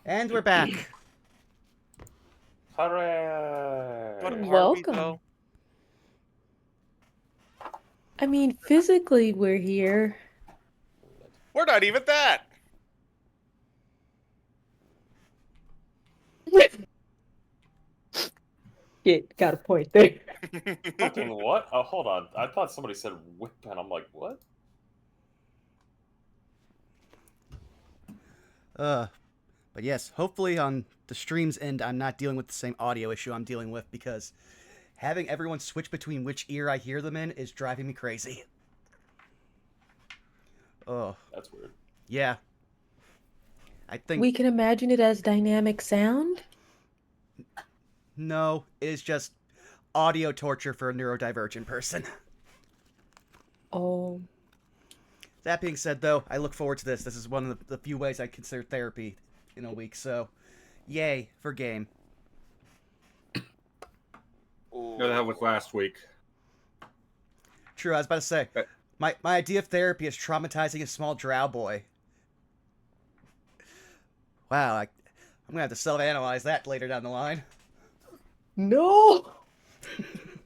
And we're back. Hooray! But are we, Welcome. though? I mean, physically we're here. We're not even that! Shit, got a point there. Fucking what? Oh, hold on. I thought somebody said whip, and I'm like, what? But yes, hopefully on the stream's end, I'm not dealing with the same audio issue I'm dealing with because having everyone switch between which ear I hear them in is driving me crazy. Oh, That's weird. yeah. I think We can imagine it as dynamic sound. no, it is just audio torture for a neurodivergent person. Oh, That being said, though, I look forward to this. This is one of the few ways I consider therapy in a week, so yay for game. No, that was last week. True, I was about to say, my idea of therapy is traumatizing a small drow boy. Wow, I'm gonna have to self-analyze that later down the line. no!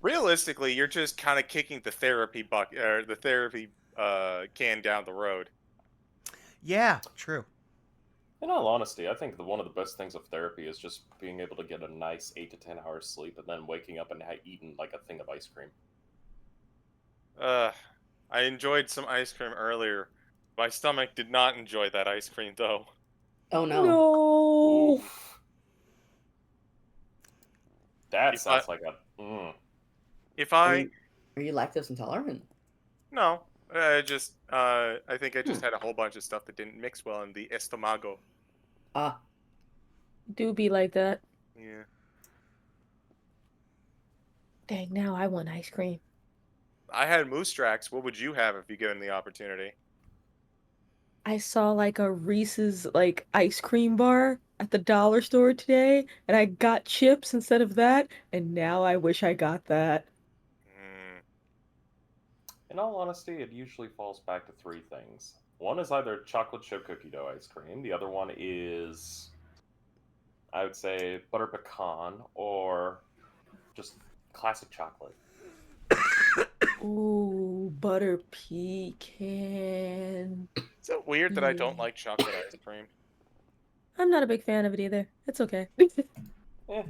Realistically, you're just kind of kicking the therapy can down the road. Yeah, true. In all honesty, I think one of the best things of therapy is just being able to get a nice 8 to 10 hours sleep and then waking up and eating like a thing of ice cream. I enjoyed some ice cream earlier. My stomach did not enjoy that ice cream, though. Oh no. No! Oof. That If sounds I- like a. If Are I... you, are you lactose intolerant? No. I think I just had a whole bunch of stuff that didn't mix well in the estomago. Ah, Do be like that. Yeah. Dang, now I want ice cream. I had moose tracks. What would you have if you given the opportunity? I saw like a Reese's like ice cream bar at the dollar store today, and I got chips instead of that, and now I wish I got that. Mm. In all honesty, it usually falls back to three things. One is either chocolate chip cookie dough ice cream. The other one is, I would say, butter pecan or just classic chocolate. Ooh, butter pecan. Is it weird that I don't Yeah. like chocolate ice cream? I'm not a big fan of it either. It's okay. Eh,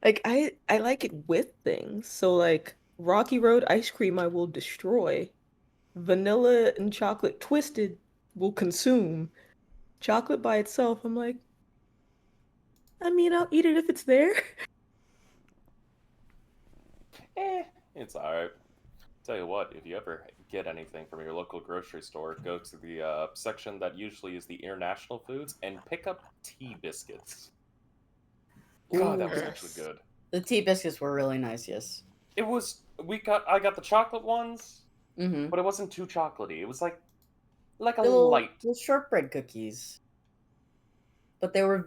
Like I like it with things. So like Rocky Road ice cream I will destroy. Vanilla and chocolate twisted will consume. Chocolate by itself, I'm like, I mean, I'll eat it if it's there. it's alright. Tell you what, if you ever get anything from your local grocery store, go to the section that usually is the international foods and pick up tea biscuits. God, that was Ooh, actually yes. good. The tea biscuits were really nice, yes. It was. I got the chocolate ones, Mm-hmm. but it wasn't too chocolatey. It was like a Little, light. little shortbread cookies. But they were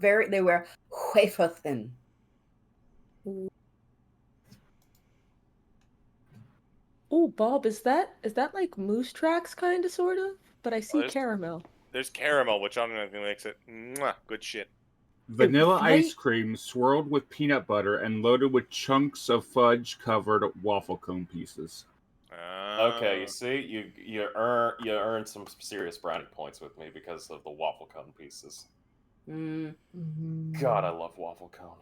wafer thin. Oh, Bob, is that like moose tracks kind of sort of? But I see there's- caramel. There's caramel, which automatically makes it mwah, good shit. Vanilla Right? ice cream swirled with peanut butter and loaded with chunks of fudge-covered waffle cone pieces. Okay, you see, you earn some serious brownie points with me because of the waffle cone pieces. Mm. God, I love waffle cone.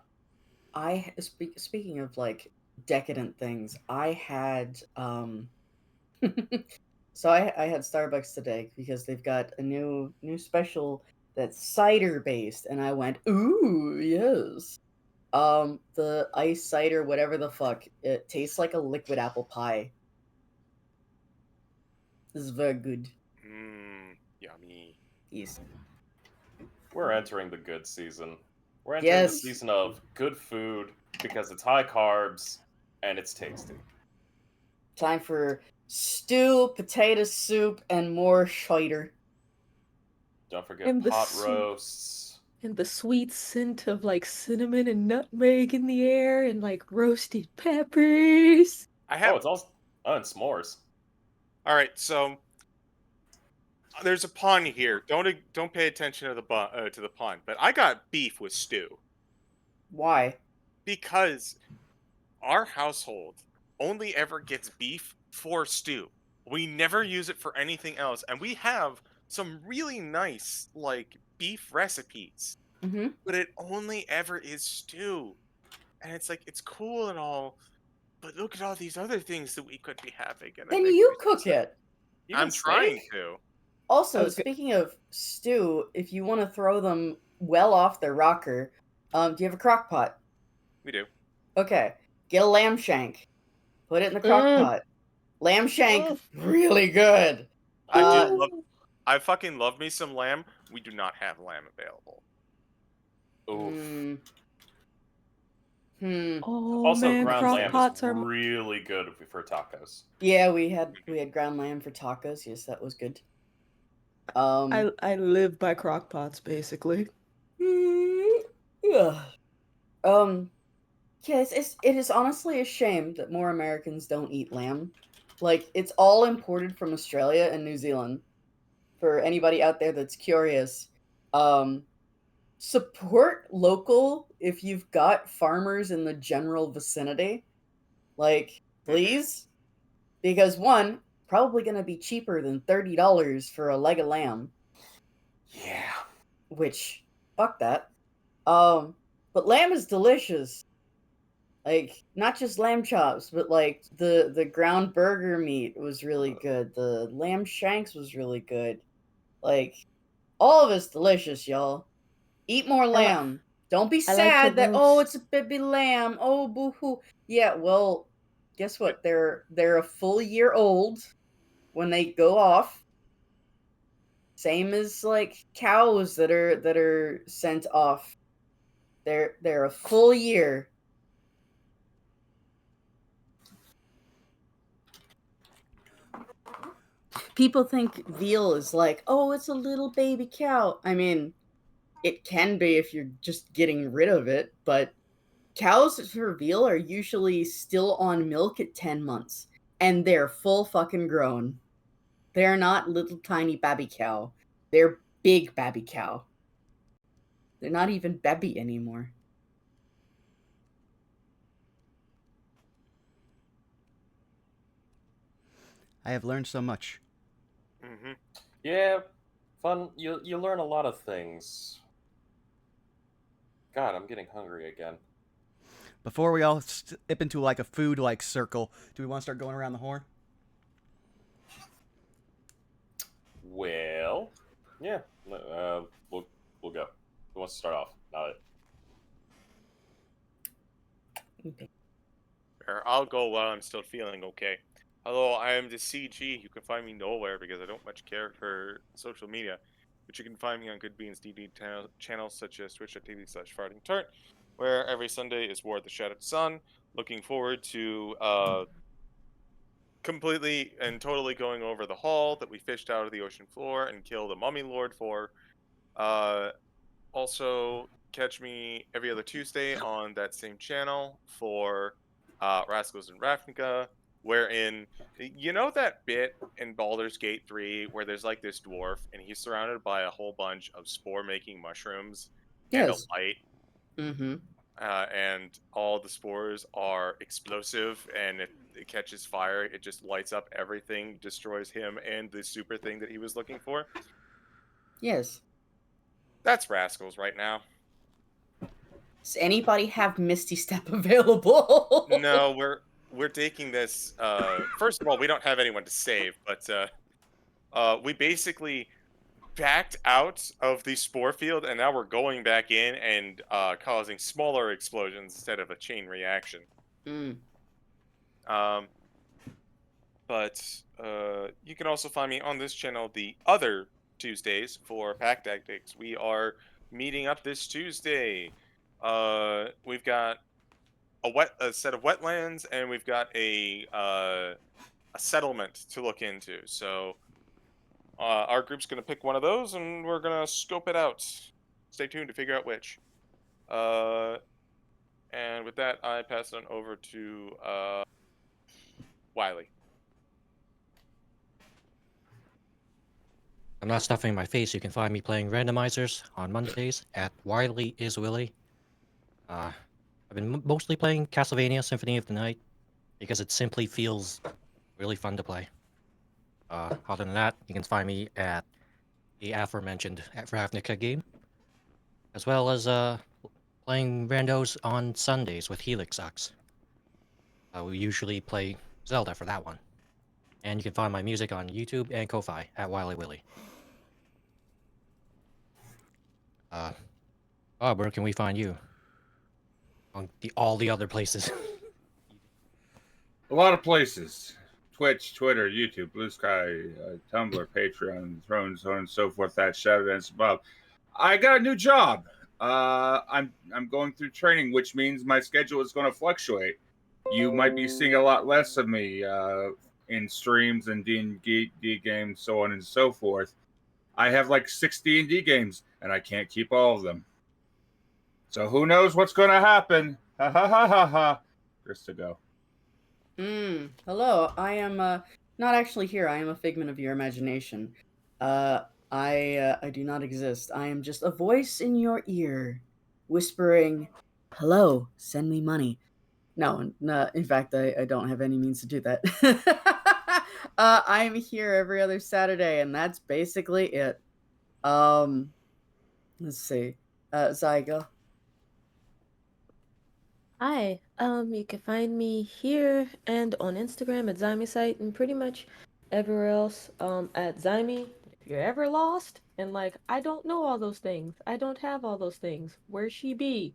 Speaking of like decadent things, I had so I had Starbucks today because they've got a new special that's cider based, and I went, ooh, yes. The ice cider, whatever the fuck, it tastes like a liquid apple pie. This is very good. Yummy. Yes. We're entering the good season. We're entering the Yes. season of good food because it's high carbs and it's tasty. Time for stew, potato soup, and more cider. Don't forget And the pot soup. roasts. And the sweet scent of like cinnamon and nutmeg in the air and like roasted peppers. I have. Oh, it's all and s'mores. All right, so there's a pun here. Don't pay attention to the pun. But I got beef with stew Why? because our household only ever gets beef for stew. We never use it for anything else, and we have some really nice like beef recipes, Mm-hmm. but it only ever is stew. And it's like it's cool and all, but look at all these other things that we could be having, and it Then makes you me so cook sad. it. Even I'm trying steak? to. Also, was go- speaking of stew, if you want to throw them well off their rocker, do you have a crock pot? We do. Okay, get a lamb shank. Put it in the crock Mm. pot. Lamb shank, really good. I fucking love me some lamb. We do not have lamb available. Oof. Oh Also, man, ground crock lamb pots is are. really good for tacos. Yeah, we had ground lamb for tacos. Yes, that was good. I live by crock pots basically. Yeah. Yeah, it is honestly a shame that more Americans don't eat lamb. Like, it's all imported from Australia and New Zealand. For anybody out there that's curious, support local if you've got farmers in the general vicinity. Like, please, because one, probably gonna be cheaper than $30 for a leg of lamb. Yeah. Which, fuck that. But lamb is delicious. Like, not just lamb chops, but like the ground burger meat was really good. The lamb shanks was really good. Like, all of it's delicious, y'all. Eat more lamb. Don't be I like to sad that, oh, roast. it's a baby lamb. Oh, boo hoo. Yeah, well, guess what? They're a full year old when they go off. Same as like cows that are sent off. They're a full year. People think veal is like, oh, it's a little baby cow. I mean, it can be if you're just getting rid of it, but cows for veal are usually still on milk at 10 months, and they're full fucking grown. They're not little tiny baby cow. They're big baby cow. They're not even baby anymore. I have learned so much. Mm-hmm. Yeah, fun. You learn a lot of things. God, I'm getting hungry again. Before we all step into like a food like circle, do we want to start going around the horn? Well, yeah. We'll go. Who wants to start off? Not it. I'll go while I'm still feeling okay. Hello, I am the CG. You can find me nowhere because I don't much care for social media. But you can find me on Good Beans DD channels such as twitch.tv/fartingtart, where every Sunday is War of the Shattered Sun. Looking forward to completely and totally going over the haul that we fished out of the ocean floor and kill the Mummy Lord for. Also, catch me every other Tuesday on that same channel for Rascals and Ravnica, wherein, you know that bit in Baldur's Gate 3 where there's like this dwarf and he's surrounded by a whole bunch of spore-making mushrooms and a Yes. light, Mm-hmm. and all the spores are explosive, and it catches fire, it just lights up everything, destroys him and the super thing that he was looking for? Yes. That's Rascals right now. Does anybody have Misty Step available? No, we're taking this. First of all, we don't have anyone to save, but we basically backed out of the spore field, and now we're going back in and causing smaller explosions instead of a chain reaction. Um, but you can also find me on this channel the other Tuesdays for Pack Tactics. We are meeting up this Tuesday. We've got a set of wetlands, and we've got a settlement to look into. So our group's gonna pick one of those, and we're gonna scope it out. Stay tuned to figure out which. And with that, I pass it on over to Wiley. I'm not stuffing my face. You can find me playing randomizers on Mondays at Wiley is Willy. I've been mostly playing Castlevania Symphony of the Night because it simply feels really fun to play. Other than that, you can find me at the aforementioned Ravnica game, as well as playing randos on Sundays with Helixox. We usually play Zelda for that one. And you can find my music on YouTube and Ko-Fi at Wiley Willy. Bob, where can we find you? On all the other places. A lot of places. Twitch, Twitter, YouTube, Blue Sky, Tumblr, Patreon, Thrones, so on and so forth. That shouted and above. I got a new job. I'm going through training, which means my schedule is going to fluctuate. You might be seeing a lot less of me in streams and D&D games, so on and so forth. I have like 6 D&D games, and I can't keep all of them. So who knows what's going to happen? Ha ha ha ha ha. Chris to go. Hello, I am not actually here. I am a figment of your imagination. I do not exist. I am just a voice in your ear, whispering, "Hello, send me money." No, in fact, I don't have any means to do that. I'm here every other Saturday, and that's basically it. Let's see. Zygo. Hi, you can find me here and on Instagram at ZymySite and pretty much everywhere else at Zymy. If you're ever lost and like, I don't know all those things, I don't have all those things, where she be?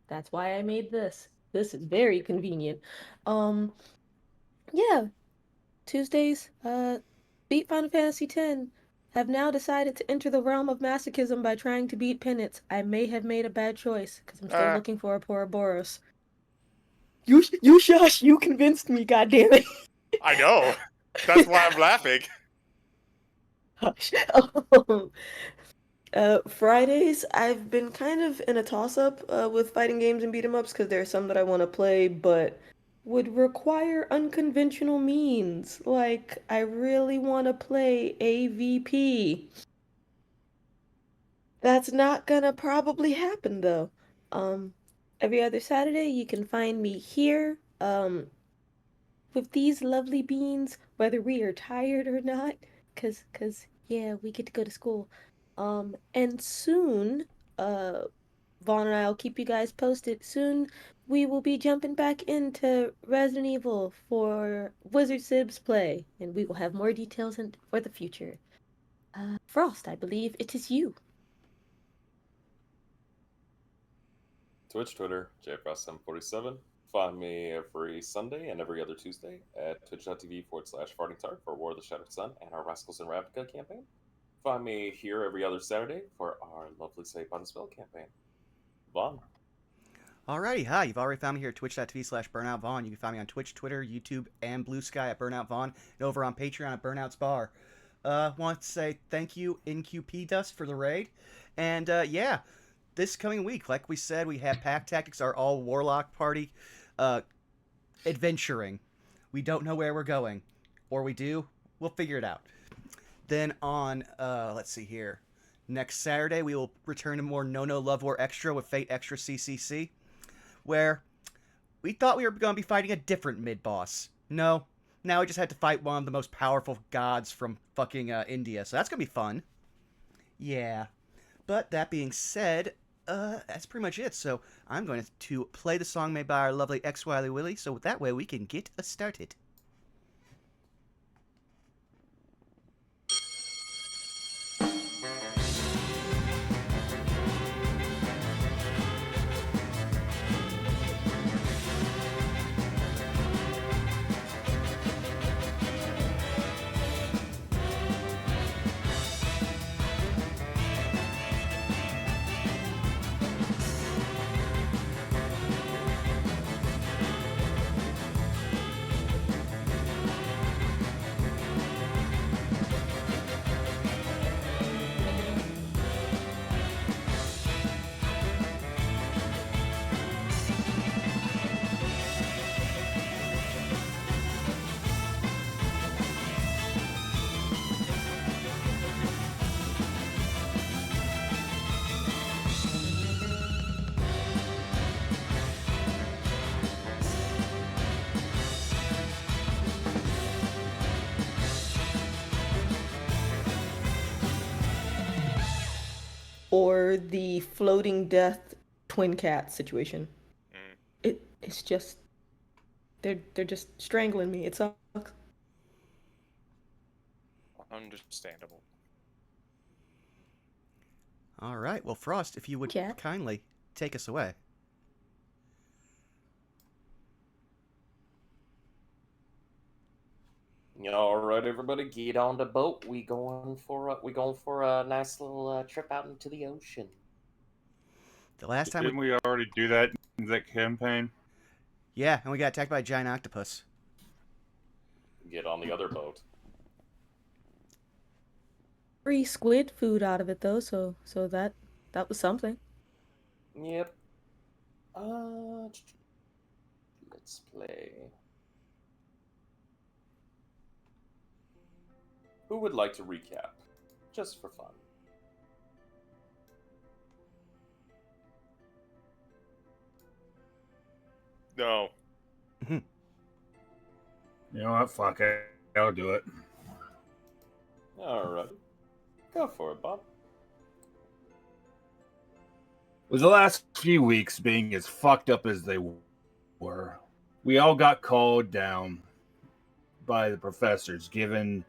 That's why I made this. This is very convenient. Yeah, Tuesdays, beat Final Fantasy X. Have now decided to enter the realm of masochism by trying to beat Penance. I may have made a bad choice because I'm still looking for a Ouroboros. You shush! You convinced me, goddammit! I know. That's why I'm laughing. Hush. Fridays, I've been kind of in a toss-up with fighting games and beat-em-ups because there are some that I want to play, but would require unconventional means. Like, I really want to play AVP. That's not gonna probably happen, though. Every other Saturday, you can find me here, with these lovely beans, whether we are tired or not, cause, yeah, we get to go to school. And soon, Vaughn and I will keep you guys posted. Soon, we will be jumping back into Resident Evil for Wizard Sibs play, and we will have more details for the future. Frost, I believe it is you. Twitch, Twitter, JFrost747. Find me every Sunday and every other Tuesday at twitch.tv/fartingtart for War of the Shattered Sun and our Rascals in Ravnica campaign. Find me here every other Saturday for our lovely Save by the Spell campaign. Vaughn. Alrighty, hi. You've already found me here at twitch.tv/BurnoutVaughn. You can find me on Twitch, Twitter, YouTube, and Blue Sky at Burnout Vaughn, and over on Patreon at Burnout's Bar. Want to say thank you, NQP Dust, for the raid. And yeah, this coming week, like we said, we have Pack Tactics, our all Warlock party, adventuring. We don't know where we're going. Or we do. We'll figure it out. Then on, let's see here. Next Saturday, we will return to more No Love War Extra with Fate Extra CCC, where we thought we were going to be fighting a different mid-boss. No, now we just had to fight one of the most powerful gods from fucking India, so that's going to be fun. Yeah. But that being said, that's pretty much it. So I'm going to play the song made by our lovely X Wiley Willy, so that way we can get us started. or the floating death twin cat situation. It's just they're just strangling me. It sucks. Understandable. All right. Well, Frost, if you would Cat. kindly take us away. All right, everybody, get on the boat. We going for a nice little trip out into the ocean. The last time Didn't we already do that in that campaign? Yeah, and we got attacked by a giant octopus. Get on the other boat. Free squid food out of it though, so that was something. Yep. Let's play. Who would like to recap? Just for fun. No. You know what? Fuck it. I'll do it. Alright. Go for it, Bob. With the last few weeks being as fucked up as they were, we all got called down by the professors, given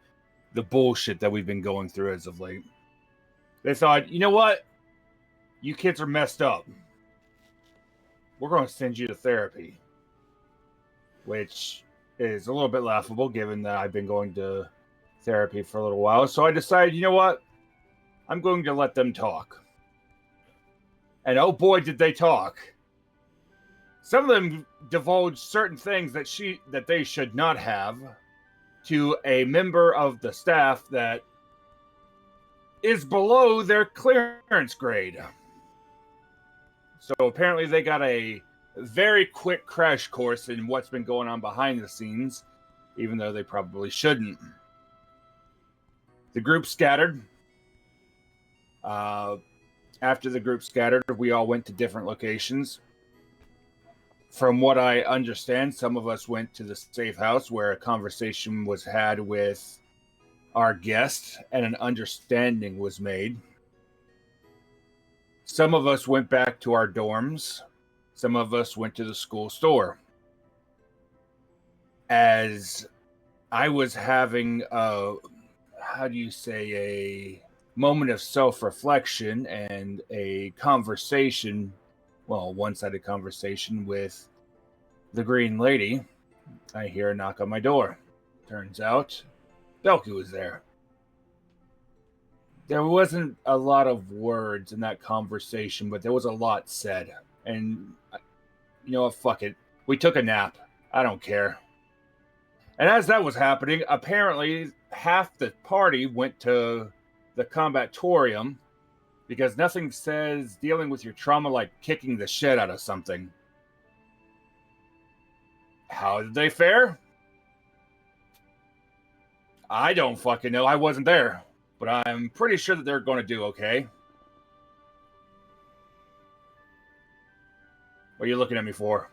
the bullshit that we've been going through as of late. They thought, you know what? You kids are messed up. We're going to send you to therapy. Which is a little bit laughable, given that I've been going to therapy for a little while. So I decided, you know what? I'm going to let them talk. And oh boy, did they talk. Some of them divulged certain things that they should not have to a member of the staff that is below their clearance grade. So apparently they got a very quick crash course in what's been going on behind the scenes, even though they probably shouldn't. The group scattered. After the group scattered, we all went to different locations. From what I understand, some of us went to the safe house where a conversation was had with our guest and an understanding was made. Some of us went back to our dorms. Some of us went to the school store. As I was having a moment of self-reflection and a conversation, one-sided conversation with the Green Lady, I hear a knock on my door. Turns out, Belky was there. There wasn't a lot of words in that conversation, but there was a lot said. And, you know what, fuck it. We took a nap. I don't care. And as that was happening, apparently half the party went to the combatorium because nothing says dealing with your trauma like kicking the shit out of something. How did they fare? I don't fucking know. I wasn't there. But I'm pretty sure that they're going to do okay. What are you looking at me for?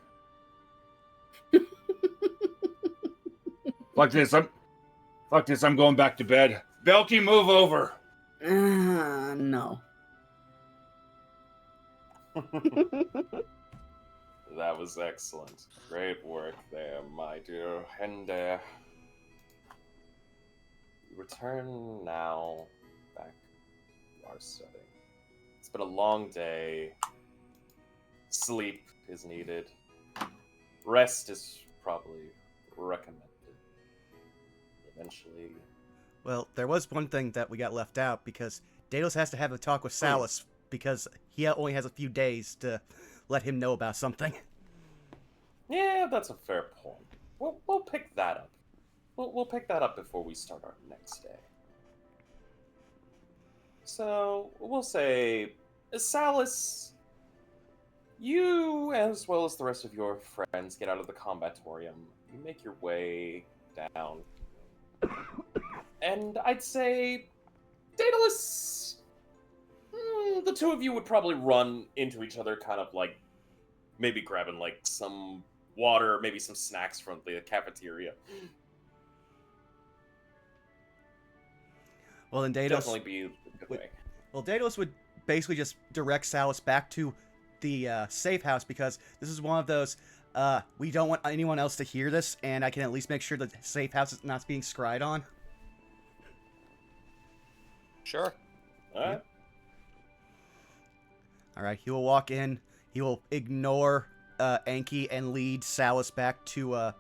Fuck this. I'm going back to bed. Belky, move over. No. That was excellent. Great work there, my dear. And return now back to our setting. It's been a long day. Sleep is needed. Rest is probably recommended. Eventually. Well, there was one thing that we got left out because Daedalus has to have a talk with Salus because he only has a few days to let him know about something. Yeah, that's a fair point. We'll pick that up. We'll pick that up before we start our next day. So, we'll say, Salus, you, as well as the rest of your friends, get out of the combatorium. You make your way down. And I'd say, Daedalus, the two of you would probably run into each other, kind of like, maybe grabbing like some water, maybe some snacks from the cafeteria. Well, then Daedalus Definitely be a good way. Well, Daedalus would basically just direct Salus back to the safe house, because this is one of those, we don't want anyone else to hear this, and I can at least make sure the safe house is not being scryed on. Sure. All right. Alright, he will walk in, he will ignore Anki and lead Salus back to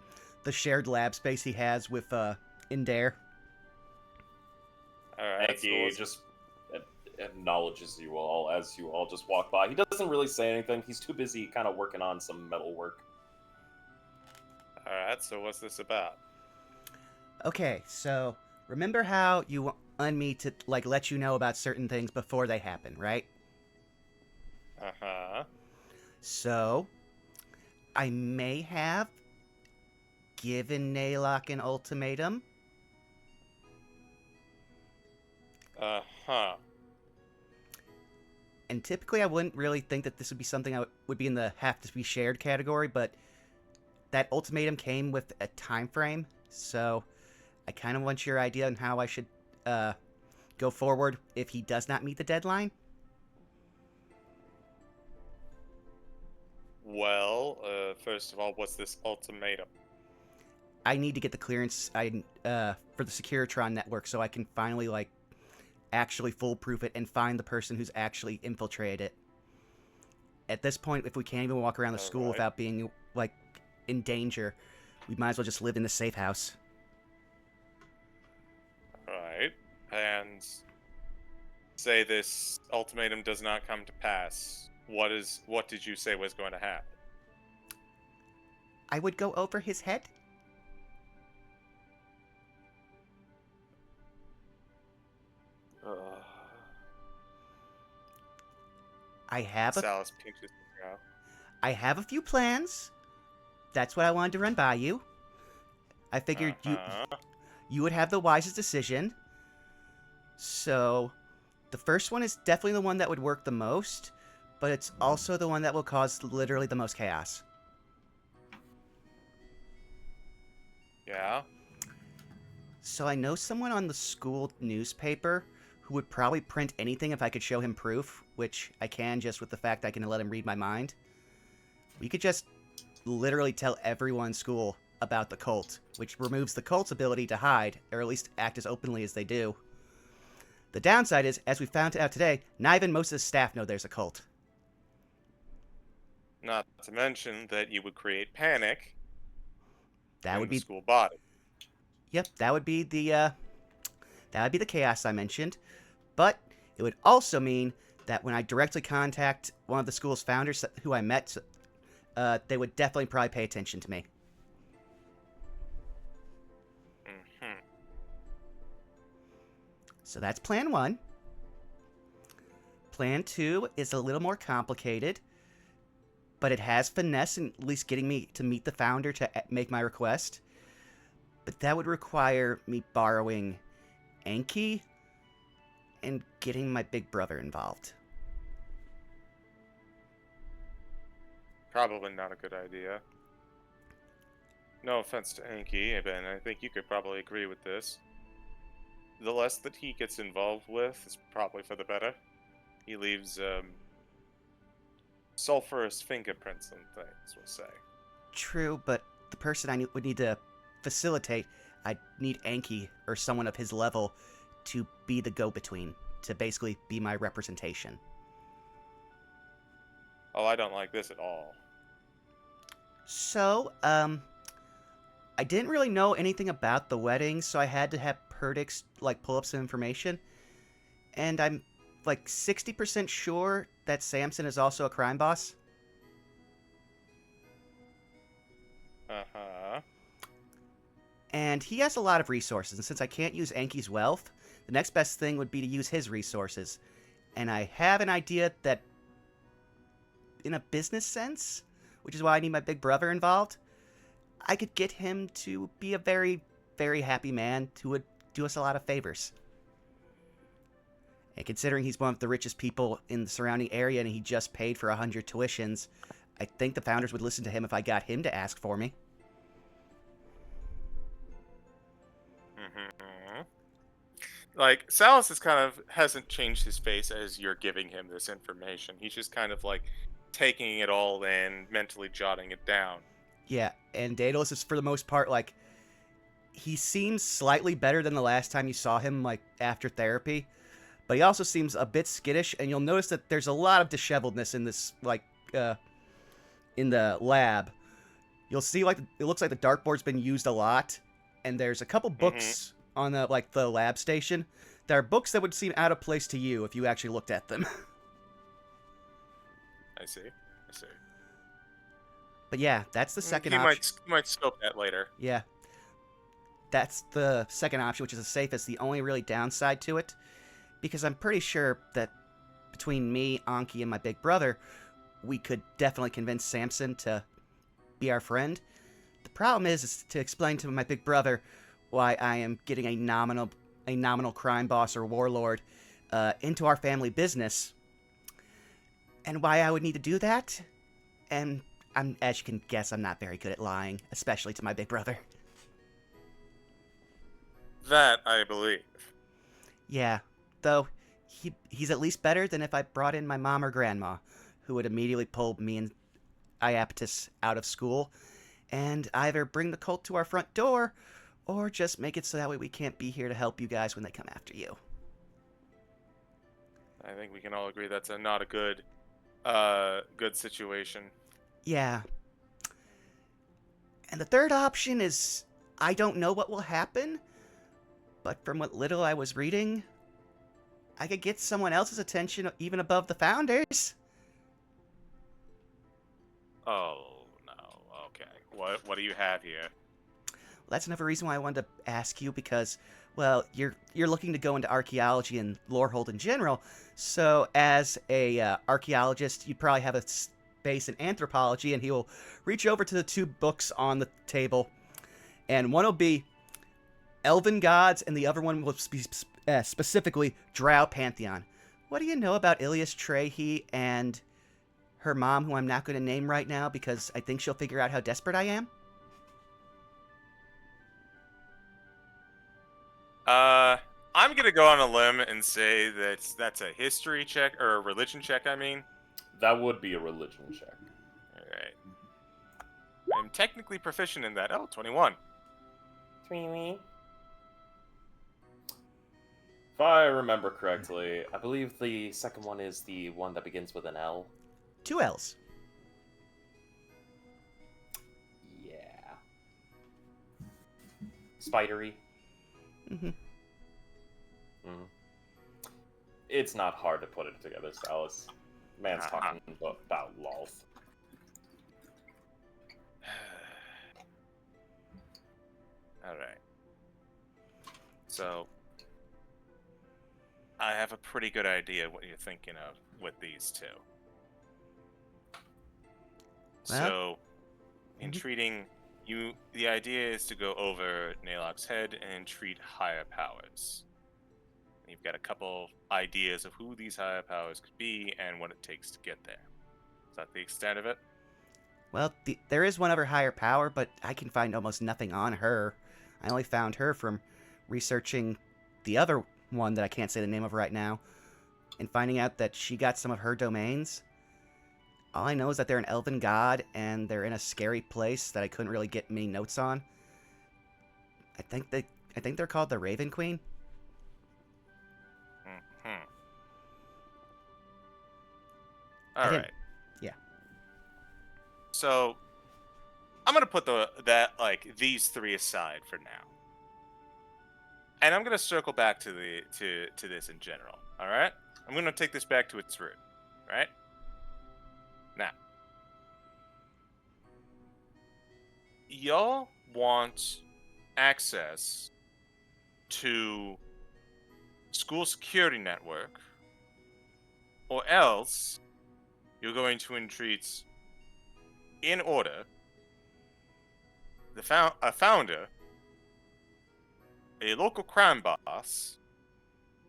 the shared lab space he has with Indare. All right. Thank you. Just acknowledges you all as you all just walk by. He doesn't really say anything. He's too busy kind of working on some metal work. All right. So what's this about? Okay, so remember how you wanted me to like let you know about certain things before they happen, right? Uh-huh. So I may have given Naylock an ultimatum. Uh-huh. And typically I wouldn't really think that this would be something I would be in the have to be shared category, but that ultimatum came with a time frame, so I kind of want your idea on how I should go forward if he does not meet the deadline. Well, first of all, what's this ultimatum? I need to get the clearance for the Securitron network so I can finally actually foolproof it and find the person who's actually infiltrated it. At this point, if we can't even walk around the school Alright. without being in danger, we might as well just live in the safe house. Right. And say this ultimatum does not come to pass. What did you say was going to happen? I would go over his head. I have a Salus pinches his brow. I have a few plans. That's what I wanted to run by you. I figured Uh-huh. you would have the wisest decision. So, the first one is definitely the one that would work the most, but it's also the one that will cause literally the most chaos. Yeah. So I know someone on the school newspaper who would probably print anything if I could show him proof, which I can just with the fact I can let him read my mind. We could just literally tell everyone in school about the cult, which removes the cult's ability to hide, or at least act as openly as they do. The downside is, as we found out today, not even most of the staff know there's a cult. Not to mention that you would create panic That in would the be school body. Yep, that would be the chaos I mentioned. But it would also mean that when I directly contact one of the school's founders who I met, they would definitely probably pay attention to me. Mm-hmm. So that's plan 1. Plan 2 is a little more complicated, but it has finesse in at least getting me to meet the founder to make my request. But that would require me borrowing Anki and getting my big brother involved. Probably not a good idea. No offense to Anki, but I think you could probably agree with this. The less that he gets involved with is probably for the better. He leaves sulfurous fingerprints and things, we'll say. True, but the person I would need to facilitate, I'd need Anki or someone of his level to be the go-between, to basically be my representation. Oh, I don't like this at all. So, I didn't really know anything about the wedding, so I had to have Perdix, pull up some information. And I'm, 60% sure that Samson is also a crime boss. Uh-huh. And he has a lot of resources, and since I can't use Anki's wealth, the next best thing would be to use his resources. And I have an idea that, in a business sense, which is why I need my big brother involved, I could get him to be a very, very happy man who would do us a lot of favors. And considering he's one of the richest people in the surrounding area and he just paid for 100 tuitions, I think the founders would listen to him if I got him to ask for me. Mm-hmm. Like, Salus is hasn't changed his face as you're giving him this information. He's just kind of like taking it all in, mentally jotting it down. Yeah, and Daedalus is for the most part like he seems slightly better than the last time you saw him like after therapy, but he also seems a bit skittish, and you'll notice that there's a lot of disheveledness in this like in the lab. You'll see like it looks like the dartboard's been used a lot, and there's a couple books on the like the lab station. There are books that would seem out of place to you if you actually looked at them. I see. But yeah, that's the second You option. might scope that later. Yeah. That's the second option, which is the safest, the only really downside to it. Because I'm pretty sure that between me, Anki, and my big brother, we could definitely convince Samson to be our friend. The problem is to explain to my big brother why I am getting a nominal crime boss or warlord into our family business, and why I would need to do that. And as you can guess, I'm not very good at lying, especially to my big brother. That I believe. Yeah, though he's at least better than if I brought in my mom or grandma, who would immediately pull me and Iapetus out of school, and either bring the cult to our front door, or just make it so that way we can't be here to help you guys when they come after you. I think we can all agree that's not a good situation. Yeah. And the third option is, I don't know what will happen, but from what little I was reading, I could get someone else's attention even above the founders. Oh no. Okay. What do you have here? That's another reason why I wanted to ask you, because, well, you're looking to go into archaeology and lorehold in general, so as a archaeologist, you probably have a space in anthropology, and he will reach over to the two books on the table, and one will be Elven Gods, and the other one will be specifically Drow Pantheon. What do you know about Ilias Trehi and her mom, who I'm not going to name right now because I think she'll figure out how desperate I am? I'm gonna go on a limb and say that that's a history check, or a religion check, I mean. That would be a religion check. Alright. I'm technically proficient in that. Oh, 21. If I remember correctly, I believe the second one is the one that begins with an L. 2 L's. Yeah. Spidery. Mm-hmm. It's not hard to put it together, Salus. Man's talking about lols. Alright. So, I have a pretty good idea what you're thinking of with these two. Well, so, in treating you, the idea is to go over Naylock's head and treat higher powers. You've got a couple ideas of who these higher powers could be and what it takes to get there. Is that the extent of it? Well, there is one other higher power, but I can find almost nothing on her. I only found her from researching the other one that I can't say the name of right now, and finding out that she got some of her domains. All I know is that they're an elven god, and they're in a scary place that I couldn't really get many notes on. I think they're called the Raven Queen. All right. Yeah. So, I'm gonna put these three aside for now, and I'm gonna circle back to this in general. All right. I'm gonna take this back to its root. All right. Now, y'all want access to school security network, or else you're going to entreat, in order, a founder, a local crime boss,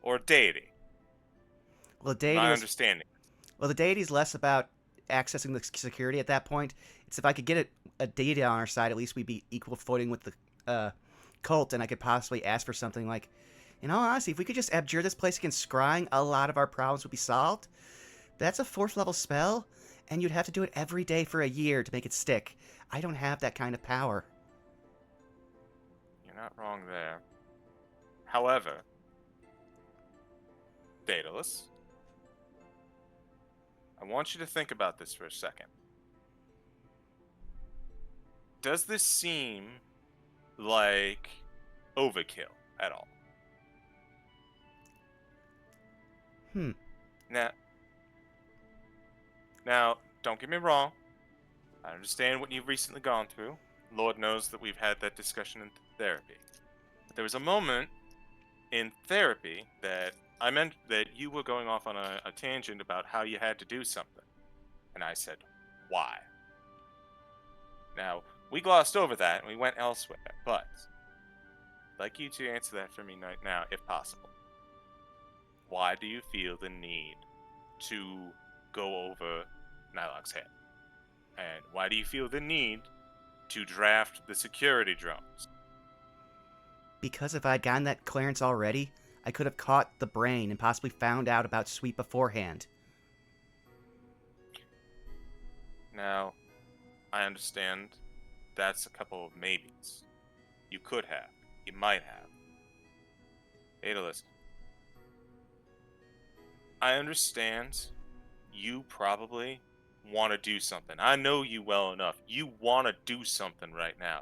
or deity. Well, the deity My was, understanding. well, the deity's less about accessing the security at that point. It's if I could get a deity on our side, at least we'd be equal footing with the cult, and I could possibly ask for something like, In all honesty, if we could just abjure this place against scrying, a lot of our problems would be solved. But that's a 4th level spell, and you'd have to do it every day for a year to make it stick. I don't have that kind of power. You're not wrong there. However, Daedalus, I want you to think about this for a second. Does this seem like overkill at all? Now, don't get me wrong. I understand what you've recently gone through. Lord knows that we've had that discussion in therapy. But there was a moment in therapy that I meant that you were going off on a tangent about how you had to do something. And I said, why? Now, we glossed over that and we went elsewhere, but I'd like you to answer that for me right now, if possible. Why do you feel the need to go over Nylog's head? And why do you feel the need to draft the security drones? Because if I'd gotten that clearance already, I could have caught the brain and possibly found out about Sweet beforehand. Now, I understand that's a couple of maybes. You could have. You might have. Daedalus, I understand you probably want to do something. I know you well enough. You want to do something right now.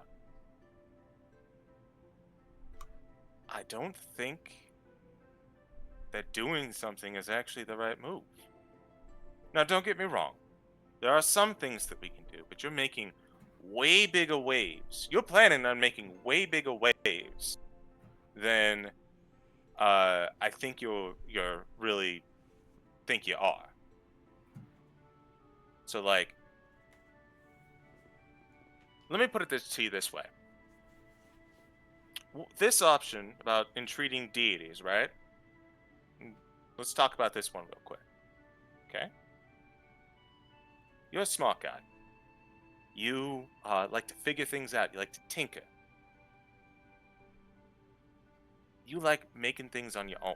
I don't think that doing something is actually the right move. Now, don't get me wrong. There are some things that we can do, but you're making way bigger waves. You're planning on making way bigger waves than I think you're really think you are. So, like, let me put it to you this way. This option about entreating deities, right? Let's talk about this one real quick. Okay? You're a smart guy. You like to figure things out. You like to tinker. You like making things on your own.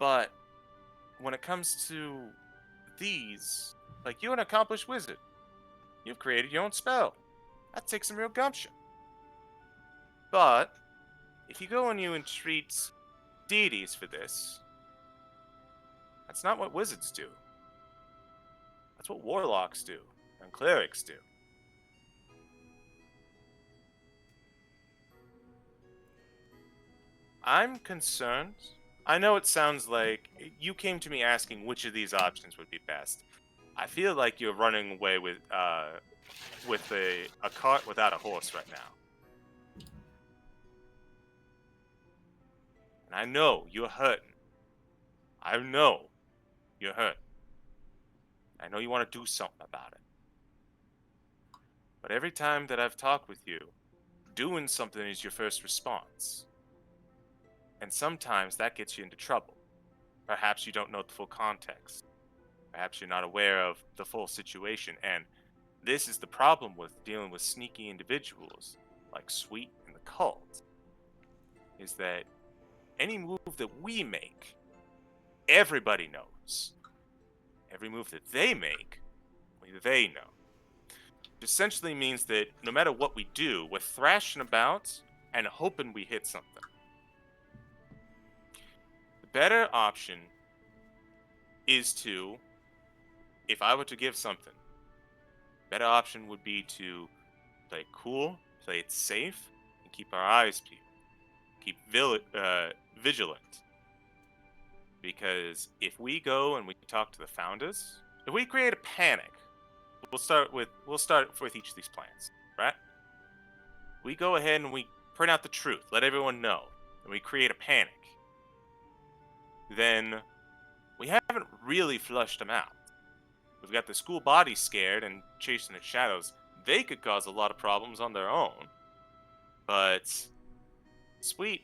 But when it comes to these, like, you're an accomplished wizard. You've created your own spell. That takes some real gumption. But if you go and you entreat deities for this, that's not what wizards do. That's what warlocks do and clerics do. I'm concerned. I know it sounds like you came to me asking which of these options would be best. I feel like you're running away with a cart without a horse right now. And I know you're hurting. I know you're hurting. I know you want to do something about it. But every time that I've talked with you, doing something is your first response. And sometimes that gets you into trouble. Perhaps you don't know the full context. Perhaps you're not aware of the full situation. And this is the problem with dealing with sneaky individuals like Sweet and the cult, is that any move that we make, everybody knows. Every move that they make, only they know. It essentially means that no matter what we do, we're thrashing about and hoping we hit something. The better option is to, if I were to give something, better option would be to play it cool, play it safe, and keep our eyes peeled. Keep vigilant. Because if we go and we talk to the founders, if we create a panic, we'll start with each of these plans, right? We go ahead and we print out the truth, let everyone know, and we create a panic. Then we haven't really flushed them out. We've got the school body scared and chasing its shadows. They could cause a lot of problems on their own. But Sweet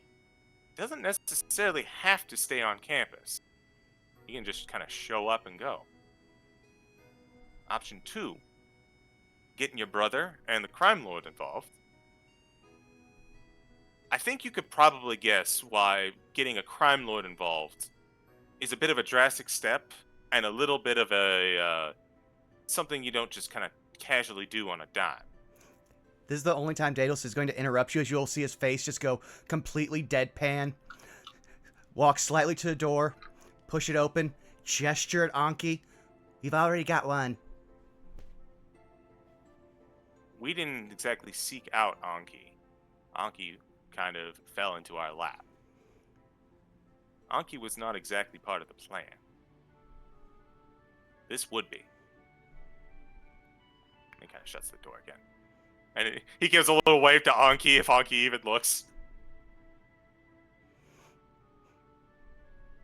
doesn't necessarily have to stay on campus. He can just kind of show up and go. Option 2, getting your brother and the crime lord involved. I think you could probably guess why getting a crime lord involved is a bit of a drastic step and a little bit of a something you don't just kind of casually do on a dime. This is the only time Daedalus is going to interrupt you, as you'll see his face just go completely deadpan. Walk slightly to the door, push it open, gesture at Anki. You've already got one. We didn't exactly seek out Anki. Anki kind of fell into our lap. Anki was not exactly part of the plan. This would be. He kind of shuts the door again. And he gives a little wave to Anki if Anki even looks.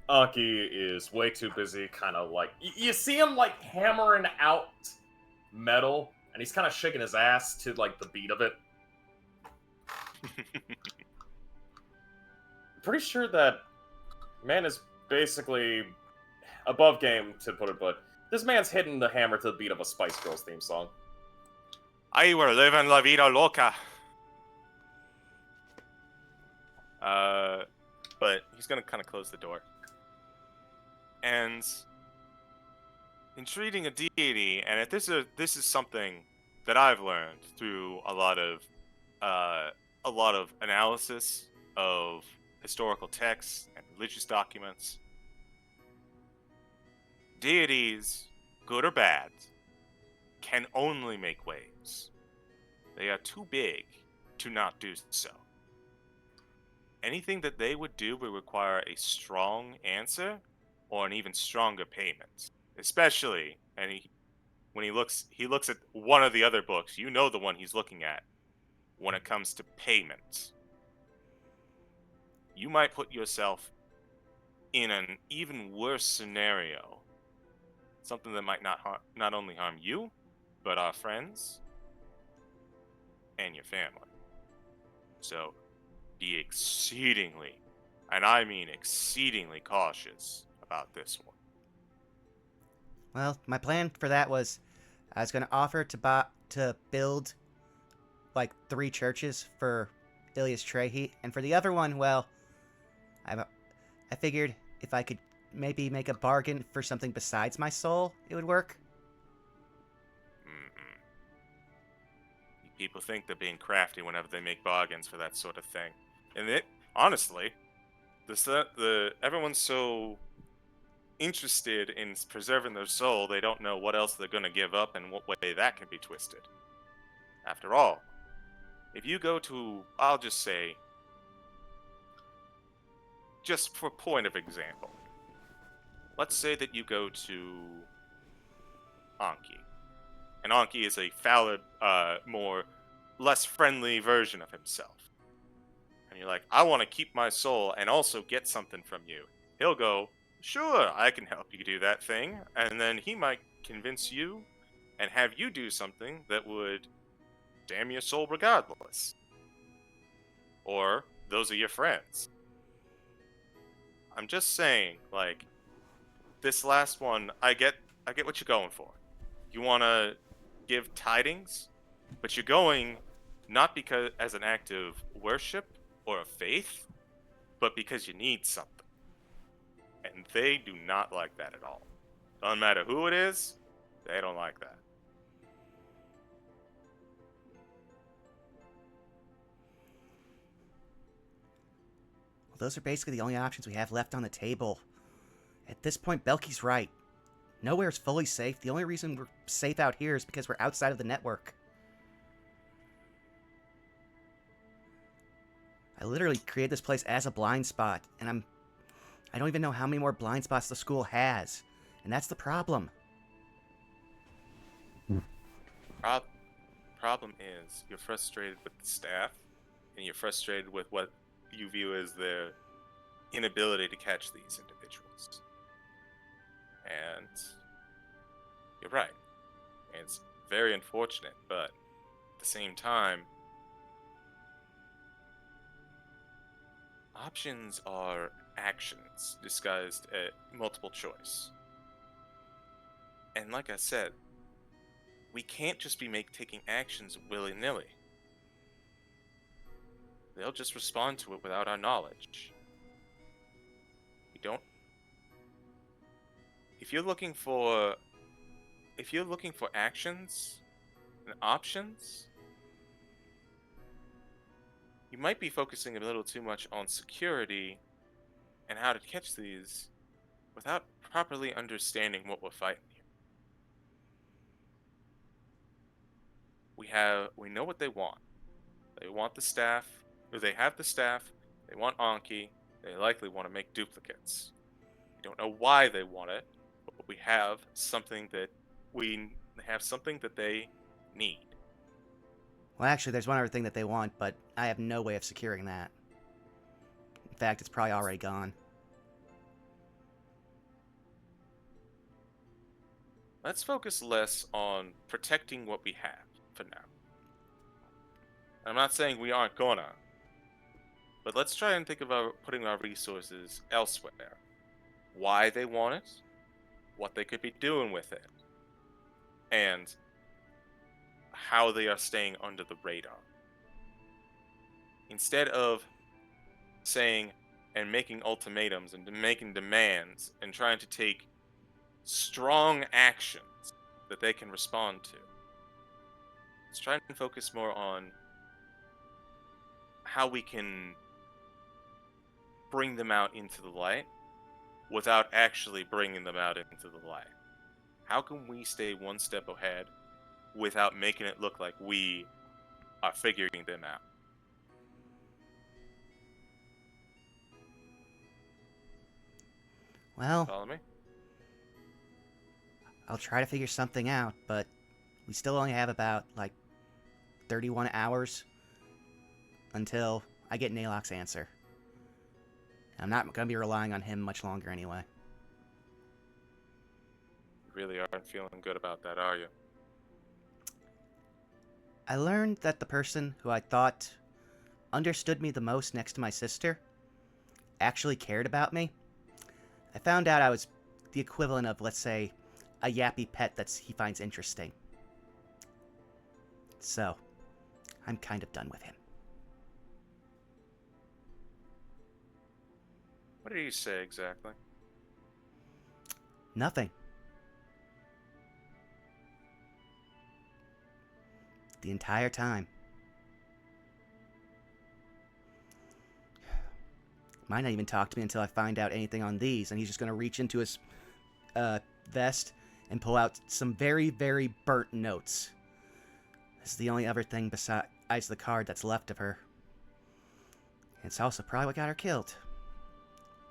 Anki is way too busy, kind of like... You see him, like, hammering out metal, and he's kind of shaking his ass to, like, the beat of it. Pretty sure that man is basically above game, to put it, but this man's hitting the hammer to the beat of a Spice Girls theme song. I were living la vida loca. But he's gonna kind of close the door. And in treating a deity, and if this is something that I've learned through a lot of analysis of historical texts and religious documents. Deities, good or bad, can only make waves. They are too big to not do so. Anything that they would do would require a strong answer or an even stronger payment. Especially, and when he looks at one of the other books, you know the one he's looking at, when it comes to payment. You might put yourself in an even worse scenario. Something that might not only harm you, but our friends and your family. So be exceedingly, and I mean exceedingly cautious about this one. Well, my plan for that was I was going to offer to build like 3 churches for Ilias Trehi, and for the other one, well, I figured if I could maybe make a bargain for something besides my soul, it would work. Mm-hmm. People think they're being crafty whenever they make bargains for that sort of thing. And honestly, everyone's so interested in preserving their soul, they don't know what else they're going to give up and what way that can be twisted. After all, if you go to, I'll just say, just for point of example, let's say that you go to Anki. And Anki is a fallible, less friendly version of himself. And you're like, I want to keep my soul and also get something from you. He'll go, sure, I can help you do that thing. And then he might convince you and have you do something that would damn your soul regardless. Or those are your friends. I'm just saying, like, this last one, I get what you're going for. You want to give tidings, but you're going not because as an act of worship or of faith, but because you need something. And they do not like that at all. Doesn't matter who it is, they don't like that. Well, those are basically the only options we have left on the table. At this point, Belky's right. Nowhere's fully safe. The only reason we're safe out here is because we're outside of the network. I literally created this place as a blind spot, and I don't even know how many more blind spots the school has. And that's the problem. Problem is, you're frustrated with the staff, and you're frustrated with what you view as their inability to catch these individuals. And you're right. It's very unfortunate, but at the same time, options are actions disguised as multiple choice. And like I said, we can't just be taking actions willy-nilly. they'll just respond to it without our knowledge. We don't. If you're looking for actions and options, you might be focusing a little too much on security and how to catch these without properly understanding what we're fighting here. We know what they want. They want the staff, or they have the staff, they want Anki, they likely want to make duplicates. We don't know why they want it, but we have something that they need. Well, actually, there's one other thing that they want, but I have no way of securing that. In fact, it's probably already gone. Let's focus less on protecting what we have for now. I'm not saying we aren't gonna, but let's try and think about putting our resources elsewhere. Why they want it, what they could be doing with it, and how they are staying under the radar. Instead of saying and making ultimatums and making demands and trying to take strong actions that they can respond to, let's try and focus more on how we can bring them out into the light without actually bringing them out into the light. How can we stay one step ahead without making it look like we are figuring them out? Well, Follow me? I'll try to figure something out, but we still only have about, 31 hours until I get Nalok's answer. I'm not going to be relying on him much longer anyway. You really aren't feeling good about that, are you? I learned that the person who I thought understood me the most next to my sister actually cared about me. I found out I was the equivalent of, let's say, a yappy pet that he finds interesting. So, I'm kind of done with him. What did you say exactly? Nothing. The entire time. Might not even talk to me until I find out anything on these, and he's just going to reach into his vest and pull out some very, very burnt notes. This is the only other thing besides the card that's left of her. It's also probably what got her killed.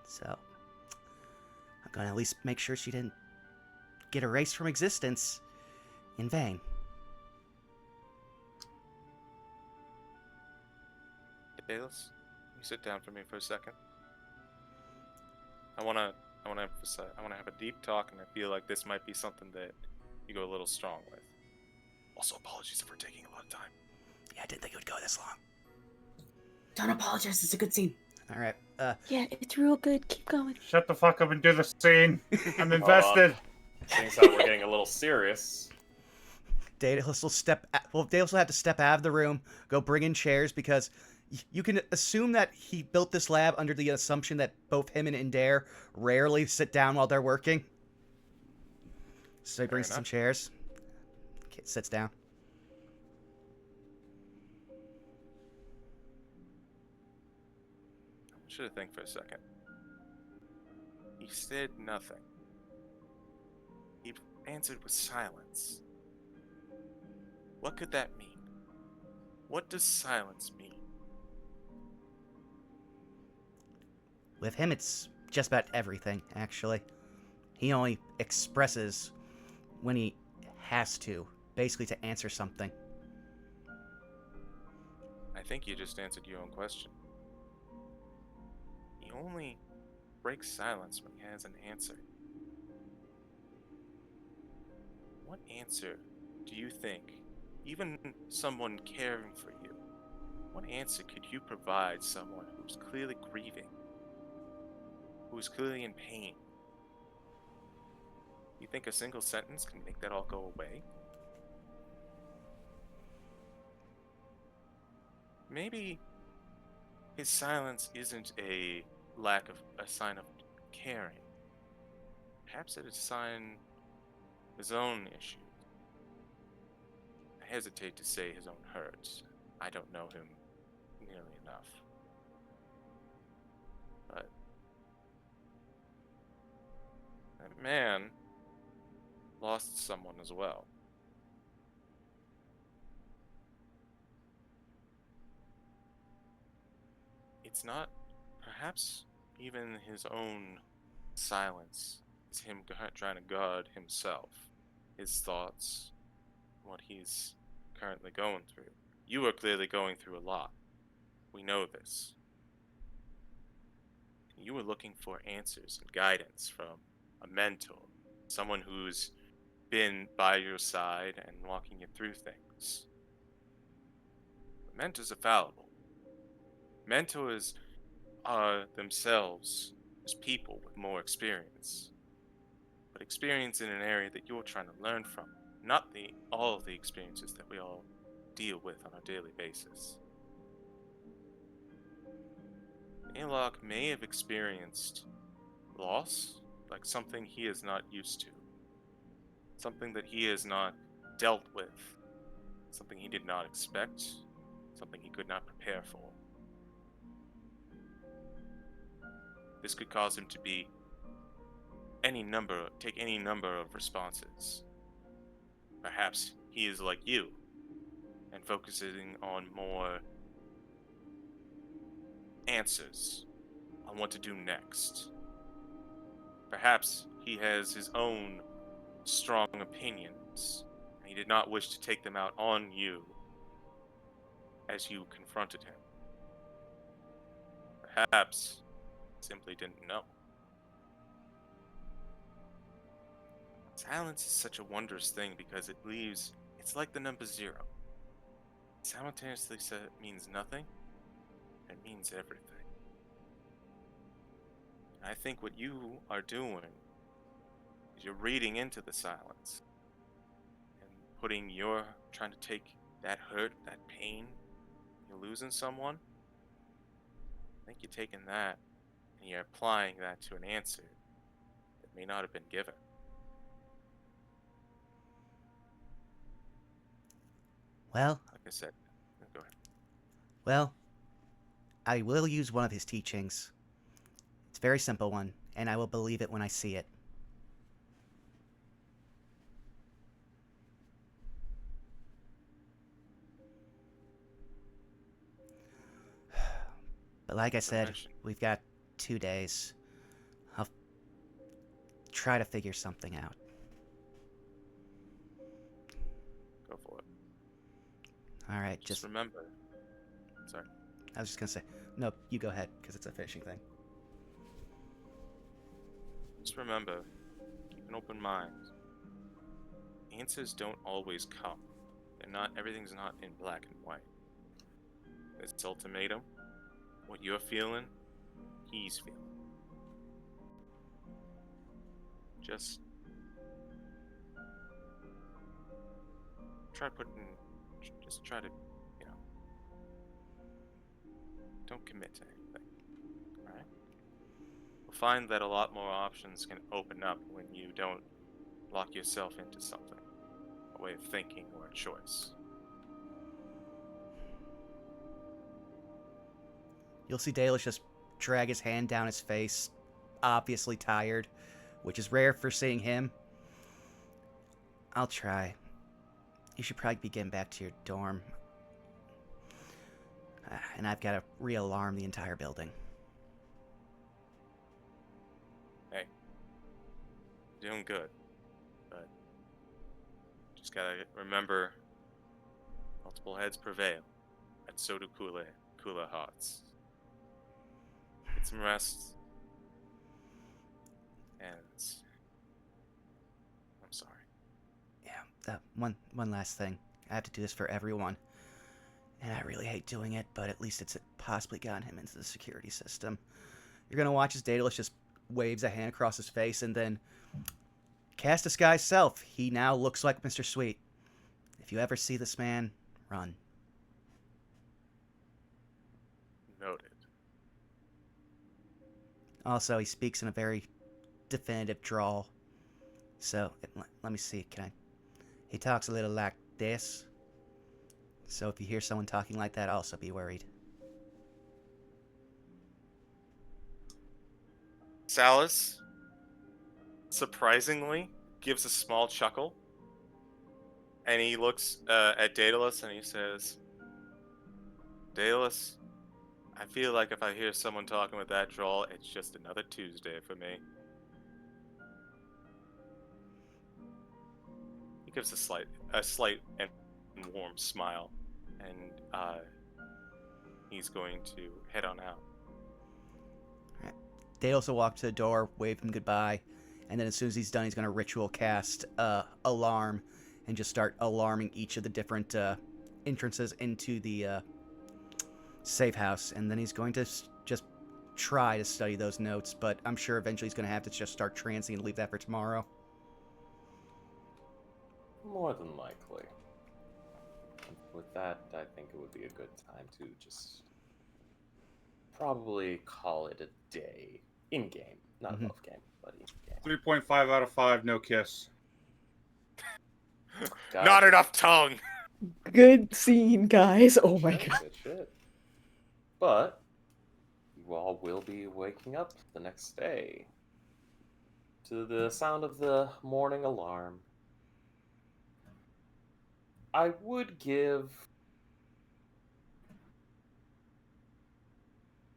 So, I'm going to at least make sure she didn't get erased from existence in vain. Daedalus, you sit down for me for a second. I want to emphasize, I want to have a deep talk, and I feel like this might be something that you go a little strong with. Also, apologies for taking a lot of time. Yeah, I didn't think it would go this long. Don't apologize. It's a good scene. All right. Yeah, it's real good. Keep going. Shut the fuck up and do the scene. I'm invested. Seeing as how we're getting a little serious. Daedalus will have to step out of the room, go bring in chairs, because you can assume that he built this lab under the assumption that both him and Indare rarely sit down while they're working. So he brings some chairs. Kid sits down. I want you to think for a second. He said nothing. He answered with silence. What could that mean? What does silence mean? With him, it's just about everything, actually. He only expresses when he has to, basically to answer something. I think you just answered your own question. He only breaks silence when he has an answer. What answer do you think, even someone caring for you, what answer could you provide someone who's clearly grieving? Who's clearly in pain? You think a single sentence can make that all go away? Maybe his silence isn't a sign of caring. Perhaps it is a sign of his own issues. I hesitate to say his own hurts. I don't know him nearly enough. But that man lost someone as well. It's not perhaps even his own silence. It's him trying to guard himself, his thoughts, what he's currently going through. You are clearly going through a lot. We know this. You were looking for answers and guidance from a mentor, someone who's been by your side and walking you through things. But mentors are fallible. Mentors are themselves just people with more experience, but experience in an area that you're trying to learn from, not all of the experiences that we all deal with on a daily basis. Alok may have experienced loss, like something he is not used to, something that he has not dealt with, something he did not expect, something he could not prepare for. This could cause him to take any number of responses. Perhaps he is like you and focusing on more answers on what to do next. Perhaps he has his own strong opinions and he did not wish to take them out on you as you confronted him. Perhaps he simply didn't know. Silence is such a wondrous thing because it's like the number 0. It simultaneously means nothing, and it means everything. And I think what you are doing is you're reading into the silence and trying to take that hurt, that pain, you're losing someone. I think you're taking that and you're applying that to an answer that may not have been given. Well, Like I said, go ahead. well, I will use one of his teachings. It's a very simple one, and I will believe it when I see it. But like I said, we've got 2 days. I'll try to figure something out. Go for it. All right, Just remember. Sorry. I was just gonna say, no, you go ahead, because it's a finishing thing. Just remember, keep an open mind. Answers don't always come. Everything's not in black and white. This ultimatum, what you're feeling, he's feeling. Just try to, don't commit to anything, alright? You'll find that a lot more options can open up when you don't lock yourself into something, a way of thinking or a choice. You'll see Dalus just drag his hand down his face, obviously tired, which is rare for seeing him. I'll try. You should probably be getting back to your dorm. And I've got to re-alarm the entire building. Hey, you're doing good, but just gotta remember, multiple heads prevail, and so do cooler hearts. Get some rest, and I'm sorry. Yeah, one last thing. I have to do this for everyone. And I really hate doing it, but at least it's possibly gotten him into the security system. You're gonna watch as Daedalus just waves a hand across his face and then cast disguise self. He now looks like Mr. Sweet. If you ever see this man, run. Noted. Also, he speaks in a very definitive drawl. So, let me see. He talks a little like this. So if you hear someone talking like that, also be worried. Salus, surprisingly, gives a small chuckle. And he looks at Daedalus and he says, Daedalus, I feel like if I hear someone talking with that drawl, it's just another Tuesday for me. He gives a slight and warm smile, and he's going to head on out. Daedalus will walk to the door, wave him goodbye, and then as soon as he's done, he's going to ritual cast alarm and just start alarming each of the different entrances into the safe house. And then he's going to just try to study those notes, but I'm sure eventually he's going to have to just start trancing and leave that for tomorrow. More than likely. And with that, I think it would be a good time to just probably call it a day. In-game. Not above game, but in-game. 3.5 out of 5, no kiss. Not enough tongue! Good scene, guys. Oh my god. Good shit. But you all will be waking up the next day to the sound of the morning alarm. I would give...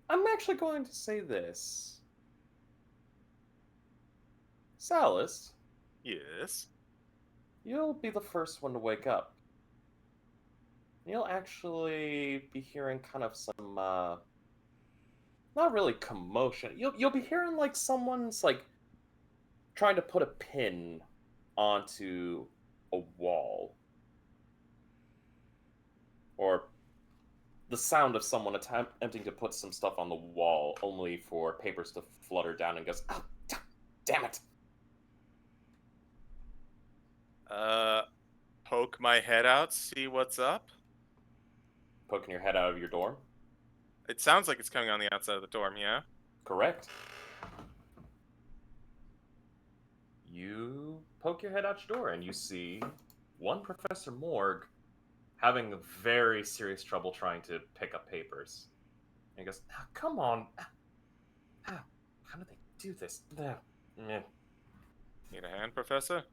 I'm actually going to say this. Salus, Yes? you'll be the first one to wake up. You'll actually be hearing kind of some, not really commotion. You'll be hearing like someone's like trying to put a pin onto a wall. Or the sound of someone attempting to put some stuff on the wall, only for papers to flutter down and goes, oh, damn it! Poke my head out, see what's up? Poking your head out of your dorm? It sounds like it's coming on the outside of the dorm, yeah? Correct. You poke your head out your door and you see one Professor Morg having very serious trouble trying to pick up papers. And he goes, oh, come on. How do they do this? Need a hand, Professor?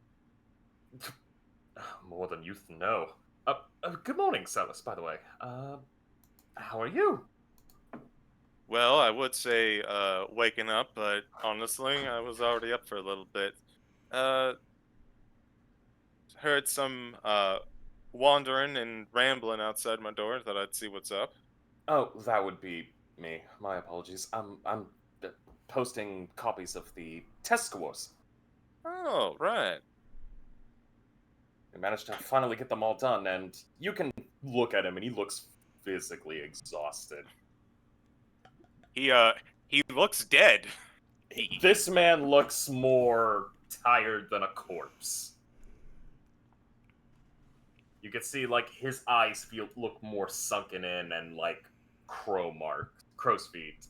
More than youth know. Good morning, Salus, by the way. How are you? Well, I would say waking up, but honestly, I was already up for a little bit. Heard some wandering and rambling outside my door. Thought I'd see what's up. Oh, that would be me. My apologies. I'm posting copies of the test scores. Oh, right. I managed to finally get them all done, and you can look at him, and he looks physically exhausted. He looks dead. This man looks more tired than a corpse. You can see, like, his eyes look more sunken in and, like, crow's feet.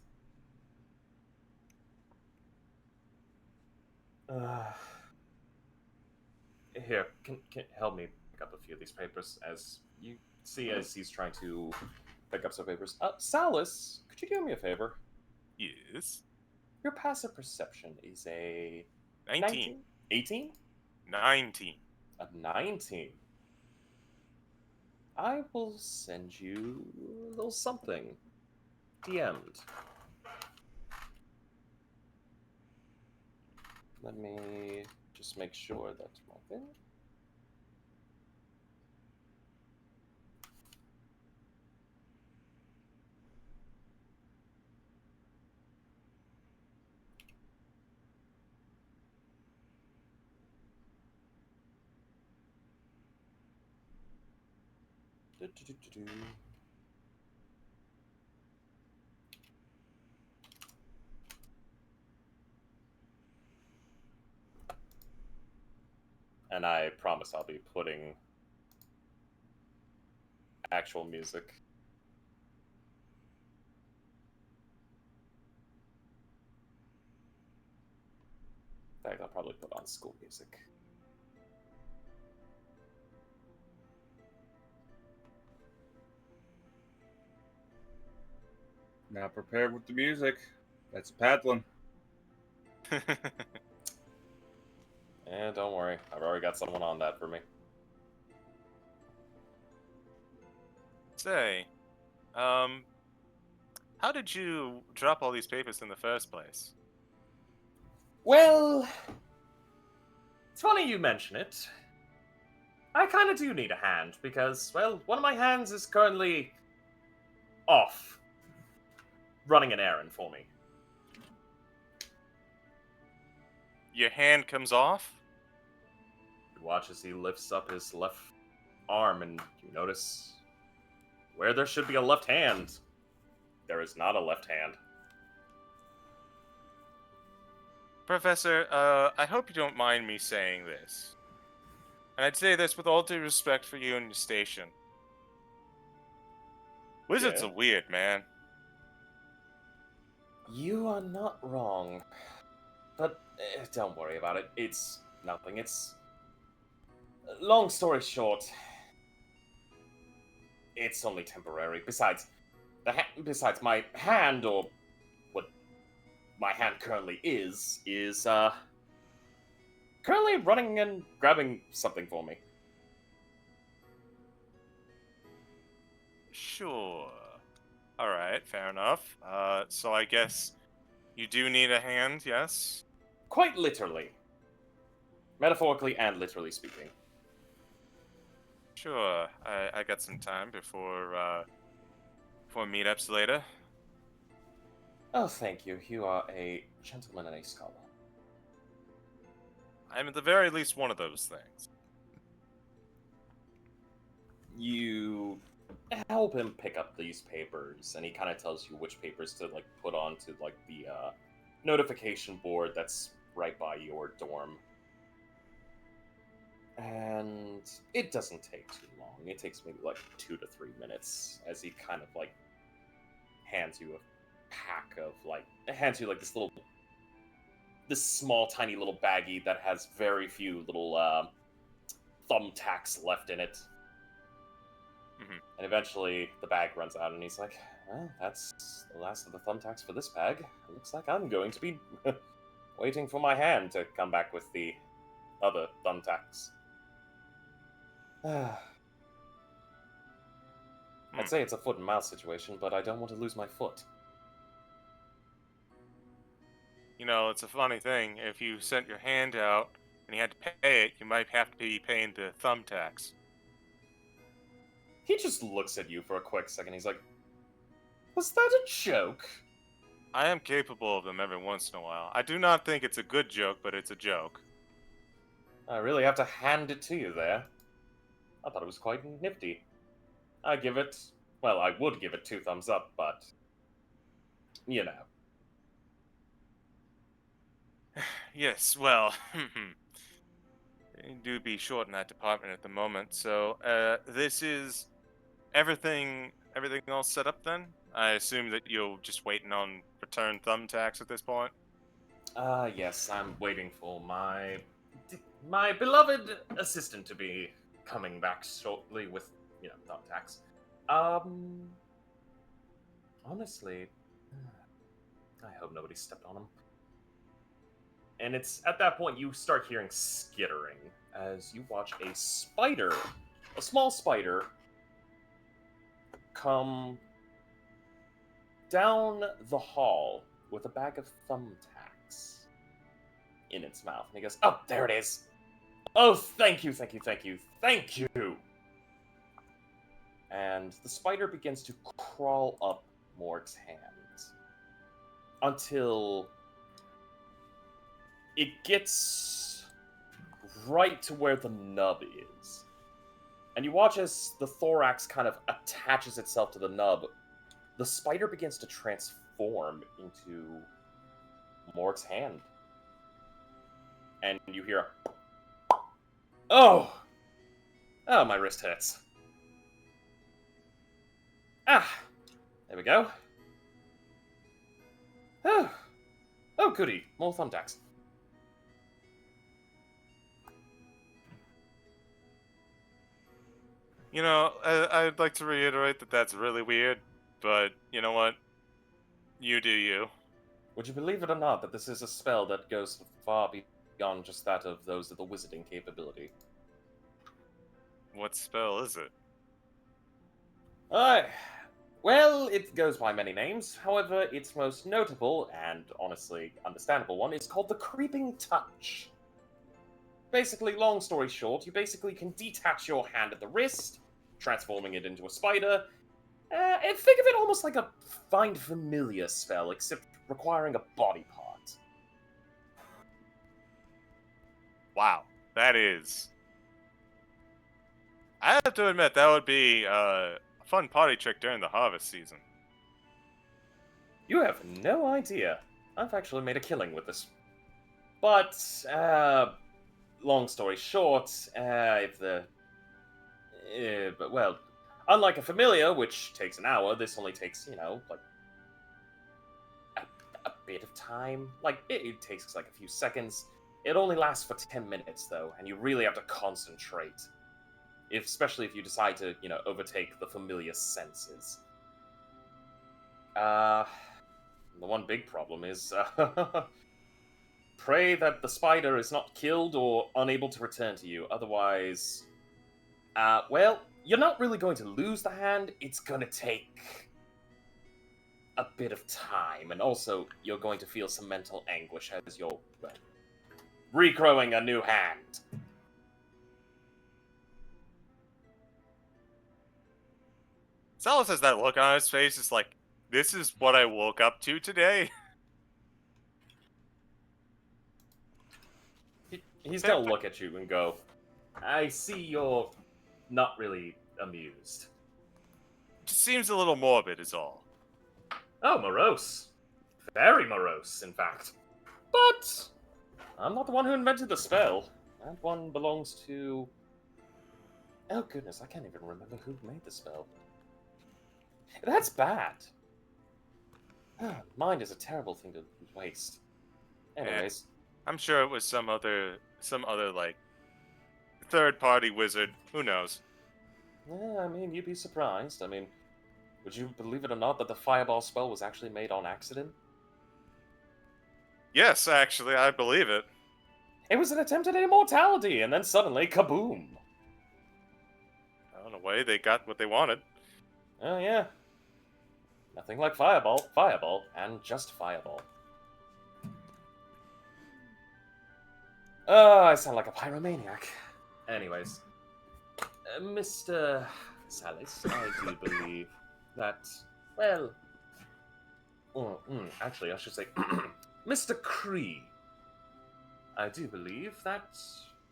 Here, can help me pick up a few of these papers, as you see as he's trying to pick up some papers. Salus, could you do me a favor? Yes. Your passive perception is a 19. 18? 19. A 19. I will send you a little something. DM'd. Let me just make sure that's my thing. And I promise I'll be putting actual music. In fact, I'll probably put on school music. Now prepared with the music. That's paddling. And don't worry, I've already got someone on that for me. Say, how did you drop all these papers in the first place? Well, it's funny you mention it. I kind of do need a hand because, well, one of my hands is currently off, running an errand for me. Your hand comes off? You watch as he lifts up his left arm, and you notice where there should be a left hand, there is not a left hand. Professor, I hope you don't mind me saying this. And I'd say this with all due respect for you and your station. Wizards Yeah. are weird, man. You are not wrong. But don't worry about it. It's nothing. It's... Long story short, it's only temporary. Besides, besides my hand, or what my hand currently is currently running and grabbing something for me. Sure. Alright, fair enough. So I guess you do need a hand, yes? Quite literally. Metaphorically and literally speaking. Sure. I got some time before meetups later. Oh, thank you. You are a gentleman and a scholar. I'm at the very least one of those things. You help him pick up these papers, and he kind of tells you which papers to like put onto like the notification board that's right by your dorm. And it doesn't take too long. It takes maybe like 2 to 3 minutes as he kind of like hands you a pack of like this small tiny little baggie that has very few little thumbtacks left in it. Mhm. And eventually the bag runs out, and he's like, well, that's the last of the thumbtacks for this bag. It looks like I'm going to be waiting for my hand to come back with the other thumbtacks. I'd say it's a foot and mouth situation, but I don't want to lose my foot. You know, it's a funny thing. If you sent your hand out and you had to pay it, you might have to be paying the thumbtacks. He just looks at you for a quick second. He's like, was that a joke? I am capable of them every once in a while. I do not think it's a good joke, but it's a joke. I really have to hand it to you there. I thought it was quite nifty. I would give it 2 thumbs up, but... you know. Yes, well, you do be short in that department at the moment. So, this is everything all set up then? I assume that you're just waiting on return thumbtacks at this point? Yes, I'm waiting for my beloved assistant to be coming back shortly with, thumbtacks. Honestly, I hope nobody stepped on him. And it's at that point you start hearing skittering as you watch a small spider, come down the hall with a bag of thumbtacks in its mouth. And he goes, oh, there it is. Oh, thank you. And the spider begins to crawl up Morg's hand until it gets right to where the nub is. And you watch as the thorax kind of attaches itself to the nub. The spider begins to transform into Morg's hand. And you hear a... Oh, my wrist hurts. There we go. Oh, goody, more thumbtacks. You know, I'd like to reiterate that that's really weird, but you know what? You do you. Would you believe it or not that this is a spell that goes far beyond just that of those of the wizarding capability? What spell is it? Aye. Well, it goes by many names. However, its most notable and honestly understandable one is called the Creeping Touch. Basically, long story short, you basically can detach your hand at the wrist, transforming it into a spider, and think of it almost like a Find Familiar spell, except requiring a body part. Wow, that is. I have to admit that would be a fun party trick during the harvest season. You have no idea. I've actually made a killing with this. But, long story short, well, unlike a familiar, which takes an hour, this only takes, like, a bit of time. Like, it takes, like, a few seconds. It only lasts for 10 minutes, though, and you really have to concentrate. Especially if you decide to, overtake the familiar senses. The one big problem is, pray that the spider is not killed or unable to return to you. Otherwise, well, you're not really going to lose the hand. It's going to take a bit of time. And also, you're going to feel some mental anguish as you're, well, regrowing a new hand. Salas has that look on his face. It's like, this is what I woke up to today. He's gonna look at you and go, I see you're not really amused. Just seems a little morbid, is all. Oh, morose. Very morose, in fact. But I'm not the one who invented the spell. That one belongs to... Oh goodness, I can't even remember who made the spell. That's bad. Mind is a terrible thing to waste. Anyways. I'm sure it was some other like third-party wizard. Who knows? Yeah, I mean, you'd be surprised. I mean, would you believe it or not that the fireball spell was actually made on accident? Yes, actually, I believe it. It was an attempt at immortality, and then suddenly, kaboom! In a way, they got what they wanted. Oh yeah. Nothing like fireball, and just fireball. Oh, I sound like a pyromaniac. Anyways, Mr. Salis, I do believe that, well... actually, I should say, Mr. Cree. I do believe that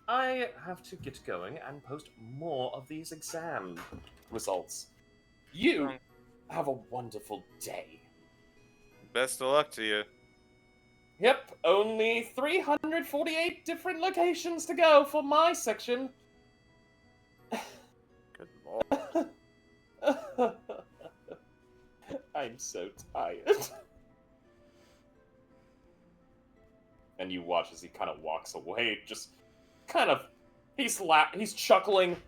I have to get going and post more of these exam results. You have a wonderful day. Best of luck to you. Yep, only 348 different locations to go for my section. Good lord. I'm so tired. And you watch as he kind of walks away, just kind of, he's chuckling,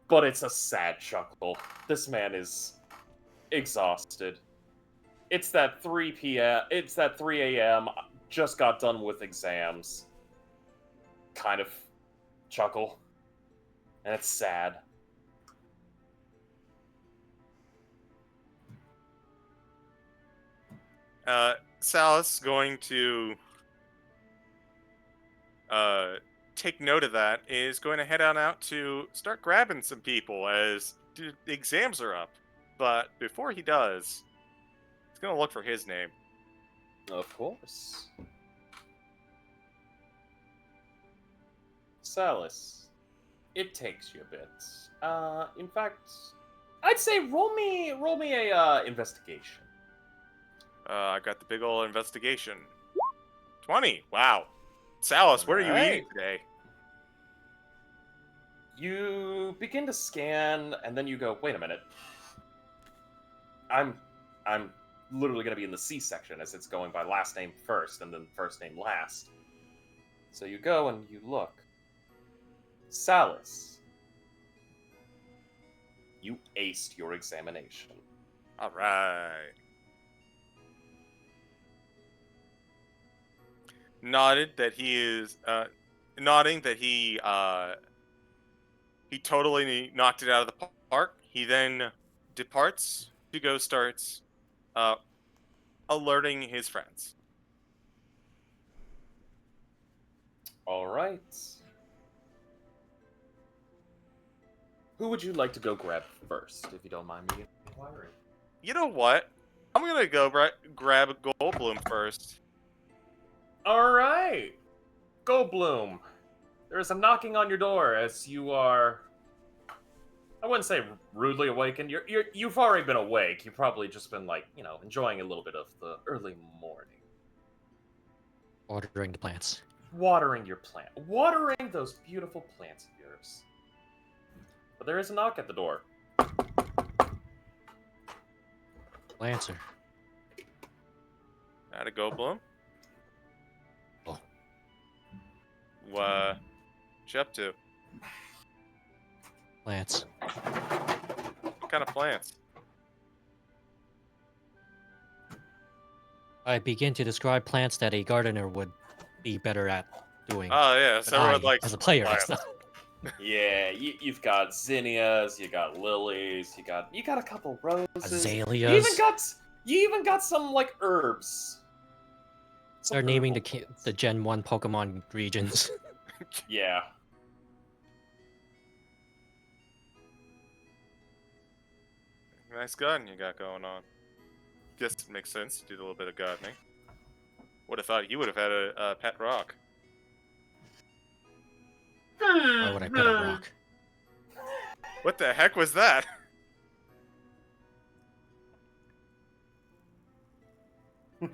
but it's a sad chuckle. This man is exhausted. It's that 3 a.m., just got done with exams kind of chuckle. And it's sad. Salis going to take note of that, is going to head on out to start grabbing some people as the exams are up. But before he does, he's going to look for his name. Of course. Salis, it takes you a bit. In fact, I'd say roll me a investigation. I got the big ol' investigation. 20. Wow. Salis, what are you eating today? You begin to scan, and then you go, wait a minute. I'm literally going to be in the C section, as it's going by last name first, and then first name last. So you go and you look. Salis. You aced your examination. All right. Nodding that he he totally knocked it out of the park. He then departs to go start alerting his friends. All right. Who would you like to go grab first, if you don't mind me inquiring? You know what? I'm gonna go grab Goldblum first. All right, Goldblum. There is some knocking on your door as you are. I wouldn't say rudely awakened. You've already been awake. You've probably just been enjoying a little bit of the early morning. Watering the plants. Watering your plant. Watering those beautiful plants of yours. But there is a knock at the door. I'll answer. Not a Goldblum. Oh. What you up to? Plants. What kind of plants? I begin to describe plants that a gardener would be better at doing. Oh yeah, But so I, like as a player, plants. Yeah, you've got zinnias, you got lilies, you got a couple roses. Azaleas. You even got some like herbs. Some Start naming herbal the plants. the Gen 1 Pokemon regions. Yeah. Nice garden you got going on. Guess it makes sense. You did a little bit of gardening. Would have thought you would have had a pet rock. Why would I pet a rock? What the heck was that? Can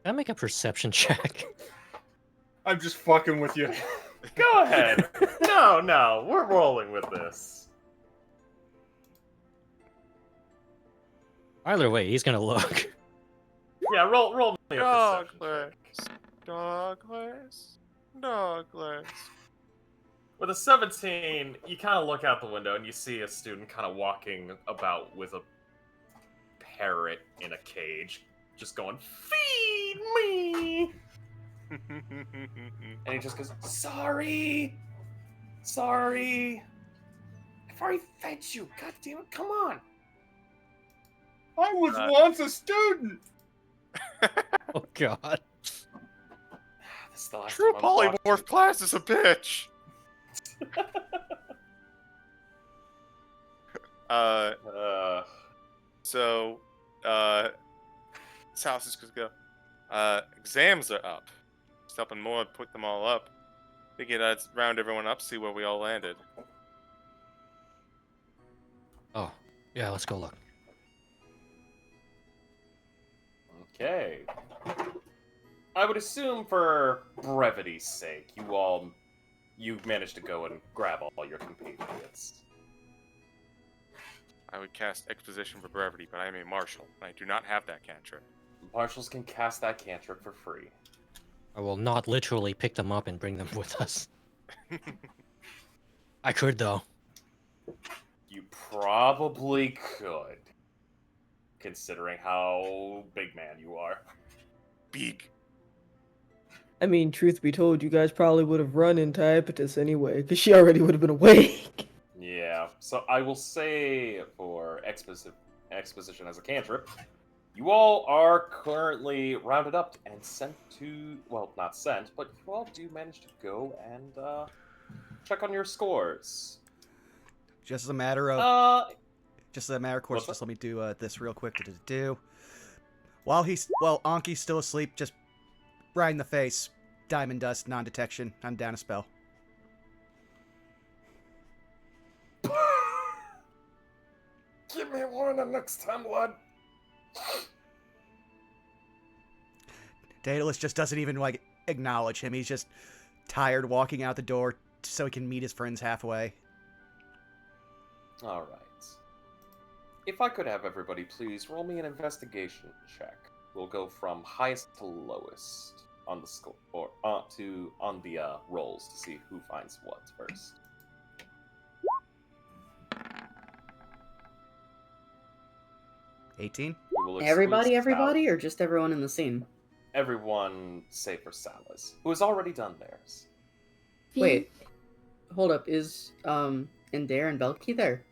I make a perception check? I'm just fucking with you. Go ahead. No, we're rolling with this. Either way, he's gonna look. Yeah, roll me a perception check. Douglas. With a 17, you kind of look out the window and you see a student kind of walking about with a parrot in a cage, just going, "Feed me!" And he just goes, Sorry! I've already fed you, god damn it, come on! I was once a student. Oh god. This is the last True time I'm talking. polymorph class is a bitch. So this house is gonna go. Exams are up. Just helping more put them all up. Figured I'd round everyone up, see where we all landed. Oh, yeah, let's go look. Okay. I would assume for brevity's sake, you managed to go and grab all your compatriots. I would cast exposition for brevity, but I am a marshal, and I do not have that cantrip. Marshals can cast that cantrip for free. I will not literally pick them up and bring them with us. I could, though. You probably could, considering how big man you are. Big. I mean, truth be told, you guys probably would have run into Iapetus anyway, because she already would have been awake. Yeah, so I will say for exposition as a cantrip, you all are currently rounded up and sent to, well, not sent, but you all do manage to go and check on your scores. Just as a matter of course, What's just let me do this real quick. While Anki's still asleep, just right in the face. Diamond dust, non-detection. I'm down a spell. Give me one the next time, lad. Daedalus just doesn't even acknowledge him. He's just tired walking out the door so he can meet his friends halfway. All right. If I could have everybody please roll me an investigation check. We'll go from highest to lowest. on the score or on the rolls to see who finds what first. $18. We will exclude Everybody, or just everyone in the scene? everyone save for Salas, who has already done theirs. Wait, hold up. Is Indare and Belky there?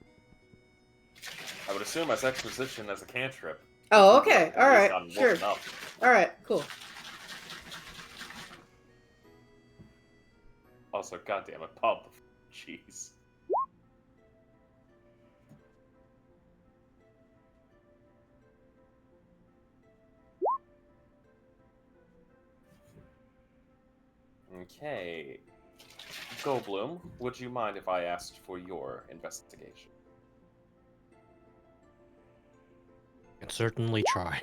I would assume as exposition as a cantrip. Oh, okay. At All least right. gotten Sure. woken up. All right. Cool. Also, goddammit, Bob. Jeez. Okay. Goldblum, would you mind if I asked for your investigation? Can certainly try.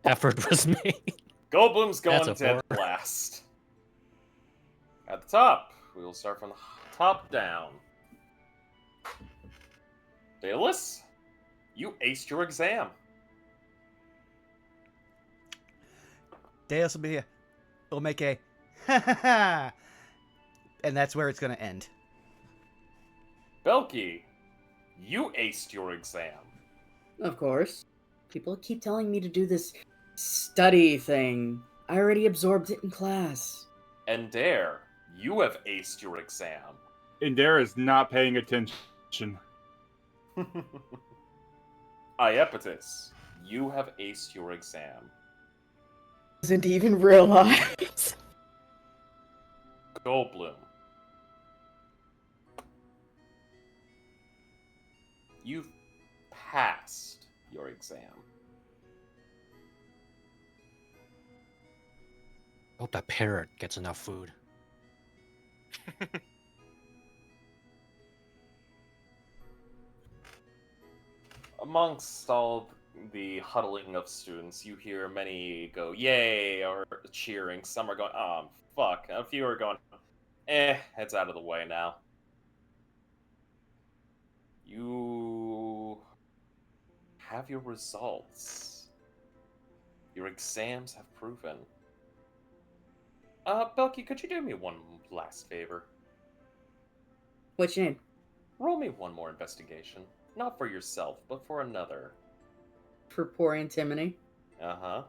Effort was made. Goldblum's going That's a dead 4. last. At the top, we will start from the top down. Deadliest, you aced your exam. Deus will be will make a ha ha ha, and that's where it's gonna end. Belky, you aced your exam. Of course. People keep telling me to do this study thing. I already absorbed it in class. And Dare, you have aced your exam. Indare is not paying attention. Iepetus, you have aced your exam. Doesn't even realize. Goldblum, you've passed your exam. Hope that parrot gets enough food. Amongst all the huddling of students, you hear many go, yay, or cheering. Some are going, oh, fuck. A few are going, it's out of the way now. You have your results. Your exams have proven. Belky, could you do me one last favor? What's your name? Roll me one more investigation. Not for yourself, but for another. For poor antimony. Uh-huh.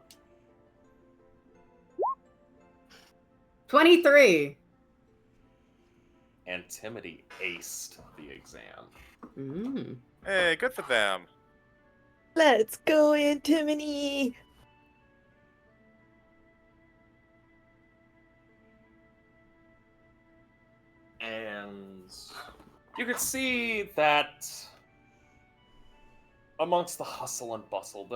23. Antimony aced the exam. Mm. Hey, good for them. Let's go, Antimony. And you could see that amongst the hustle and bustle,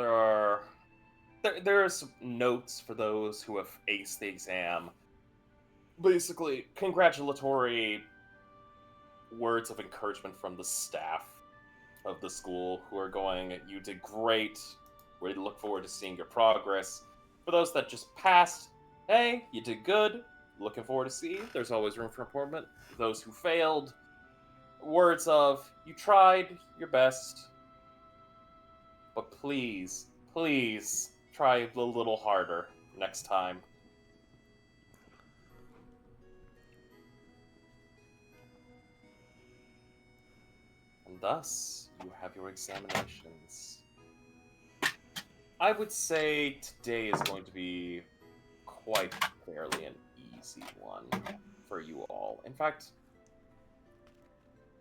there's notes for those who have aced the exam. Basically, congratulatory words of encouragement from the staff of the school who are going, you did great. We look forward to seeing your progress. For those that just passed, hey, you did good. Looking forward to see. There's always room for improvement. Those who failed, words of, you tried your best, but please, please try a little harder next time. And thus, you have your examinations. I would say today is going to be quite fairly an easy one for you all. In fact,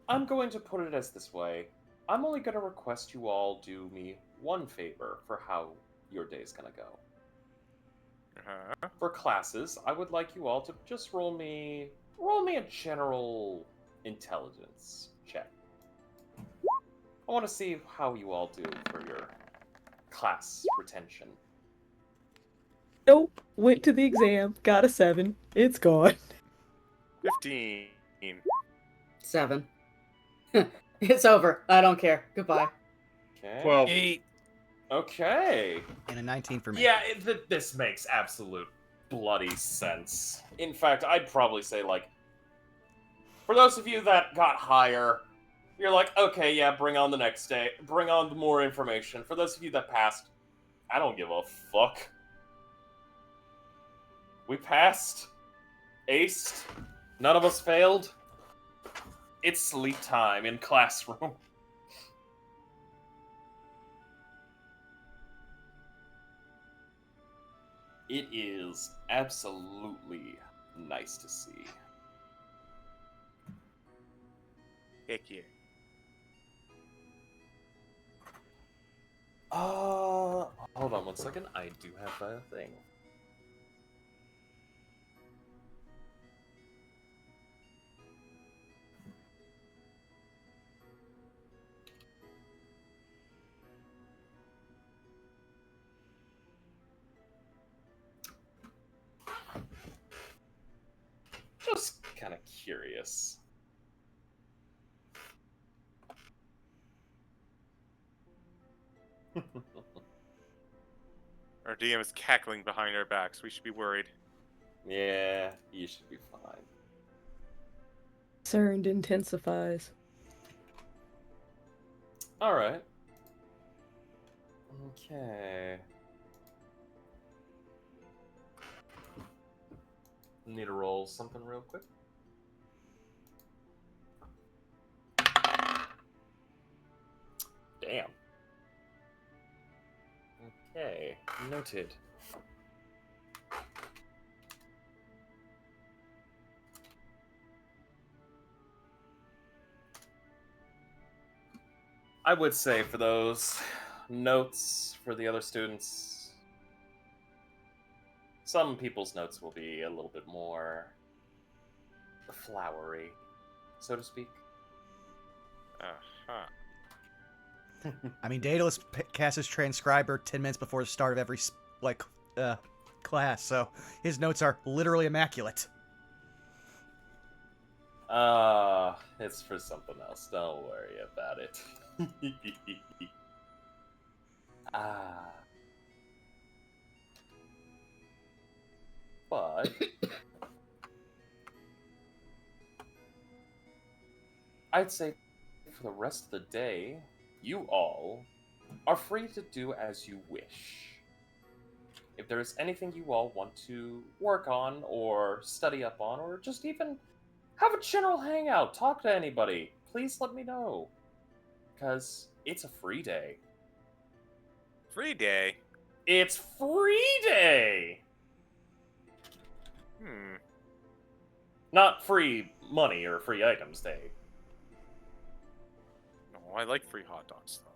I'm going to put it as this way. I'm only going to request you all do me one favor for how your day is going to go. Uh-huh. For classes, I would like you all to just roll me a general intelligence check. I want to see how you all do for your class retention. Nope. Went to the exam. Got a 7. It's gone. 15. 7. It's over. I don't care. Goodbye. Okay. 12. 8. Okay. And a 19 for me. Yeah, this makes absolute bloody sense. In fact, I'd probably say, like, for those of you that got higher, you're like, okay, yeah, bring on the next day. Bring on more information. For those of you that passed, I don't give a fuck. We passed. Aced. None of us failed. It's sleep time in classroom. It is absolutely nice to see. Heck yeah. Hold on 1 second. I do have a thing. Just kind of curious. Our DM is cackling behind our backs. We should be worried. Yeah, you should be fine. Concerned intensifies. Alright. Okay. Need to roll something real quick. Damn. Okay, noted. I would say for those notes for the other students, some people's notes will be a little bit more flowery, so to speak. Uh-huh. I mean, Daedalus casts his transcriber 10 minutes before the start of every class, so his notes are literally immaculate. It's for something else. Don't worry about it. But I'd say for the rest of the day, you all are free to do as you wish. If there is anything you all want to work on or study up on, or just even have a general hangout, talk to anybody, please let me know. Because it's a free day. Free day? It's free day! Not free money or free items day. No, I like free hot dogs, though.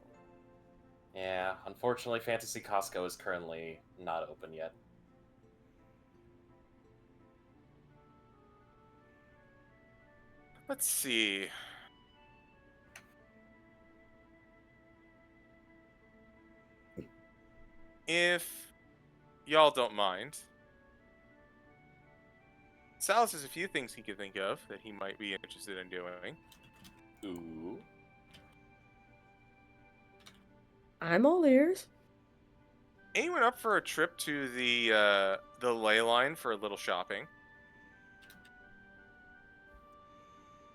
Yeah, unfortunately, Fantasy Costco is currently not open yet. Let's see. If y'all don't mind, Salas has a few things he could think of that he might be interested in doing. Ooh. I'm all ears. Anyone up for a trip to the ley line for a little shopping?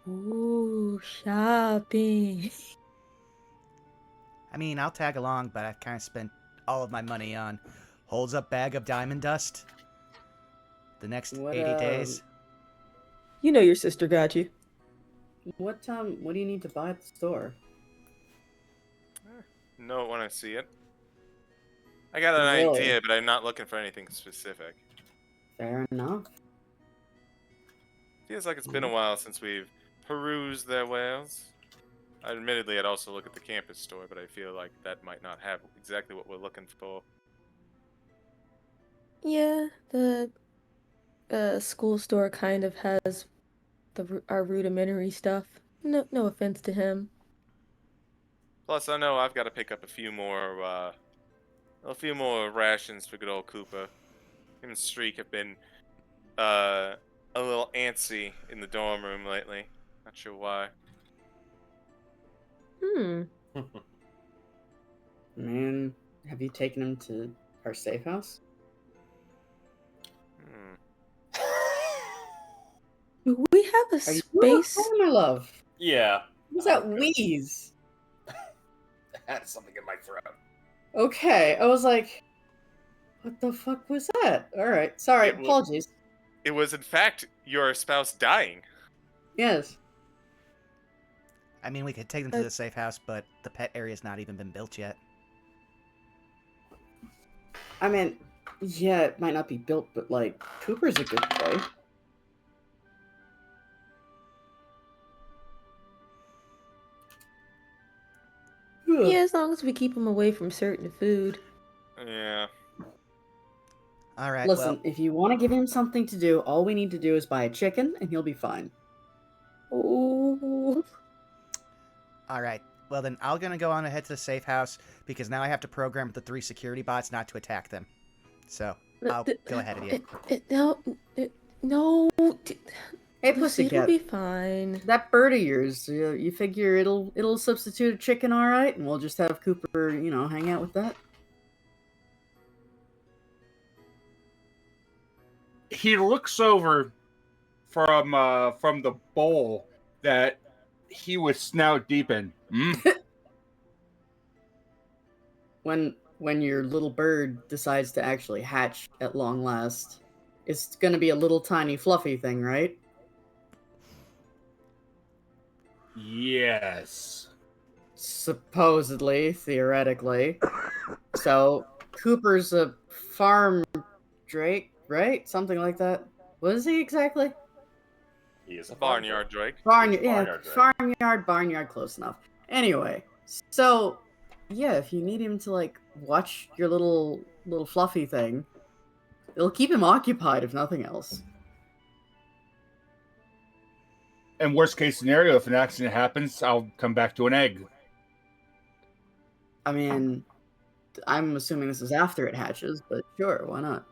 Ooh, shopping. I mean, I'll tag along, but I've kind of spent all of my money on holds up bag of diamond dust. The next What, 80 days. You know your sister got you. What do you need to buy at the store? Know it when I see it. I got an Really? idea, but I'm not looking for anything specific. Fair enough. Feels like it's been a while since we've perused their wares. Admittedly, I'd also look at the campus store, but I feel like that might not have exactly what we're looking for. Yeah, the school store kind of has our rudimentary stuff. No offense to him. Plus, I know I've got to pick up a few more rations for good old Koopa. Him and Streak have been a little antsy in the dorm room lately. Not sure why. Man, have you taken him to our safe house? Do we have a Are you space? okay, my love? Yeah. What's that Okay. wheeze? I had something in my throat. Okay, I was like, What the fuck was that? All right, sorry, It was- apologies. It was, in fact, your spouse dying. Yes. I mean, we could take them to the safe house, but the pet area's not even been built yet. I mean, yeah, it might not be built, but like Cooper's a good boy. Yeah, as long as we keep him away from certain food. Yeah. All right. Listen, Well, if you want to give him something to do, all we need to do is buy a chicken, and he'll be fine. Ooh. all right. Well, then I'm gonna go on ahead to the safe house because now I have to program the 3 security bots not to attack them. So I'll go ahead of you. No. Hey, It'll pussycat, be fine. that bird of yours, you figure it'll substitute a chicken, all right, and we'll just have Cooper, hang out with that. He looks over from the bowl that he was snout deep in. When your little bird decides to actually hatch at long last, it's gonna be a little tiny fluffy thing, right? Yes. Supposedly, theoretically. So Cooper's a farm drake, right? Something like that. What is he exactly? He is a Barnyard Drake. Barnyard drake. Barnyard, close enough. Anyway, so yeah, if you need him to like watch your little fluffy thing, it'll keep him occupied if nothing else. And worst case scenario, if an accident happens, I'll come back to an egg. I mean, I'm assuming this is after it hatches, but sure, why not?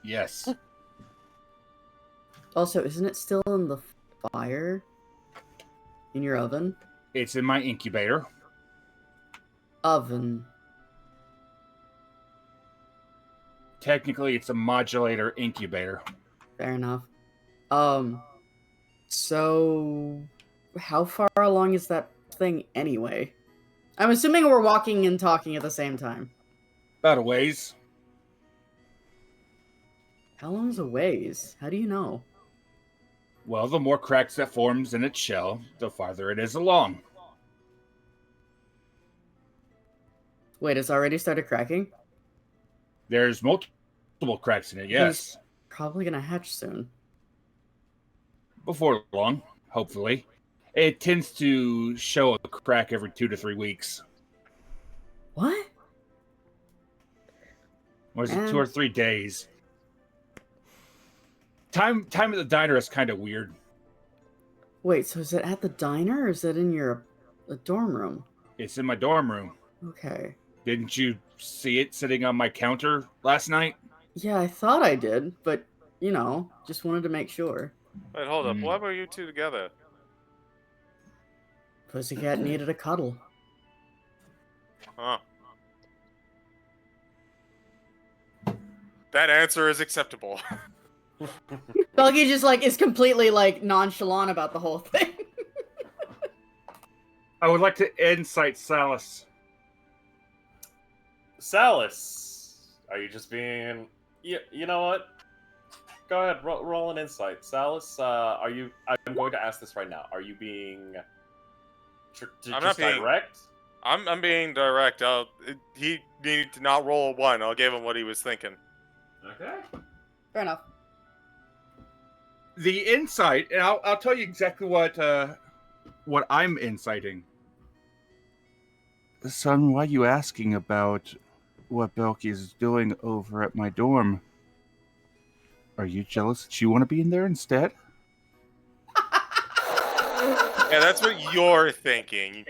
Yes. Also, isn't it still in the fire? In your oven? It's in my incubator. Oven. Technically, it's a modulator incubator. Fair enough. So how far along is that thing anyway? I'm assuming we're walking and talking at the same time. About a ways. How long is a ways? How do you know? Well, the more cracks that forms in its shell, the farther it is along. Wait, it's already started cracking? There's multiple cracks in it, yes. Probably gonna hatch soon. Before long, hopefully. It tends to show a crack every 2 to 3 weeks. What? Or is it 2 or 3 days? Time at the diner is kind of weird. Wait, so is it at the diner or is it in your dorm room? It's in my dorm room. Okay. Didn't you see it sitting on my counter last night? Yeah, I thought I did, but, just wanted to make sure. Wait, hold up. Why were you two together? Pussycat needed a cuddle. Huh. That answer is acceptable. Doggy just, is completely, nonchalant about the whole thing. I would like to incite Salus. Salus, are you just being... You know what? Go ahead, roll an insight. Salus, are you... I'm going to ask this right now. Are you being... I'm not being direct? I'm being direct. He needed to not roll a 1. I'll give him what he was thinking. Okay. Fair enough. The insight, and I'll tell you exactly what I'm inciting. Son, why are you asking about what Belky is doing over at my dorm? Are you jealous that you want to be in there instead? Yeah, that's what you're thinking.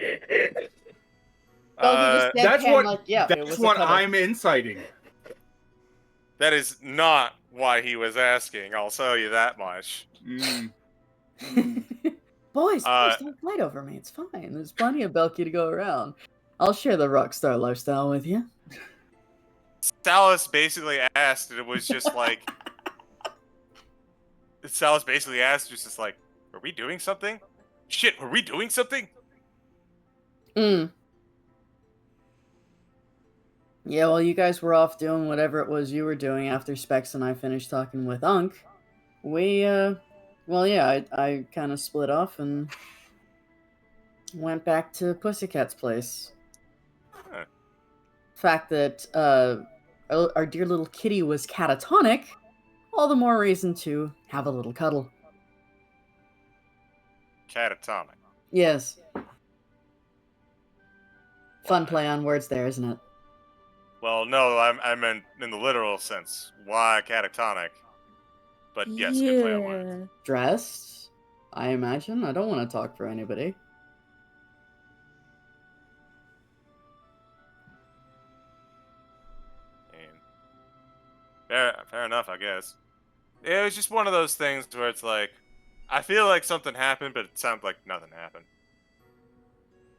That's what I'm inciting. That is not why he was asking, I'll tell you that much. Boys, don't fight over me. It's fine. There's plenty of Belky to go around. I'll share the rockstar lifestyle with you. Salus basically asked, and it was just like... Salus basically asked, just like, are we doing something? Shit, are we doing something? Yeah, well, you guys were off doing whatever it was you were doing after Specs and I finished talking with Unk. We, well, yeah, I kind of split off and went back to Pussycat's place. Huh. Fact that, our dear little kitty was catatonic, all the more reason to have a little cuddle. Catatonic. Yes. Fun Why? play on words there, isn't it? Well, no, I meant in the literal sense. Why catatonic? But yes, good play on words. Dressed, I imagine. I don't want to talk for anybody. Fair enough, I guess. It was just one of those things where it's like, I feel like something happened, but it sounds like nothing happened.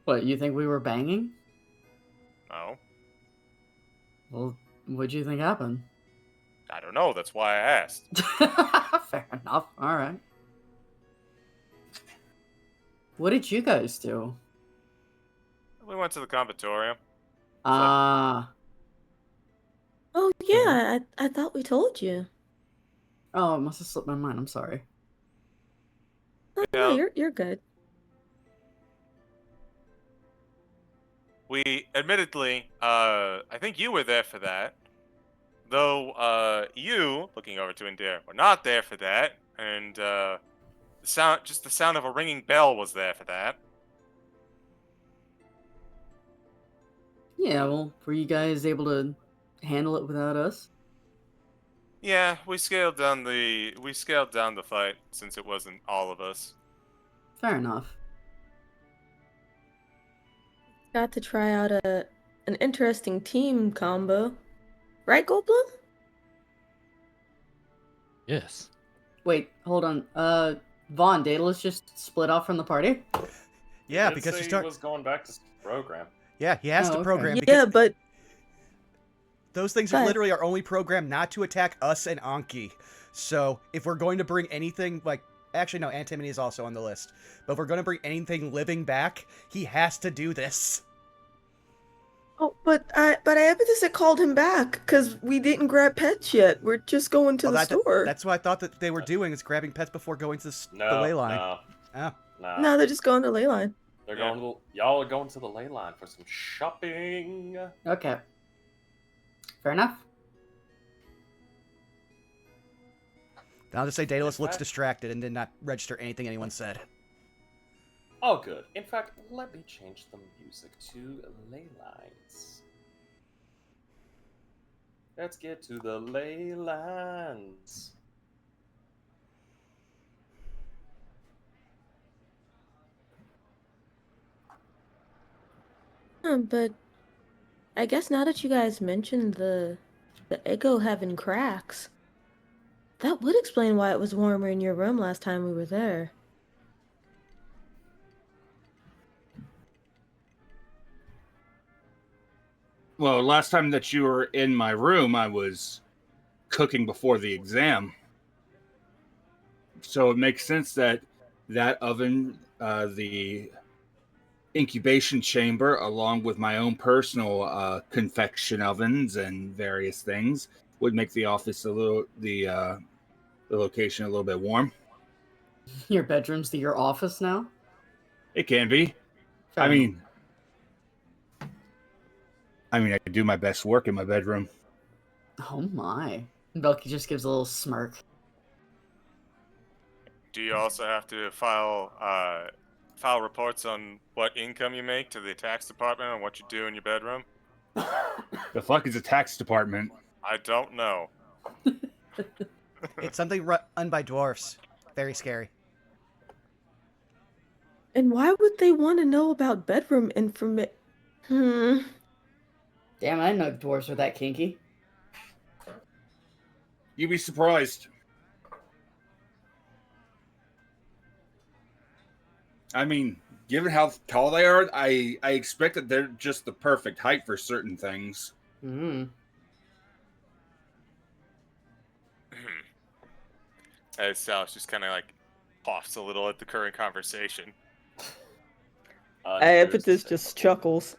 What, you think we were banging? No, Well, what'd you think happened? I don't know. That's why I asked. Fair enough. All right. What did you guys do? We went to the competitorium. Ah. Oh yeah, I thought we told you. Oh, it must have slipped my mind. I'm sorry. No, Yeah. you're good. We admittedly, I think you were there for that. Though, you, looking over to Indira, were not there for that. And, the sound of a ringing bell was there for that. Yeah, well, were you guys able to handle it without us? Yeah, we scaled down the fight since it wasn't all of us. Fair enough. Got to try out an interesting team combo. Right, Goldblum? Yes. Wait, hold on. Vaughn, Daedalus just split off from the party? Yeah, He did because say you he start. was going back to program. Yeah, he has Oh, to okay. program because Yeah, but those things Go ahead. literally are only programmed not to attack us and Anki. So if we're going to bring anything like, actually no, Antimony is also on the list. But if we're going to bring anything living back, he has to do this. oh, but I Epithus called him back because we didn't grab pets yet. We're just going to the store. That's what I thought that they were doing, is grabbing pets before going to the No, ley line. no, Oh. no. No, they're just going to Leyline. They're Yeah. going to y'all are going to the ley line for some shopping. Okay. Fair enough. I'll just say Daedalus In looks fact- distracted and did not register anything anyone said. Oh, good. In fact, let me change the music to ley lines. Let's get to the ley lines. But I guess now that you guys mentioned the echo having cracks, that would explain why it was warmer in your room last time we were there. Well, last time that you were in my room, I was cooking before the exam. So it makes sense that that oven, the incubation chamber, along with my own personal confection ovens and various things, would make the office the location a little bit warm. Your bedroom's your office now? It can be. Fair I enough. mean, I do my best work in my bedroom. Oh my. Belky just gives a little smirk. Do you also have to file reports on what income you make to the tax department and what you do in your bedroom? The fuck is a tax department? I don't know. It's something run by dwarfs. Very scary. And why would they want to know about bedroom information? Damn, I didn't know dwarves were that kinky. You'd be surprised. I mean, given how tall they are, I expect that they're just the perfect height for certain things. Mm. As Sal's just kind of like coughs a little at the current conversation. Here's the Epithus thing. just chuckles.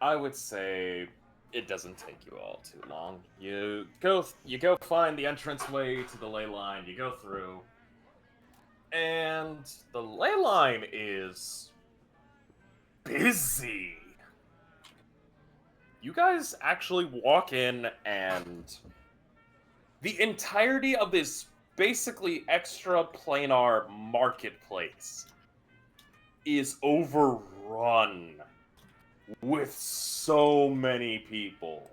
I would say it doesn't take you all too long. You go find the entranceway to the ley line. You go through, and the ley line is busy. You guys actually walk in, and the entirety of this basically extra planar marketplace is overrun with so many people.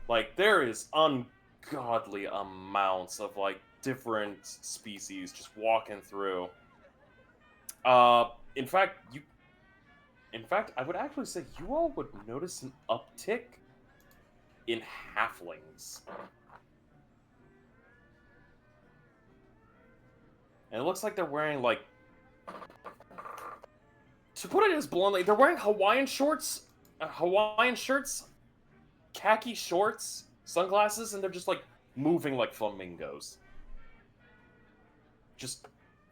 Like, there is ungodly amounts of, like, different species just walking through. In fact, I would actually say you all would notice an uptick in halflings. And it looks like they're wearing, like, to put it as bluntly, they're wearing Hawaiian shorts, khaki shorts, sunglasses, and they're just, like, moving like flamingos. Just,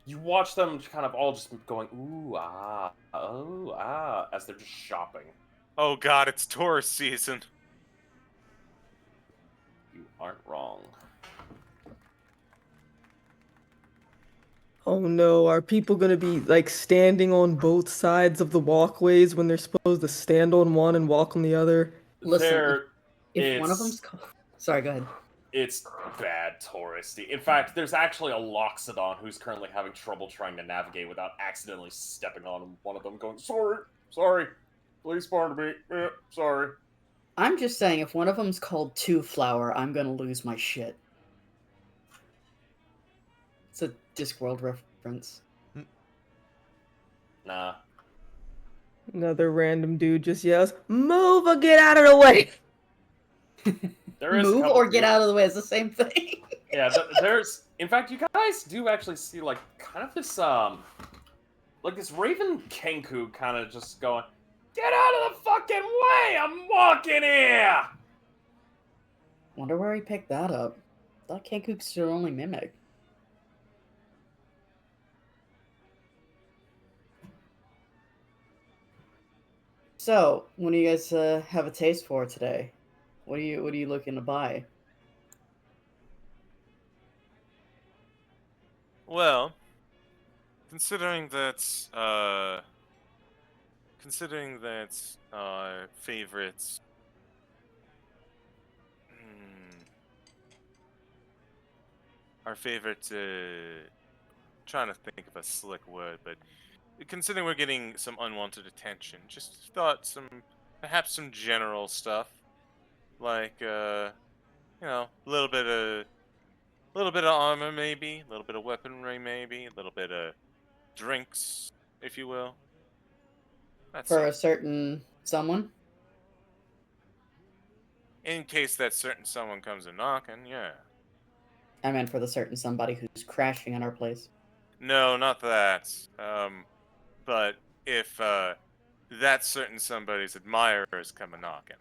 you watch them kind of all just going, ooh, ah, oh, ah, as they're just shopping. Oh god, it's tourist season. You aren't wrong. Oh no, are people gonna be like standing on both sides of the walkways when they're supposed to stand on one and walk on the other? Listen, if one of It's- them's sorry, go ahead. It's bad touristy. In fact, there's actually a Loxodon who's currently having trouble trying to navigate without accidentally stepping on one of them, going, sorry, please pardon me, sorry. I'm just saying, if one of them's called Two Flower, I'm gonna lose my shit. It's a Discworld reference. Nah. Another random dude just yells, "Move or get out of the way!" There is a Move couple or get people- out of the way. It's the same thing. Yeah, there's. In fact, you guys do actually see like kind of this like this Raven Kenku kind of just going, "Get out of the fucking way! I'm walking here." Wonder where he picked that up. Thought Kenku should only mimic. So, what do you guys have a taste for today? What are you looking to buy? Well, considering that our favorites, our favorite, trying to think of a slick word, but considering we're getting some unwanted attention, just thought perhaps some general stuff, like a little bit of armor, maybe a little bit of weaponry, maybe a little bit of drinks, if you will. That's For a it. certain someone? In case that certain someone comes a knocking, yeah. I meant for the certain somebody who's crashing on our place. No, not that. But if that certain somebody's admirers come a knocking.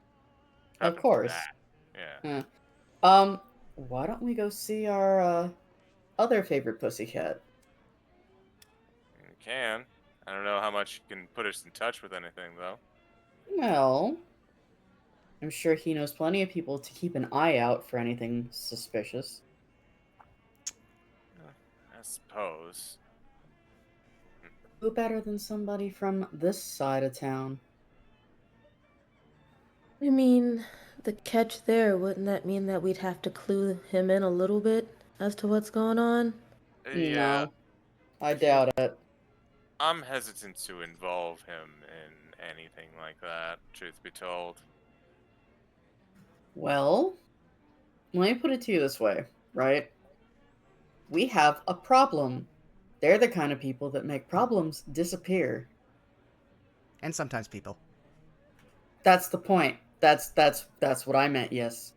Of Probably course. that. Yeah. Why don't we go see our other favorite pussycat? You can. I don't know how much you can put us in touch with anything, though. Well, I'm sure he knows plenty of people to keep an eye out for anything suspicious. I suppose. Who better than somebody from this side of town? I mean, the catch there, wouldn't that mean that we'd have to clue him in a little bit as to what's going on? Yeah. No, I doubt it. I'm hesitant to involve him in anything like that, truth be told. Well, let me put it to you this way, right? We have a problem. They're the kind of people that make problems disappear. And sometimes people. That's the point. That's what I meant, yes.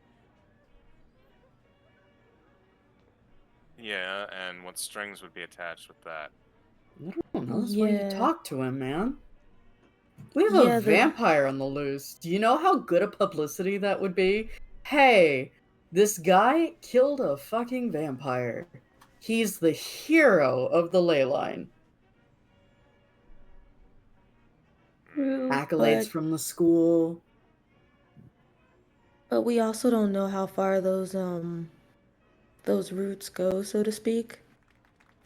Yeah, and what strings would be attached with that? I don't know. That's why you Yeah. talk to him, man. We have Yeah, a vampire on the loose. Do you know how good a publicity that would be? Hey, this guy killed a fucking vampire. He's the hero of the ley line. True, accolades from the school. but we also don't know how far those roots go, so to speak.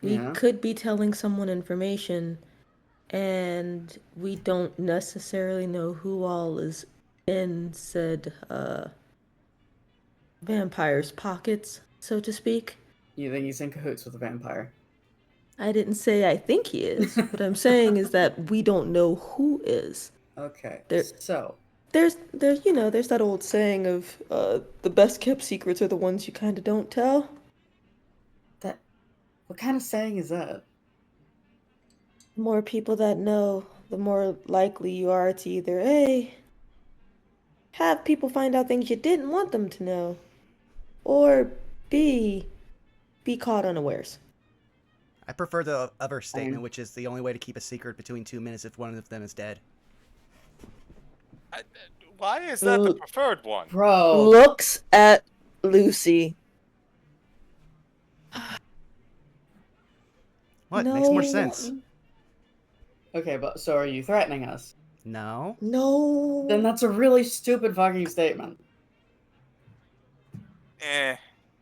We Yeah. could be telling someone information, and we don't necessarily know who all is in said vampire's pockets, so to speak. You think he's in cahoots with a vampire? I didn't say I think he is. What I'm saying is that we don't know who is. Okay. There, So, there's there's that old saying of the best kept secrets are the ones you kind of don't tell. what kind of saying is that? The more people that know, the more likely you are to either A, have people find out things you didn't want them to know, or B, be caught unawares. I prefer the other I statement, mean, which is the only way to keep a secret between 2 minutes if one of them is dead. Why is that the L- preferred one? bro. Looks at Lucy. What? Makes more No. sense. Okay, but so are you threatening us? No. No. Then that's a really stupid fucking statement.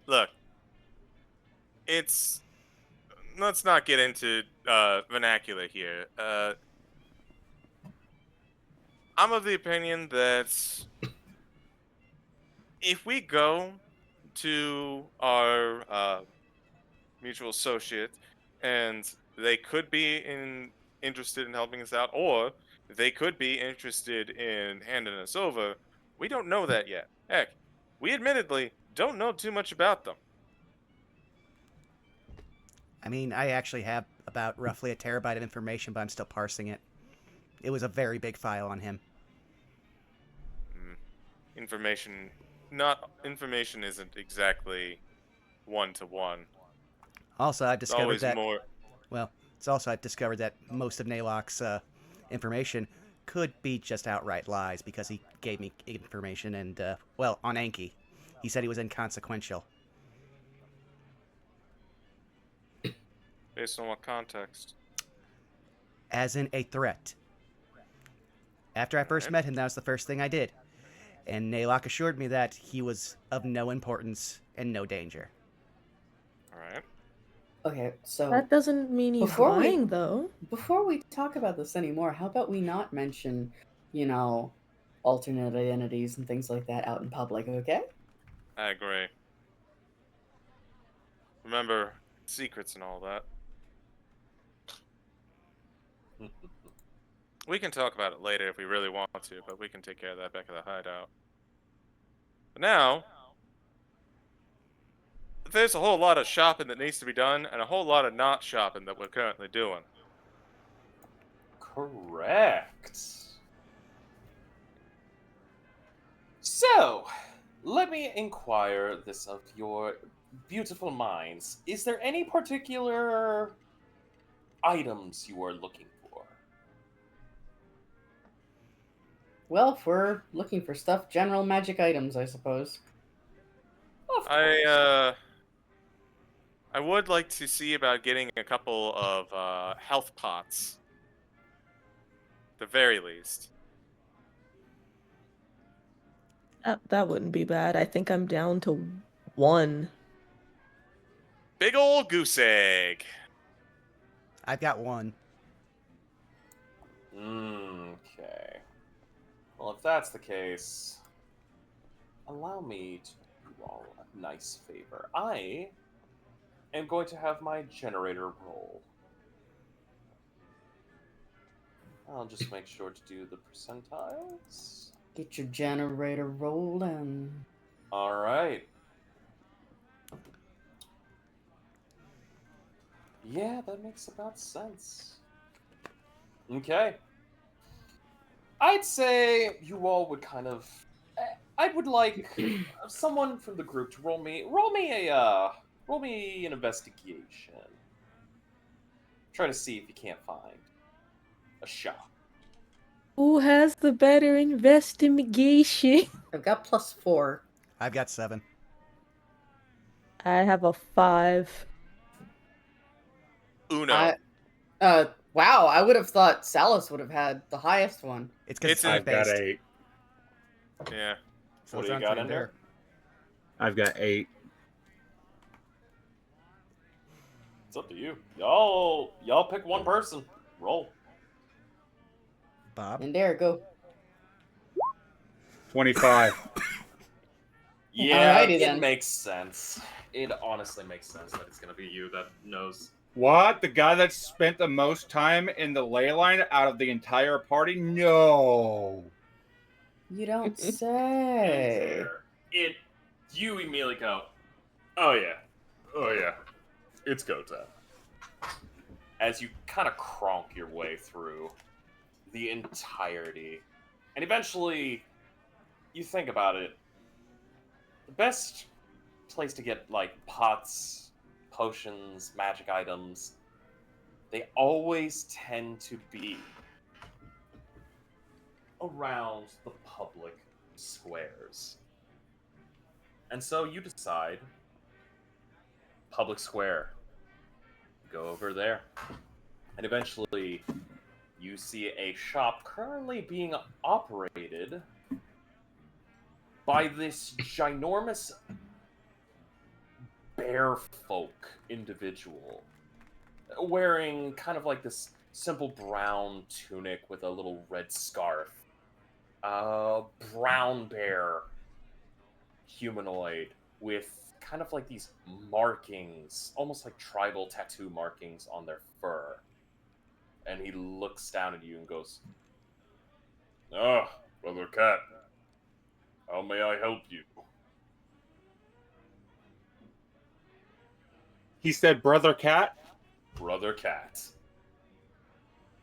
Look, it's. Let's not get into vernacular here. I'm of the opinion that if we go to our mutual associate and they could be interested in helping us out, or they could be interested in handing us over, we don't know that yet. Heck, we admittedly don't know too much about them. I mean, I actually have about roughly a terabyte of information, but I'm still parsing it. It was a very big file on him. Information isn't exactly one-to-one. Also, I've It's discovered always that. more. Well, it's also I've discovered that most of Naylock's information could be just outright lies because he gave me information and well, on Anki, he said he was inconsequential. Based on what context? As in a threat. After I first Alright. met him, that was the first thing I did. And Naylock assured me that he was of no importance and no danger. Alright. Okay, so That doesn't mean he's Before we- lying, though. before we talk about this anymore, how about we not mention, alternate identities and things like that out in public, okay? I agree. Remember, secrets and all that. We can talk about it later if we really want to, but we can take care of that back at the hideout. But now, there's a whole lot of shopping that needs to be done, and a whole lot of not shopping that we're currently doing. Correct. So, let me inquire this of your beautiful minds. Is there any particular items you are looking for? Well, if we're looking for stuff, general magic items, I suppose. Of course. I would like to see about getting a couple of health pots. The very least. That wouldn't be bad. I think I'm down to 1. Big ol' goose egg. I've got one. Okay. Well, if that's the case, allow me to do you all a nice favor. I am going to have my generator roll. I'll just make sure to do the percentiles. Get your generator rolling. All right. Yeah, that makes about sense. Okay. I'd say you all would kind of. I would like someone from the group to roll me an investigation. Try to see if you can't find a shop. Who has the better investigation? I've got +4. I've got 7. I have a 5. Uno. Wow, I would have thought Salus would have had the highest one. It's because It's it's a- I've got based. 8. Yeah. So What it's do you on got three in there? I've got 8. It's up to you. Y'all pick one person. Roll. Bob. And there, go. 25. Yeah, Alrighty it then. makes sense. It honestly makes sense that it's gonna be you that knows. What? The guy that spent the most time in the ley line out of the entire party? No. You don't say. You immediately go, oh yeah, it's go time. As you kind of cronk your way through the entirety, and eventually you think about it, the best place to get like pots, potions, magic items, they always tend to be around the public squares. And so you decide, public square, go over there. And eventually you see a shop currently being operated by this ginormous bear folk individual wearing kind of like this simple brown tunic with a little red scarf. Brown bear humanoid with kind of like these markings, almost like tribal tattoo markings on their fur. And he looks down at you and goes, "Ah, Brother Cat, how may I help you?" He said, Brother Cat? Brother Cat.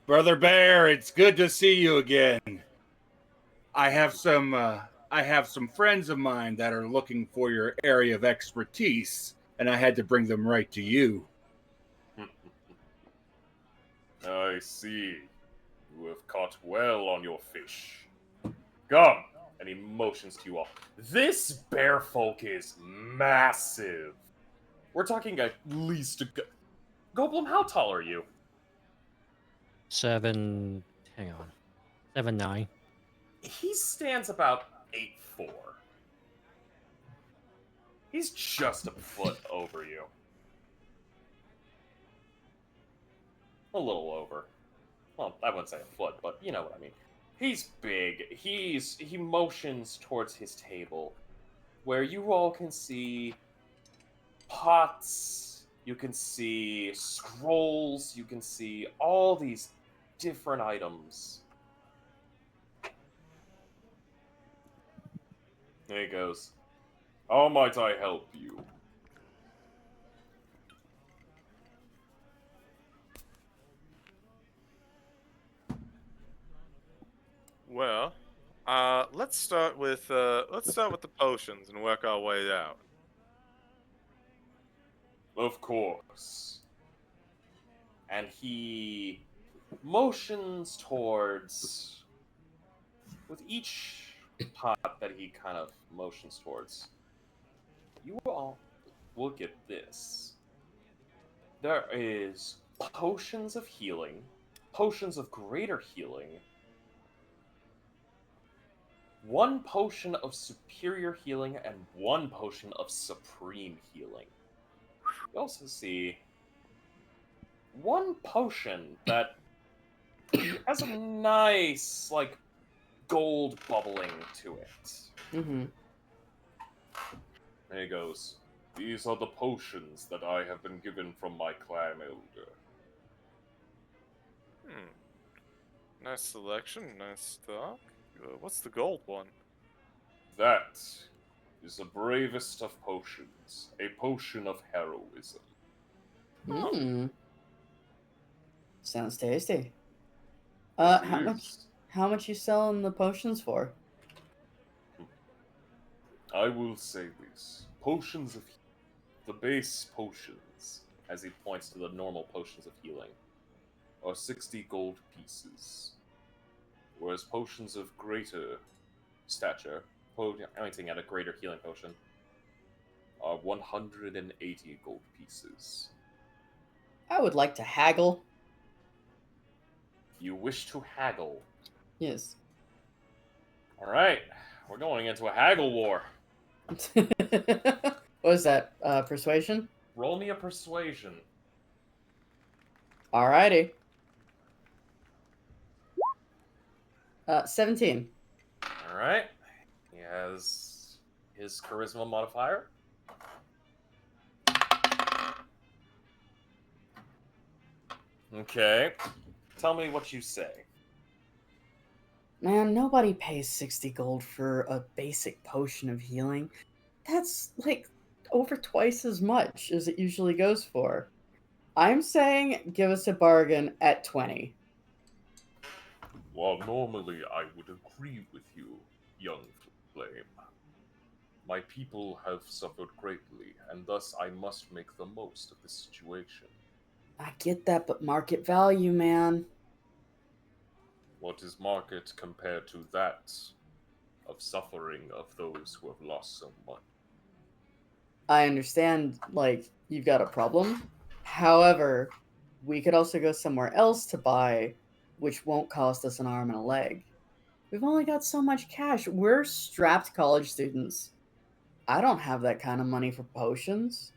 Brother Bear, it's good to see you again. I have some friends of mine that are looking for your area of expertise, and I had to bring them right to you. I see. You have caught well on your fish. Come! And he motions to you all. This bear folk is massive. We're talking at least a... Goblin, how tall are you? 7. Hang on. 7'9". He stands about 8'4". He's just a foot over you. A little over. Well, I wouldn't say a foot, but you know what I mean. He's big. He motions towards his table, where you all can see pots, you can see scrolls, you can see all these different items. There he goes. How might I help you? Well, let's start with the potions and work our way out. Of course. And he motions towards, with each pot that he kind of motions towards, you all will get this. There is potions of healing, potions of greater healing, one potion of superior healing, and one potion of supreme healing. You also see one potion that has a nice, like, gold bubbling to it. Mm-hmm. There he goes. These are the potions that I have been given from my clan elder. Nice selection, nice stock. What's the gold one? That is the bravest of potions, a potion of heroism. Mm. Sounds tasty. It How much you selling the potions for? I will say this. Potions of the base potions, as he points to the normal potions of healing, are 60 gold pieces. Whereas potions of greater stature, pointing at a greater healing potion, are 180 gold pieces. I would like to haggle. You wish to haggle. Yes. All right, we're going into a haggle war. What was that? Persuasion? Roll me a persuasion. Alrighty. 17. All right. He has his charisma modifier. Okay. Tell me what you say. Man, nobody pays 60 gold for a basic potion of healing. That's like over twice as much as it usually goes for. I'm saying give us a bargain at 20. While normally I would agree with you, young flame, my people have suffered greatly, and thus I must make the most of the situation. I get that, but market value, man. What is market compared to that of suffering of those who have lost so much? I understand, like, you've got a problem. However, we could also go somewhere else to buy, which won't cost us an arm and a leg. We've only got so much cash. We're strapped college students. I don't have that kind of money for potions.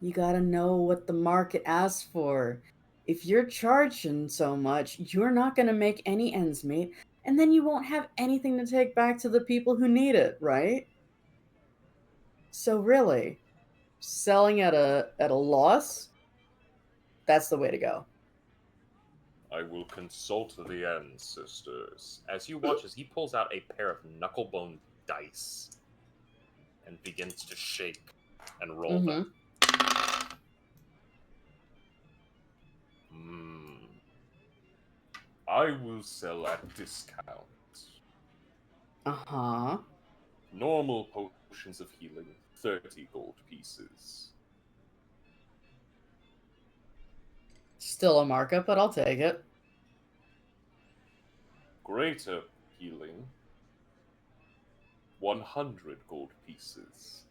You gotta know what the market asks for. If you're charging so much, you're not gonna make any ends meet, and then you won't have anything to take back to the people who need it, right? So really, selling at a loss, that's the way to go. I will consult the ancestors. As you watch as he pulls out a pair of knucklebone dice and begins to shake and roll them. I will sell at discount. Uh-huh. Normal potions of healing, 30 gold pieces. Still a markup, but I'll take it. Greater healing, 100 gold pieces.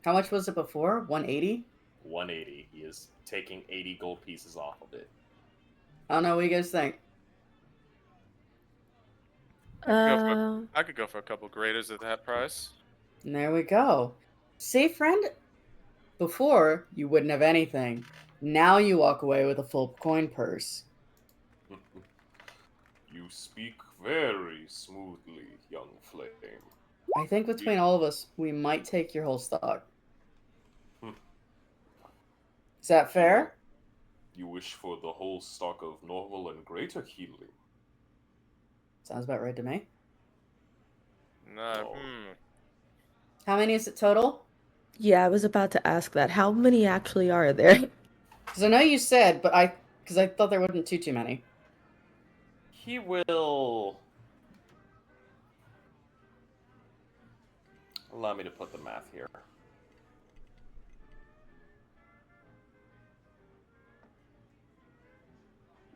How much was it before? 180? 180. He is taking 80 gold pieces off of it. I don't know what you guys think. I could go for a couple graders at that price. And there we go. See, friend? Before, you wouldn't have anything. Now you walk away with a full coin purse. You speak very smoothly, young flame. I think between all of us, we might take your whole stock. Is that fair? You wish for the whole stock of normal and greater healing. Sounds about right to me. No. How many is it total? Yeah, I was about to ask that. How many actually are there? Because I know you said, but I thought there wasn't too many. He will... Allow me to put the math here.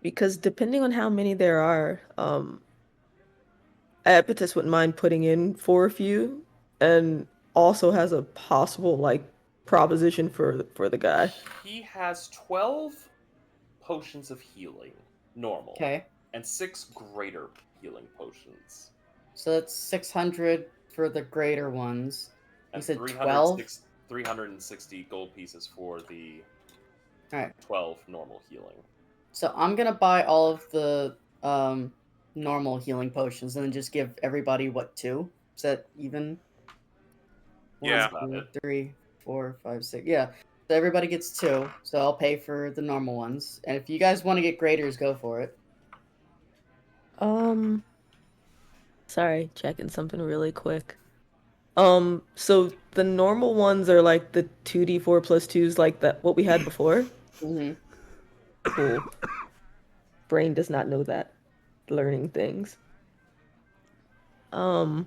Because depending on how many there are, Epitus wouldn't mind putting in for a few, and also has a possible like proposition for the guy. He has 12 potions of healing, normal. Okay. And 6 greater healing potions. So that's 600 for the greater ones. You And said 12? 360 gold pieces for the Alright. 12 normal healing. So I'm going to buy all of the normal healing potions and then just give everybody, what, 2? Is that even? Yeah. 1, 2, 3, 4, 5, 6. Yeah. So everybody gets 2. So I'll pay for the normal ones. And if you guys want to get graders, go for it. Sorry, checking something really quick. So the normal ones are like the 2d4 plus 2s like that what we had before? Mm-hmm. Cool. Brain does not know that. Learning things. I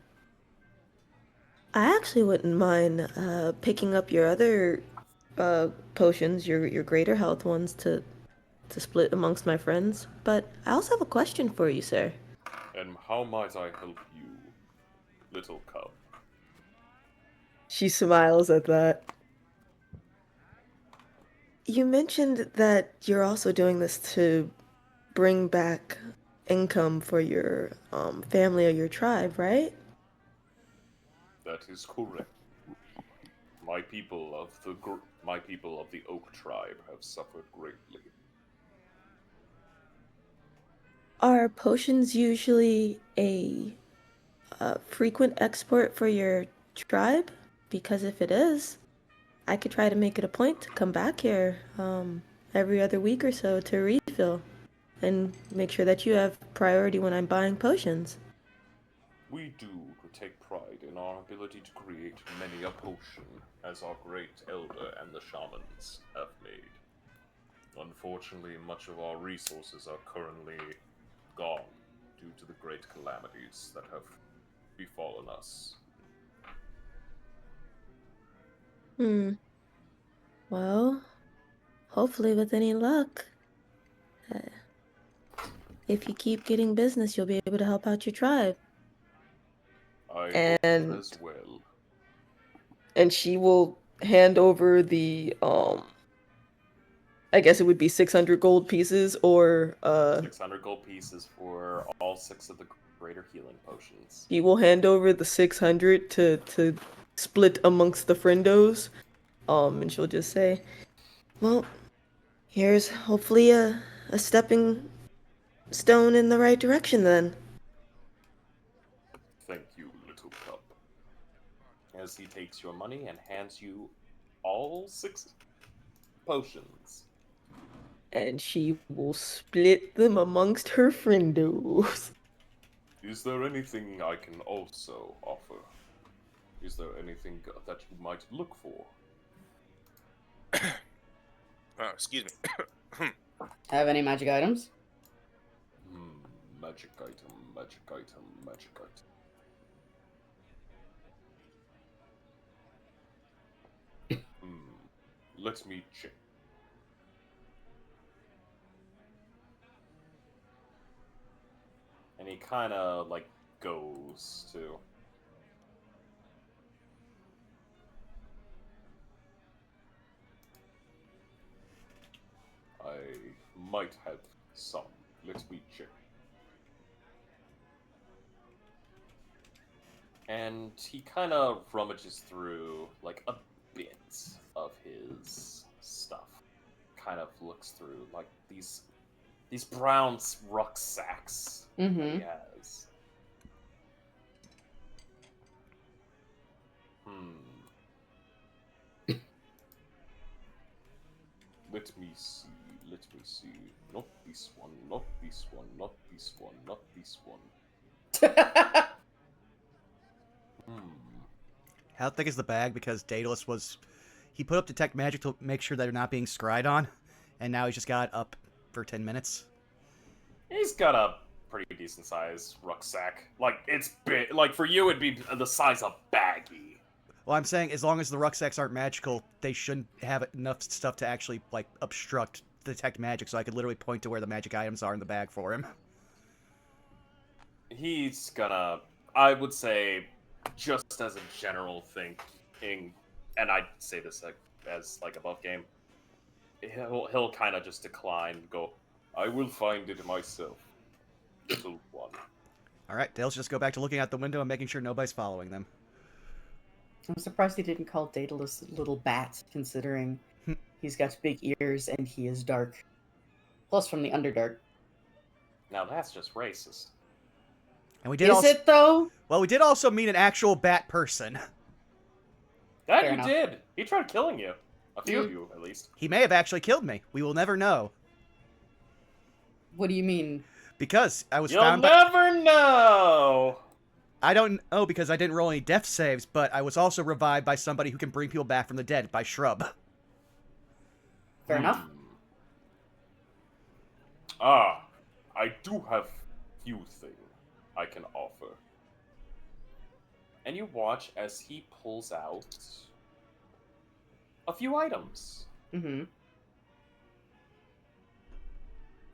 actually wouldn't mind picking up your other potions, your greater health ones to split amongst my friends. But I also have a question for you, sir. And how might I help you, little cub? She smiles at that. you mentioned that you're also doing this to bring back income for your family or your tribe, right? That is correct. My people of the Oak tribe have suffered greatly. Are potions usually a frequent export for your tribe? Because if it is, I could try to make it a point to come back here every other week or so to refill and make sure that you have priority when I'm buying potions. We do take pride in our ability to create many a potion, as our great elder and the shamans have made. Unfortunately, much of our resources are currently gone due to the great calamities that have befallen us. Well, hopefully with any luck, uh, if you keep getting business, you'll be able to help out your tribe. I hope as well. And she will hand over the I guess it would be 600 gold pieces or 600 gold pieces for all 6 of the greater healing potions. he will hand over the 600 to split amongst the friendos. And she'll just say, "Well, here's hopefully a stepping stone in the right direction then." Thank you, little pup. As he takes your money and hands you all 6 potions. And she will split them amongst her friendos. Is there anything I can also offer? Is there anything that you might look for? Excuse me. Have any magic items? Magic item, magic item, magic item. Let me check. And he kind of, like, goes to... I might have some. Let me check. And he kind of rummages through, like, a bit of his stuff. Kind of looks through, like, these brown rucksacks that he has. Let me see, let me see. Not this one, not this one, not this one, not this one. How thick is the bag? Because Daedalus was... He put up detect magic to make sure that they're not being scryed on, and now he's just got it up for 10 minutes. He's got a pretty decent sized rucksack. Like, it's big. Like, for you, it'd be the size of baggy. Well, I'm saying as long as the rucksacks aren't magical, they shouldn't have enough stuff to actually, like, obstruct detect magic, so I could literally point to where the magic items are in the bag for him. He's gonna, I would say, just as a general thinking, and I'd say this as, like, above game, he'll kind of just decline and go, I will find it myself, little one. Alright, Dale's just go back to looking out the window and making sure nobody's following them. I'm surprised he didn't call Daedalus little bat, considering he's got big ears and he is dark. Plus from the Underdark. Now that's just racist. And we did Is it, though? Well, we did also meet an actual bat person. That Fair you enough. did! He tried killing you. A few of you, at least. He may have actually killed me. We will never know. What do you mean? Because I was You'll found by... never know! I don't know because I didn't roll any death saves, but I was also revived by somebody who can bring people back from the dead, by Shrub. Fair enough. Ah, I do have few things I can offer. And you watch as he pulls out a few items. Mm-hmm.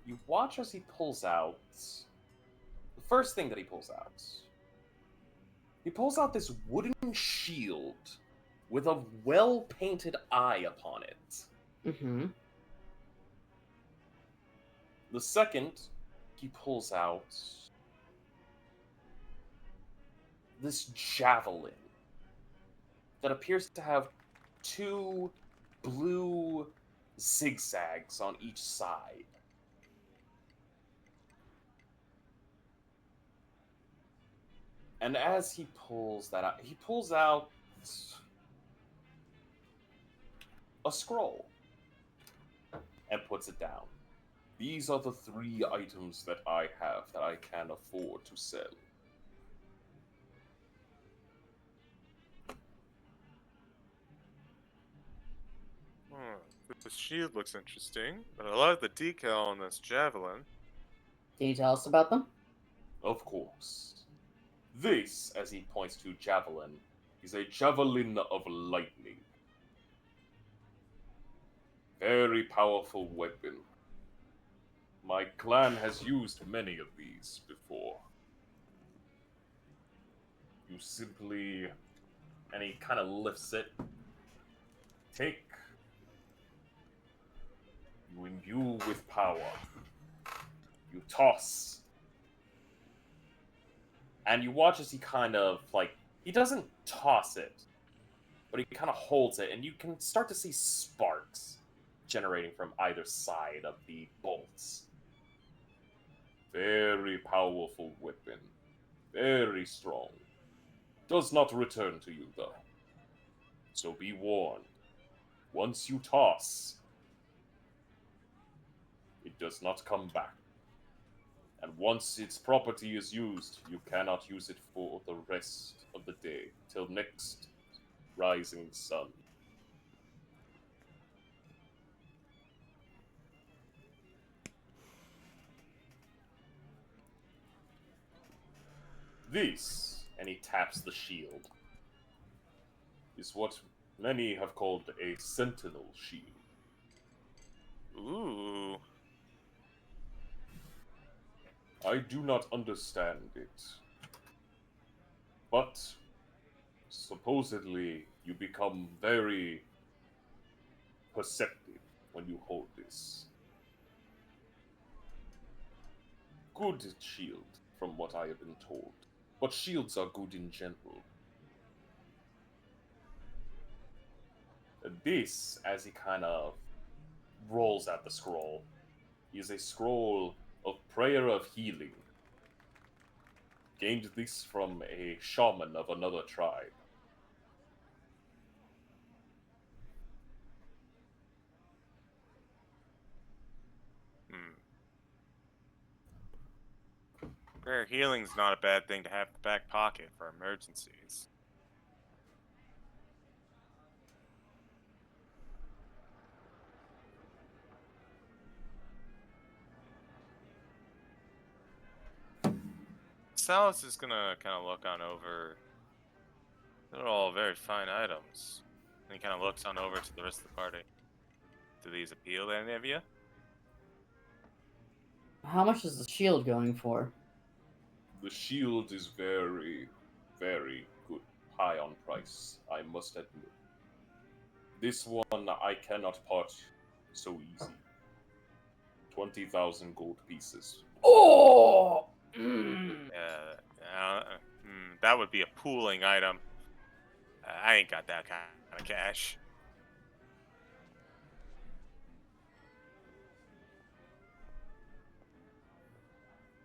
You watch as he pulls out the first thing that he pulls out. He pulls out this wooden shield with a well-painted eye upon it. Mm-hmm. The second, he pulls out this javelin that appears to have 2 blue zigzags on each side. And as he pulls that out, he pulls out a scroll and puts it down. These are the 3 items that I have that I can afford to sell. The shield looks interesting, but I like the decal on this javelin. Can you tell us about them? Of course. This, as he points to javelin, is a javelin of lightning. Very powerful weapon. My clan has used many of these before. You simply... And he kind of lifts it. Take. You imbue with power. You toss. And you watch as he kind of, like... He doesn't toss it. But he kind of holds it, and you can start to see sparks generating from either side of the bolts. Very powerful weapon. Very strong. Does not return to you, though. So be warned. Once you toss, it does not come back. And once its property is used, you cannot use it for the rest of the day, till next rising sun. This, and he taps the shield, is what many have called a sentinel shield. Ooh. I do not understand it. But supposedly you become very perceptive when you hold this. Good shield, from what I have been told. But shields are good in general. And this, as he kind of rolls out the scroll, is a scroll of prayer of healing. Gained this from a shaman of another tribe. Prayer healing's not a bad thing to have in the back pocket for emergencies. Salas is gonna kind of look on over. They're all very fine items. And he kind of looks on over to the rest of the party. Do these appeal to any of you? How much is the shield going for? The shield is very, very good. High on price, I must admit. This one I cannot part so easy. 20,000 gold pieces. Oh! That would be a pooling item. I ain't got that kind of cash.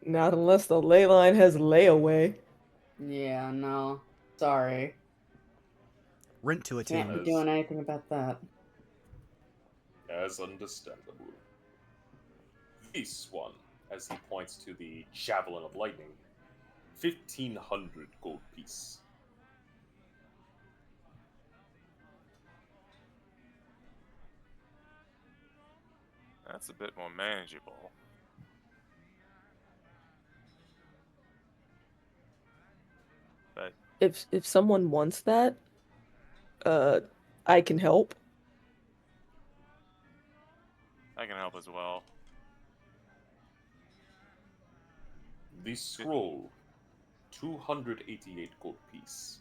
Not unless the ley line has layaway. Yeah, no. Sorry. Rent to a Can't team. be doing anything about that. As understandable. This one, as he points to the Javelin of Lightning, 1,500 gold piece. That's a bit more manageable. But If someone wants that, I can help. I can help as well. The scroll, 288 gold piece.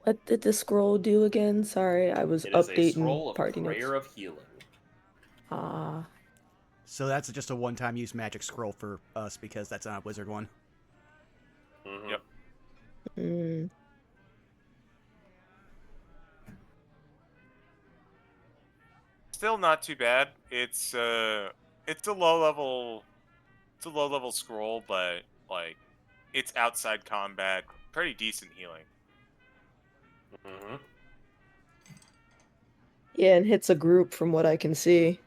What did the scroll do again? Sorry, I was It is a updating scroll of party notes. prayer of healing. Ah. So that's just a one-time use magic scroll for us because that's not a wizard one. Mm-hmm. Yep. Mm. Still not too bad. It's a low level scroll, but like it's outside combat, pretty decent healing. Mm-hmm. Yeah, and hits a group from what I can see.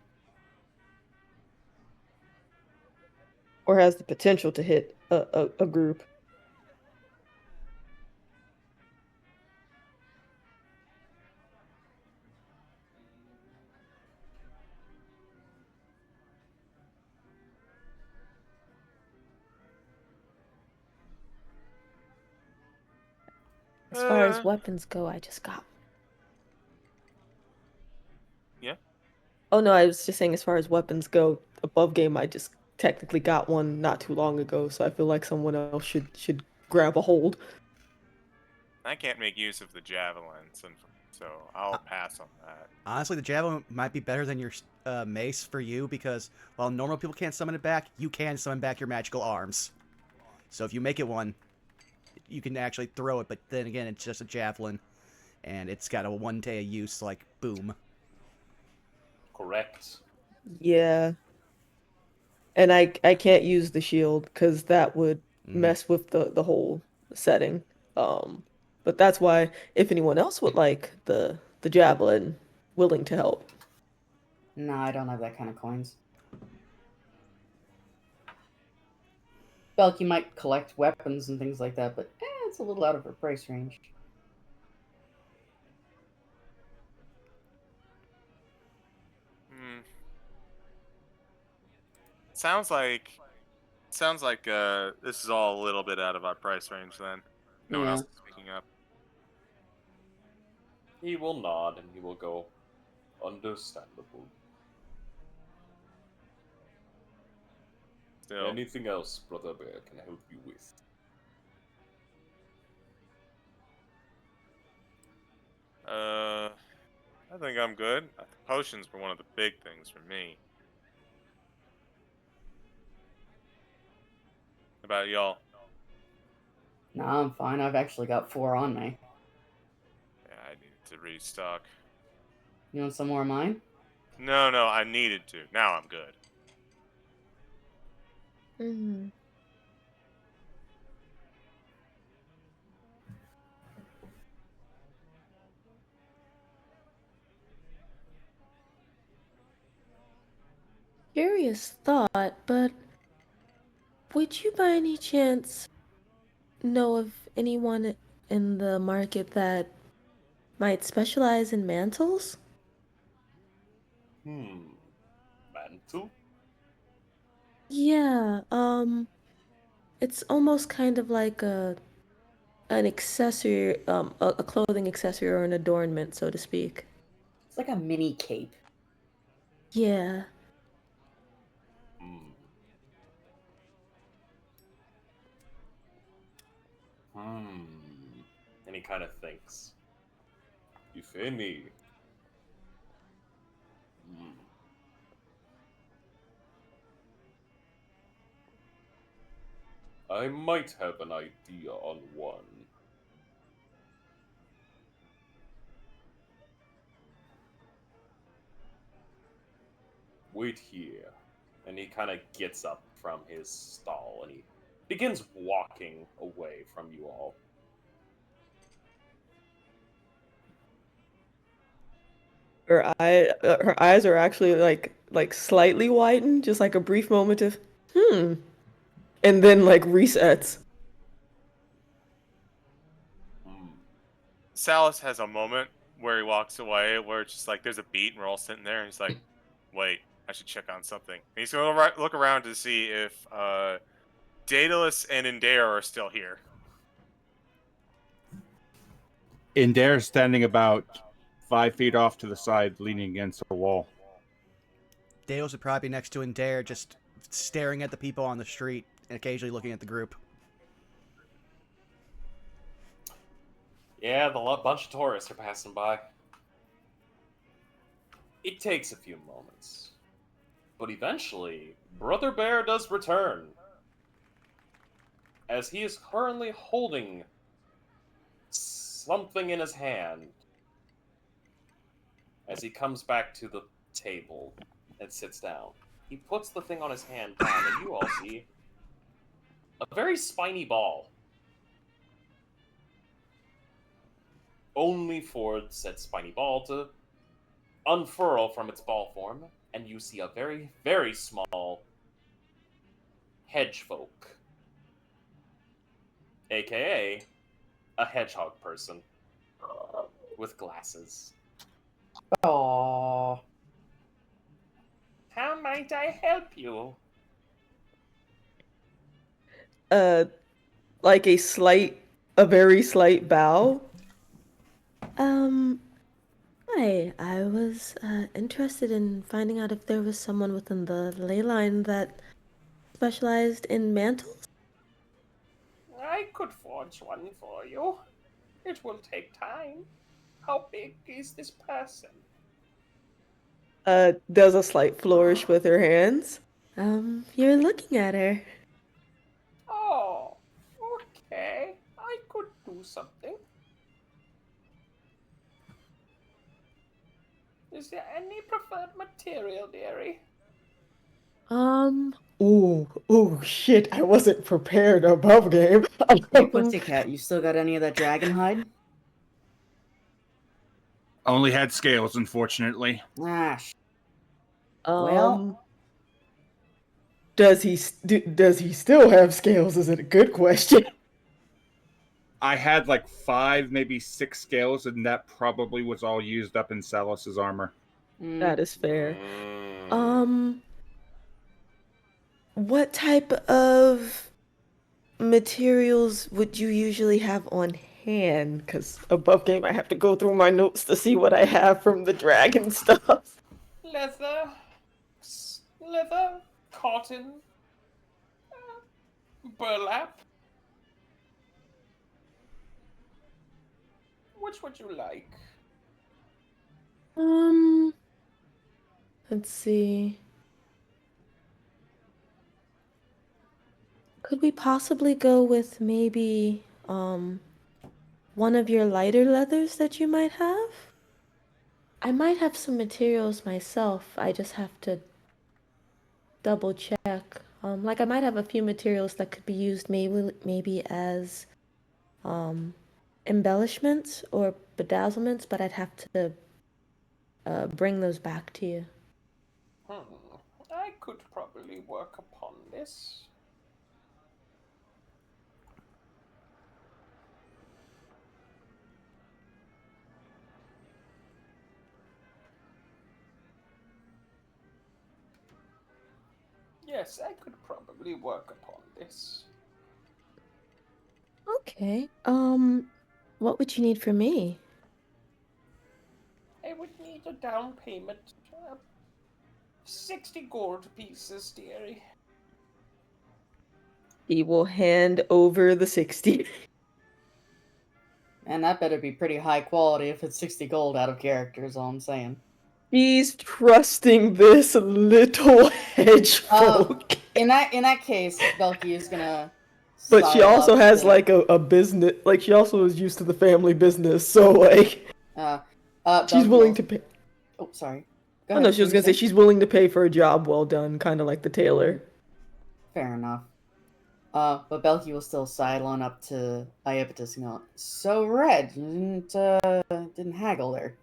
Or has the potential to hit a group. As far as weapons go, I just got. Yeah. Oh no, I was just saying as far as weapons go, above game I just technically got one not too long ago, so I feel like someone else should grab a hold. I can't make use of the javelins, and so I'll pass on that. Honestly, the javelin might be better than your mace for you because while normal people can't summon it back, you can summon back your magical arms. So if you make it one, you can actually throw it, but then again, it's just a javelin, and it's got a one day of use, like, boom. Correct. Yeah. And I can't use the shield because that would mess with the whole setting. But that's why if anyone else would like the javelin, willing to help. No, I don't have that kind of coins. Belky might collect weapons and things like that, but it's a little out of her price range. Hmm. Sounds like this is all a little bit out of our price range then. No one else is speaking up. He will nod and he will go, understandable. Still. Anything else Brother Bear can help you with? I think I'm good. The potions were one of the big things for me. How about y'all? No, I'm fine. I've actually got 4 on me. Yeah, I needed to restock. You want some more of mine? No, I needed to. Now I'm good. Mm. Curious thought, but would you by any chance know of anyone in the market that might specialize in mantles? Mantle? Yeah, it's almost kind of like an accessory, a clothing accessory or an adornment, so to speak. It's like a mini cape. Yeah. Hmm. And he kind of thinks. If any. I might have an idea on one. Wait here. And he kind of gets up from his stall and he begins walking away from you all. Her eyes are actually like slightly widened, just like a brief moment of and then like resets. Salas has a moment where he walks away, where it's just like there's a beat, and we're all sitting there, and he's like, "Wait, I should check on something." And he's gonna look around to see if Daedalus and Indare are still here. Indare standing about 5 feet off to the side, leaning against a wall. Dales would probably be next to Indare, just staring at the people on the street and occasionally looking at the group. Yeah, bunch of tourists are passing by. It takes a few moments. But eventually, Brother Bear does return. As he is currently holding something in his hand. As he comes back to the table and sits down. He puts the thing on his hand down, and you all see a very spiny ball. Only for said spiny ball to unfurl from its ball form, and you see a very, very small hedge folk, aka a hedgehog person with glasses. Aww. How might I help you? Like a very slight bow. Hi. I was interested in finding out if there was someone within the ley line that specialized in mantles. I could forge one for you. It will take time. How big is this person? Does a slight flourish with her hands. You're looking at her. Oh, okay. I could do something. Is there any preferred material, dearie? Ooh, shit! I wasn't prepared above game. Hey, Pussycat, you still got any of that dragon hide? Only had scales, unfortunately. Ah, Um, does he still have scales? Is it a good question? I had like 5, maybe 6 scales, and that probably was all used up in Salus's armor. That is fair. What type of materials would you usually have on Hand, because above game I have to go through my notes to see what I have from the dragon stuff. Leather, cotton, burlap. Which would you like? Let's see. Could we possibly go with maybe one of your lighter leathers that you might have? I might have some materials myself. I just have to double check. Like I might have a few materials that could be used maybe as embellishments or bedazzlements, but I'd have to bring those back to you. I could probably work upon this. Yes, I could probably work upon this. Okay. What would you need from me? I would need a down payment. 60 gold pieces, dearie. He will hand over the 60. and that better be pretty high quality if it's 60 gold out of character, is all I'm saying. He's trusting this little hedge folk. In that case, Belky is gonna. But she style also up has to- like a business, like she also is used to the family business, so like she's Belky willing will- to pay. Oh, sorry. Go Oh ahead, no, she was what gonna were you say she's willing to pay for a job well done, kind of like the tailor. Fair enough. But Belky will still sidle up to Iapetus and go, "So Red, you didn't haggle there."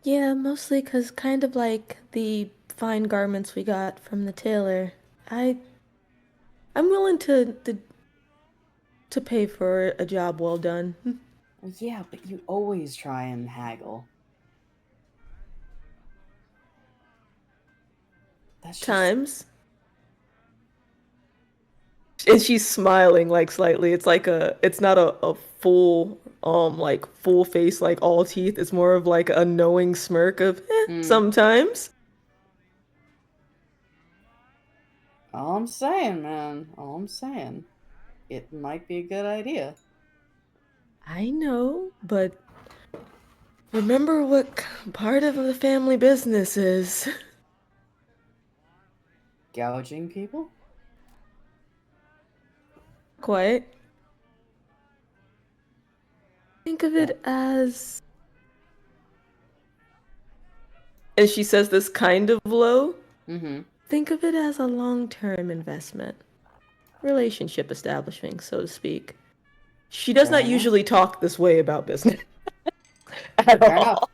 Yeah, mostly because kind of like the fine garments we got from the tailor. I'm willing to pay for a job well done. Yeah, but you always try and haggle. That's just... Times. And she's smiling like slightly. It's like it's not a full like full face like all teeth. It's more of like a knowing smirk of sometimes. All I'm saying, man. All I'm saying. it might be a good idea. I know, but remember what part of the family business is. Gouging people? Quite. Think of it as. And she says this kind of low. Mm-hmm. Think of it as a long-term investment. Relationship establishing, so to speak. She does Fair not enough. usually talk this way about business. At Fair all. enough.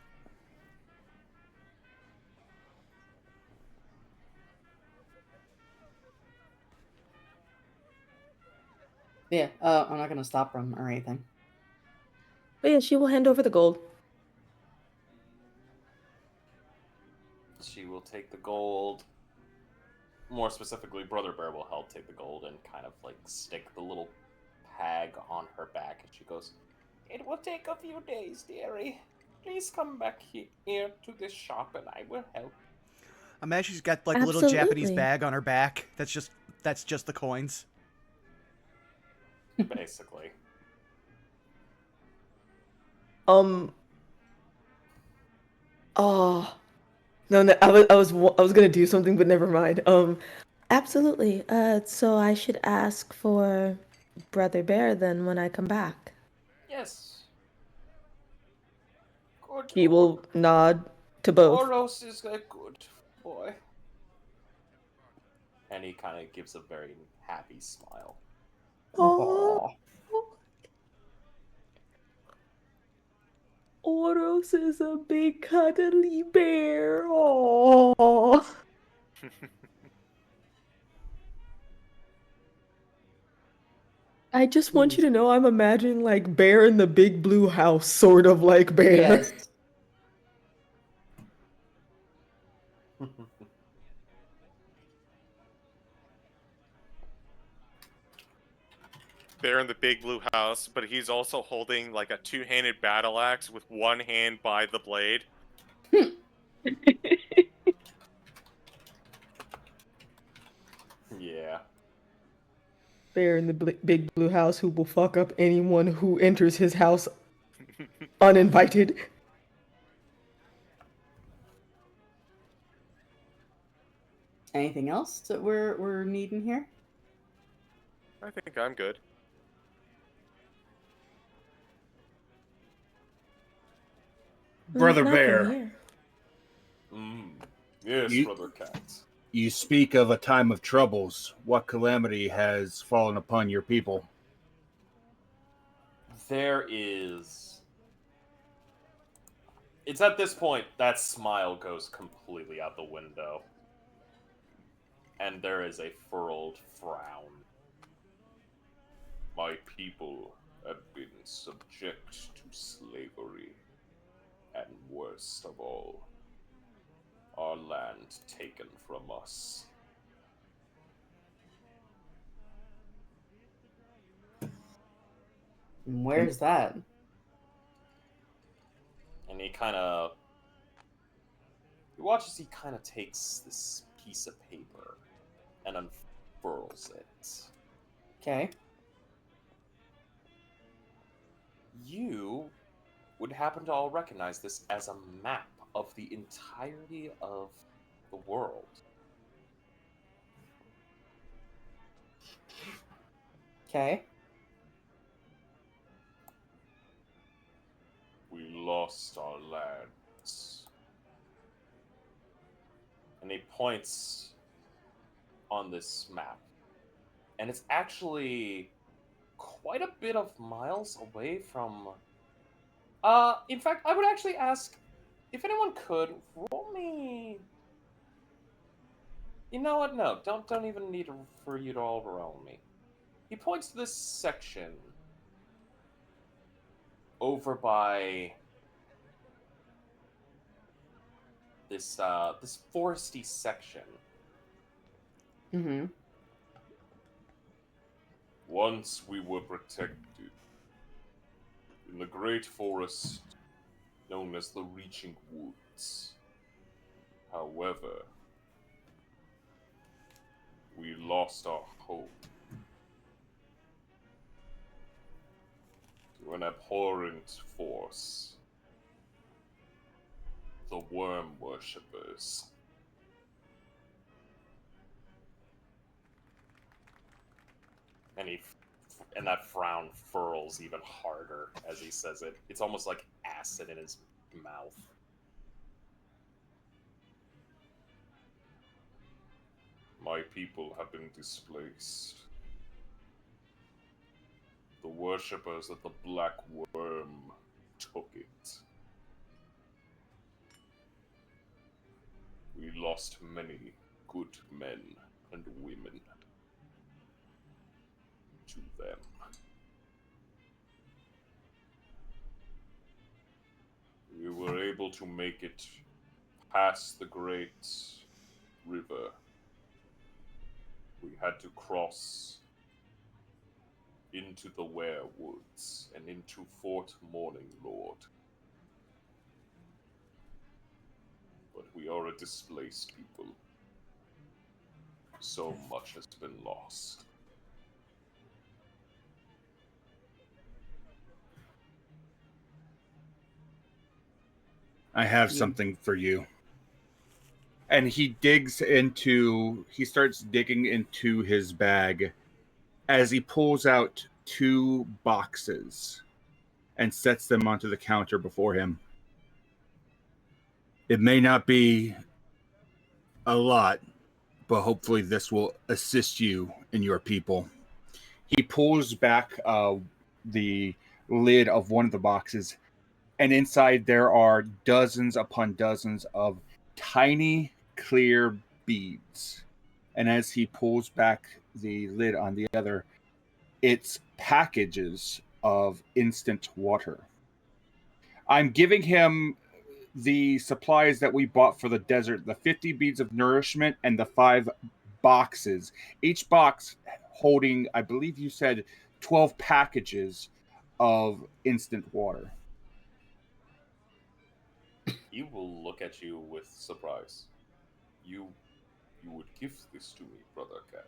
Yeah, I'm not gonna stop them or anything. But yeah, she will hand over the gold. She will take the gold. More specifically, Brother Bear will help take the gold and kind of like stick the little tag on her back. And she goes, "It will take a few days, dearie. Please come back here to this shop and I will help." Imagine she's got like a little Japanese Absolutely. bag on her back. That's just the coins. Basically. Oh. No, I was gonna do something, but never mind. Absolutely. So I should ask for Brother Bear then when I come back. Yes. Good. He will nod to both. Oros is a good boy. And he kind of gives a very happy smile. Aw. Oros is a big cuddly bear. Aww. I just want you to know I'm imagining like Bear in the Big Blue House, sort of like Bear. Yes. Bear in the big blue house, but he's also holding like a two-handed battle axe with one hand by the blade. Yeah. Bear in the Big Blue House who will fuck up anyone who enters his house uninvited. Anything else that we're needing here? I think I'm good. Brother Nothing Bear, here. Yes, You- Brother Cat. you speak of a time of troubles. What calamity has fallen upon your people? There is. It's at this point that smile goes completely out the window. And there is a furrowed frown. My people have been subject to slavery. And worst of all, our land taken from us. And where's that? And he kind of. You watch as he kind of takes this piece of paper and unfurls it. Okay. You would happen to all recognize this as a map of the entirety of the world. Okay. We lost our lands. And he points on this map. And it's actually quite a bit of miles away from... in fact, I would actually ask, if anyone could, roll me... You know what? No, don't even need for you to all roll me. He points to this section over by this this foresty section. Mm-hmm. Once we were protected in the great forest known as the Reaching Woods. However, we lost our hope. to an abhorrent force. The worm worshippers. And that frown furls even harder as he says it. It's almost like acid in his mouth. My people have been displaced. The worshippers of the Black Worm took it. We lost many good men and women to them. We were able to make it past the great river. We had to cross into the werewoods and into Fort Morning Lord. But we are a displaced people. So much has been lost. I have something for you. And he starts digging into his bag as he pulls out 2 boxes and sets them onto the counter before him. It may not be a lot, but hopefully this will assist you and your people. He pulls back the lid of one of the boxes, and inside there are dozens upon dozens of tiny, clear beads. And as he pulls back the lid on the other, it's packages of instant water. I'm giving him the supplies that we bought for the desert, the 50 beads of nourishment and the 5 boxes. Each box holding, I believe you said, 12 packages of instant water. He will look at you with surprise. You would give this to me, Brother Cat.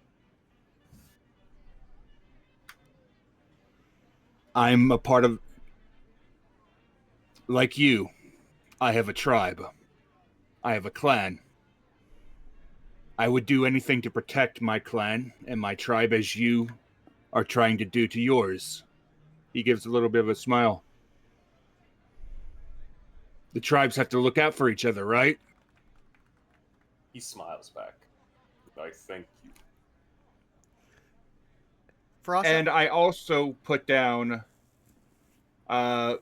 I'm a part of, like you, I have a tribe. I have a clan. I would do anything to protect my clan and my tribe as you are trying to do to yours. He gives a little bit of a smile. The tribes have to look out for each other, right? He smiles back. I thank you. Frost, And I also put down, let's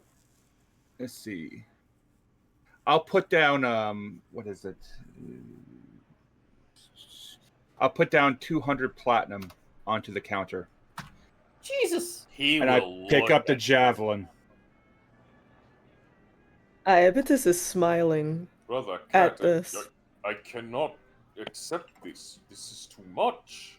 see. I'll put down, what is it? I'll put down 200 platinum onto the counter. Jesus. And I pick up the javelin. Iapetus is smiling Brother at Cat, this. I cannot accept this. This is too much.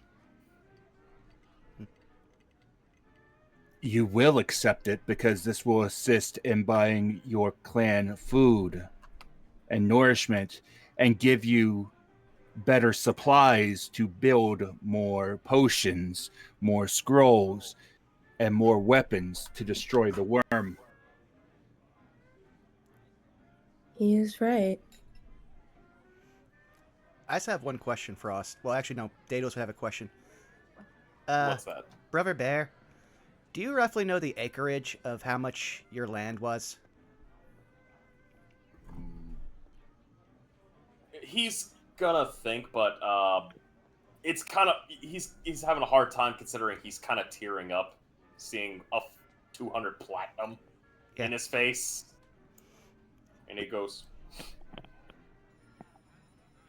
You will accept it because this will assist in buying your clan food and nourishment and give you better supplies to build more potions, more scrolls, and more weapons to destroy the worm. He is right. I just have one question, Frost. Well, actually, no. Daedalus would have a question. What's that? Brother Bear, do you roughly know the acreage of how much your land was? He's gonna think, but it's kind of he's having a hard time considering he's kind of tearing up, seeing a 200 platinum in his face, and he goes,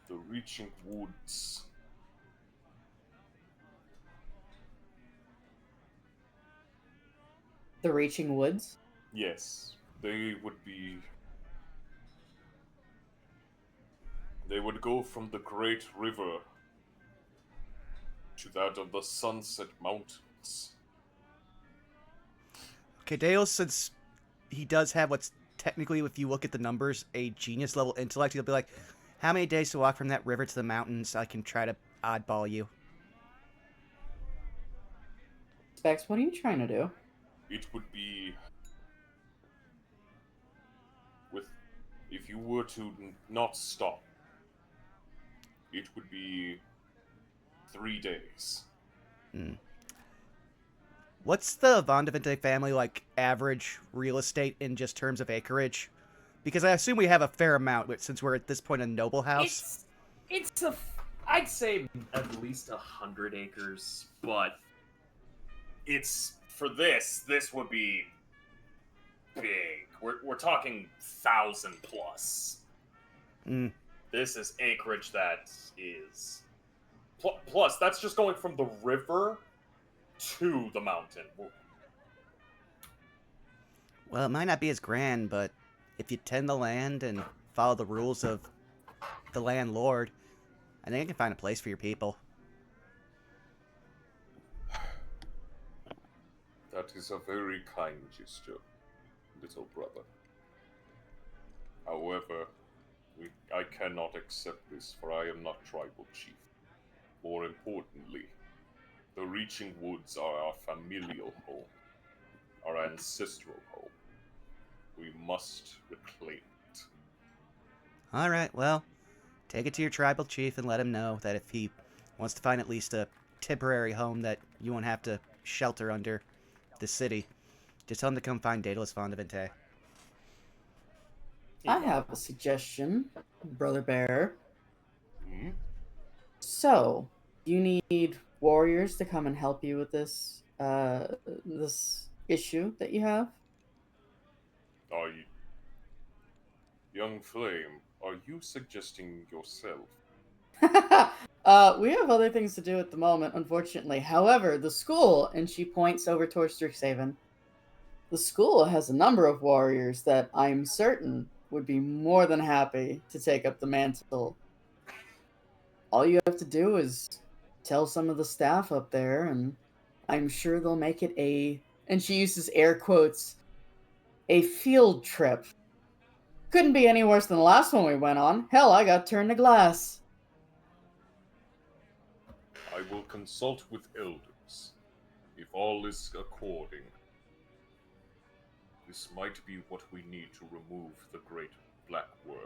"The reaching woods." The Reaching Woods? Yes, they would be. They would go from the great river to that of the Sunset Mountains. Okay, Daedalus, since he does have what's technically, if you look at the numbers, a genius level intellect, he'll be like, how many days to walk from that river to the mountains? I can try to oddball you. Specs, what are you trying to do? It would be if you were to not stop, it would be 3 days. What's the Vandavente family like average real estate in just terms of acreage? Because I assume we have a fair amount since we're at this point a noble house. I'd say at least 100 acres, but for this would be big. We're talking 1,000 plus. Mm. This is acreage that is plus that's just going from the river to the mountain. Well, it might not be as grand, but if you tend the land and follow the rules of the landlord, I think I can find a place for your people. That is a very kind gesture, little brother. However, I cannot accept this, for I am not tribal chief. More importantly, the Reaching Woods are our familial home, our ancestral home. We must reclaim it. All right, well, take it to your tribal chief and let him know that if he wants to find at least a temporary home that you won't have to shelter under the city, just tell him to come find Deadliest Vandavente. I have a suggestion, Brother Bear. Hmm? So, you need warriors to come and help you with this this issue that you have? Are you... Young Flame, are you suggesting yourself? We have other things to do at the moment, unfortunately. However, the school, and she points over towards Strixhaven, the school has a number of warriors that I'm certain would be more than happy to take up the mantle. All you have to do is tell some of the staff up there, and I'm sure they'll make it and she uses air quotes, a field trip. Couldn't be any worse than the last one we went on. Hell, I got turned to glass. I will consult with elders. If all is according, this might be what we need to remove the great black worm.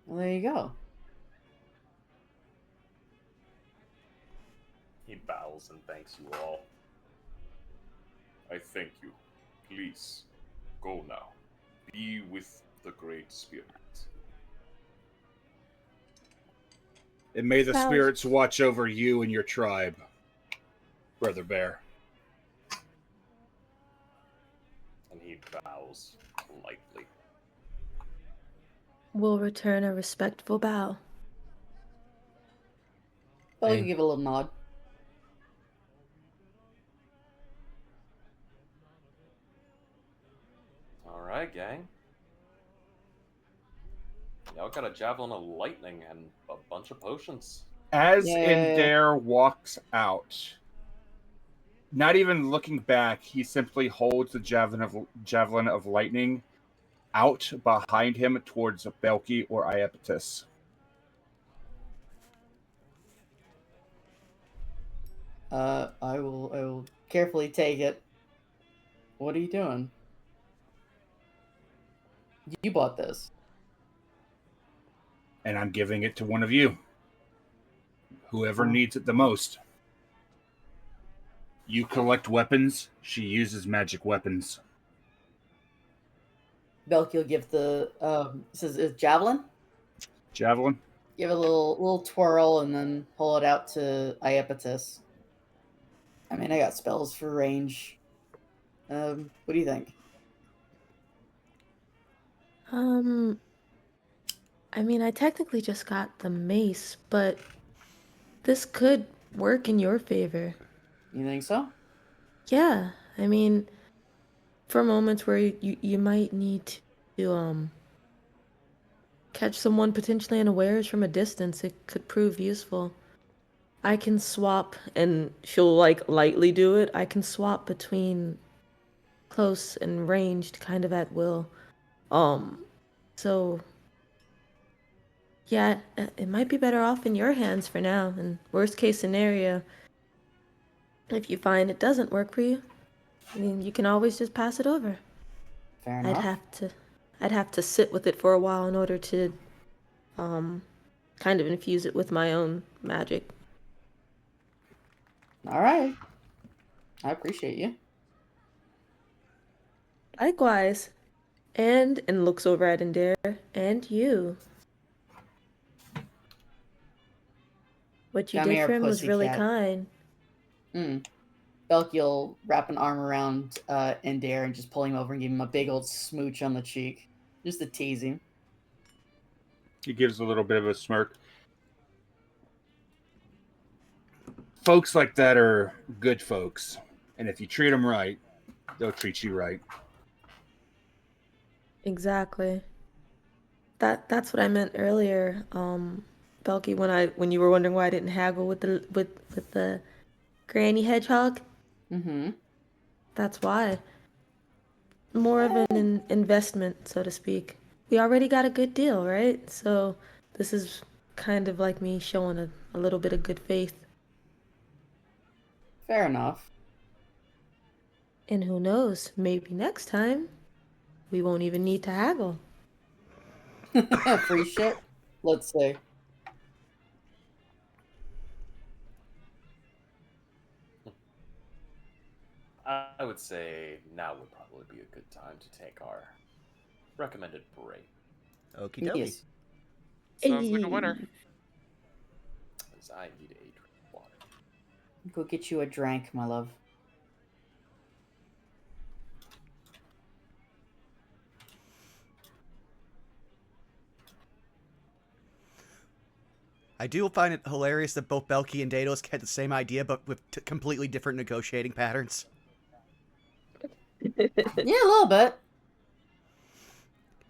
Well, there you go. He bows and thanks you all. I thank you. Please, go now. Be with the Great Spirit. And may the Bows. spirits watch over you and your tribe, Brother Bear. And he bows politely. We'll return a respectful bow. Well, you Same. give a little nod. Alright, gang. Y'all got a javelin of lightning and a bunch of potions. As Yay. Indare walks out, not even looking back, he simply holds the javelin of lightning out behind him towards Belky or Iapetus. I will carefully take it. What are you doing? You bought this. And I'm giving it to one of you. Whoever Oh. needs it the most. You collect weapons, she uses magic weapons. Belky will give the says it's javelin. Javelin? Give it a little twirl and then pull it out to Iapetus. I mean, I got spells for range. What do you think? I mean, I technically just got the mace, but this could work in your favor. You think so? Yeah, I mean, for moments where you might need to catch someone potentially unawares from a distance, it could prove useful. I can swap, and she'll like lightly do it. I can swap between close and ranged kind of at will. So yeah, it might be better off in your hands for now. And worst case scenario, if you find it doesn't work for you, I mean, you can always just pass it over. Fair I'd enough. I'd have to sit with it for a while in order to kind of infuse it with my own magic. All right. I appreciate you. Likewise. And looks over at Indare. And you. What you Come did here, for him was really pussycat. kind. Belky will wrap an arm around Indare and just pull him over and give him a big old smooch on the cheek. Just to tease him. He gives a little bit of a smirk. Folks like that are good folks. And if you treat them right, they'll treat you right. Exactly. That's what I meant earlier, Belky, when you were wondering why I didn't haggle with the granny hedgehog. Mm-hmm. That's why. More of an investment, so to speak. We already got a good deal, right? So this is kind of like me showing a little bit of good faith. Fair enough. And who knows, maybe next time we won't even need to haggle. Free shit? Let's see. I would say now would probably be a good time to take our recommended break. Okie dokie. Yes. Sounds like a winner. As I need a drink of water. Go get you a drink, my love. I do find it hilarious that both Belky and Daedalus had the same idea, but with completely different negotiating patterns. Yeah, a little bit.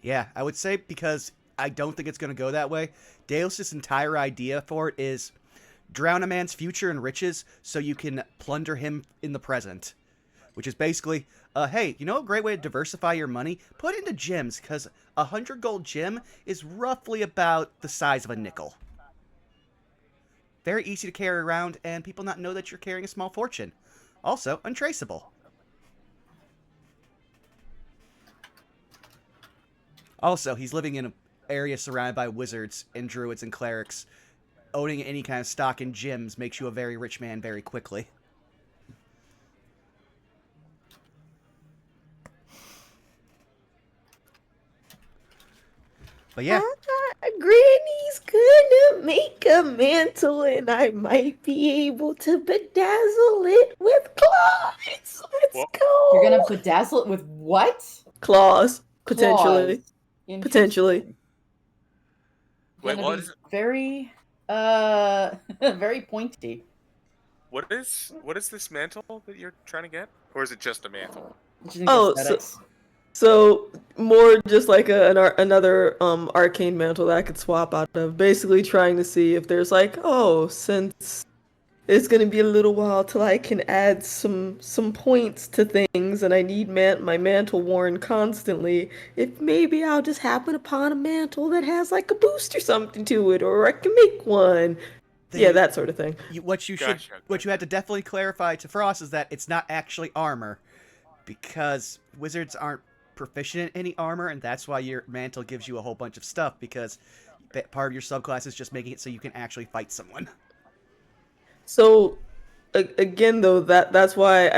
Yeah, I would say because I don't think it's going to go that way. Daedalus' entire idea for it is drown a man's future in riches so you can plunder him in the present. Which is basically, hey, you know a great way to diversify your money? Put it into gems, because 100 gold gem is roughly about the size of a nickel. Very easy to carry around, and people not know that you're carrying a small fortune. Also, untraceable. Also, he's living in an area surrounded by wizards and druids and clerics. Owning any kind of stock in gems makes you a very rich man very quickly. But yeah. Granny's gonna make a mantle and I might be able to bedazzle it with claws. Let's Well, go. You're gonna bedazzle it with what? Claws, potentially. Claws. Interesting. Potentially. Wait, Gonna what be is very, very pointy. what is this mantle that you're trying to get, or is it just a mantle? What do you think Oh, aesthetics? So more just like another arcane mantle that I could swap out of. Basically trying to see if there's like, oh, since it's gonna be a little while till I can add some points to things, and I need my mantle worn constantly. If maybe I'll just happen upon a mantle that has like a boost or something to it, or I can make one. Yeah, that sort of thing. What you had to definitely clarify to Frost is that it's not actually armor, because wizards aren't proficient in any armor, and that's why your mantle gives you a whole bunch of stuff, because part of your subclass is just making it so you can actually fight someone. So again though, that's why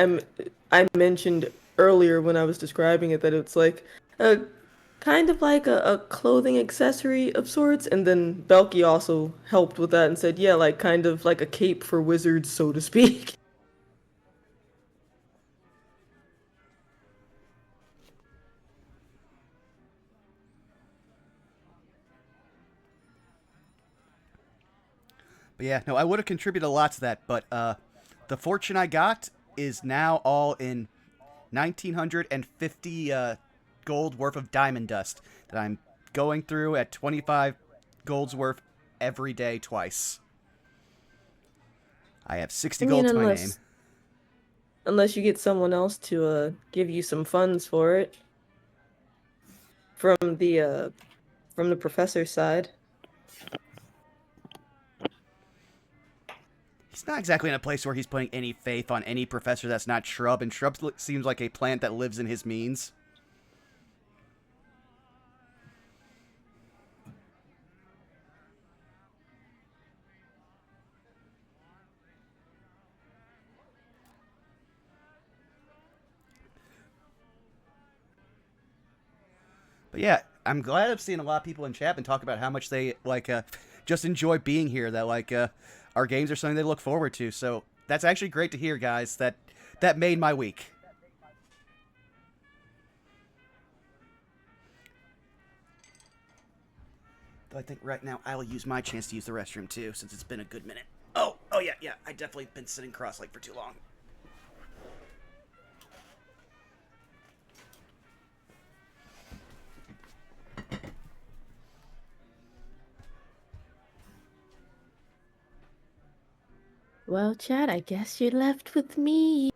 I mentioned earlier when I was describing it that it's like a kind of like a clothing accessory of sorts, and then Belky also helped with that and said, yeah, like kind of like a cape for wizards, so to speak. But yeah, no, I would have contributed a lot to that, but the fortune I got is now all in 1,950 gold worth of diamond dust that I'm going through at 25 gold's worth every day twice. I have 60 gold to my name. Unless you get someone else to give you some funds for it from the professor's side. He's not exactly in a place where he's putting any faith on any professor that's not Shrub, and Shrub seems like a plant that lives in his means. yeah, I'm glad I've seen a lot of people in chat and talk about how much they just enjoy being here. That our games are something they look forward to. So that's actually great to hear, guys. That made my week. Though I think right now I will use my chance to use the restroom too, since it's been a good minute. Oh yeah. I definitely been sitting cross-legged for too long. Well, Chad, I guess you're left with me.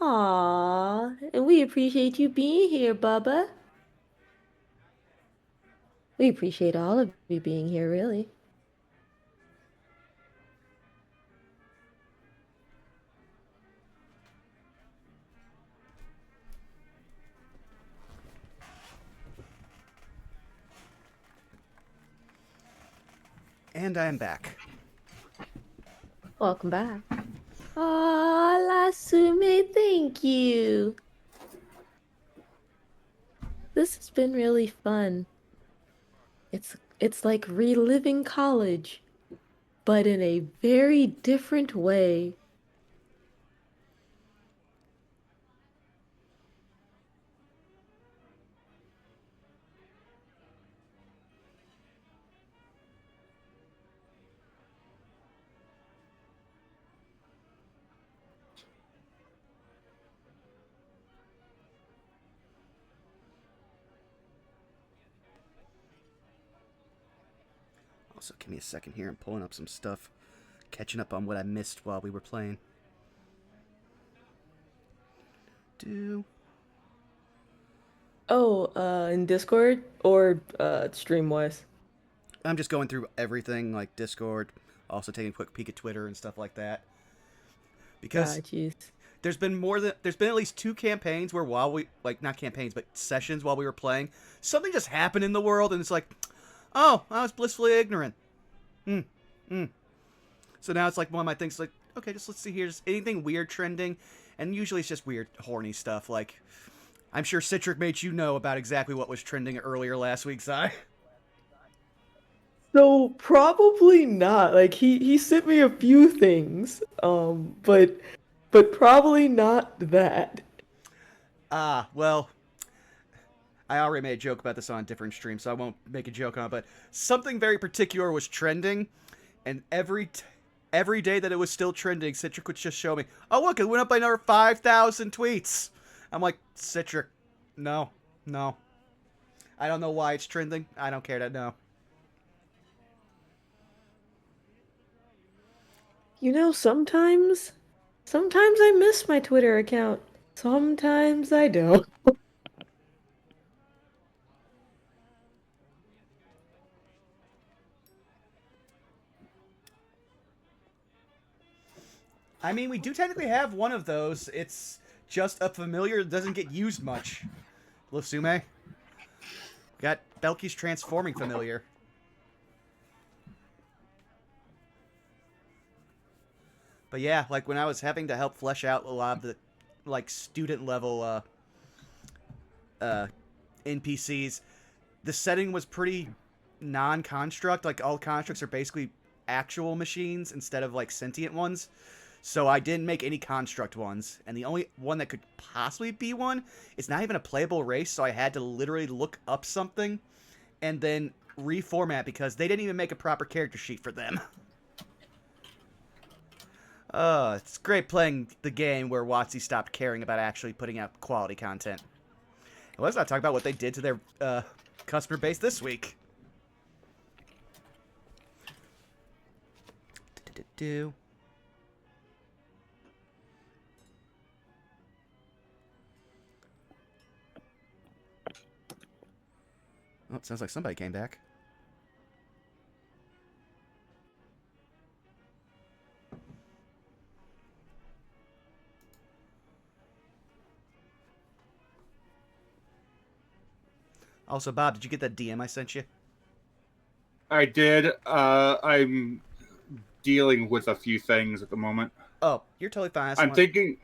Aww, and we appreciate you being here, Bubba. We appreciate all of you being here, really. And I am back. Welcome back. Aw, Lasume, thank you. This has been really fun. It's like reliving college, but in a very different way. Also, give me a second here. I'm pulling up some stuff, catching up on what I missed while we were playing. In Discord or stream-wise? I'm just going through everything, like Discord, also taking a quick peek at Twitter and stuff like that. Because there's been at least 2 campaigns where while we, not campaigns, but sessions while we were playing, something just happened in the world, and it's like, oh, I was blissfully ignorant. So now it's like one of my things, like, okay, just let's see here, is anything weird trending? And usually it's just weird, horny stuff, like, I'm sure Citric made you know about exactly what was trending earlier last week, Si. So probably not. Like he sent me a few things, but probably not that. Well, I already made a joke about this on a different stream, so I won't make a joke on it, but something very particular was trending, and every day that it was still trending, Citric would just show me, oh, look, it went up by another 5,000 tweets. I'm like, Citric, no. I don't know why it's trending. I don't care to know. You know, sometimes I miss my Twitter account. Sometimes I don't. I mean, we do technically have one of those. It's just a familiar that doesn't get used much. Lasume. Got Belky's transforming familiar. But yeah, like when I was having to help flesh out a lot of the student level NPCs, the setting was pretty non-construct. Like all constructs are basically actual machines instead of sentient ones. So I didn't make any construct ones, and the only one that could possibly be one is not even a playable race, so I had to literally look up something and then reformat because they didn't even make a proper character sheet for them. It's great playing the game where WotC stopped caring about actually putting out quality content. And let's not talk about what they did to their customer base this week. Oh, it sounds like somebody came back. Also, Bob, did you get that DM I sent you? I did. I'm dealing with a few things at the moment. Oh, you're totally fine. I'm thinking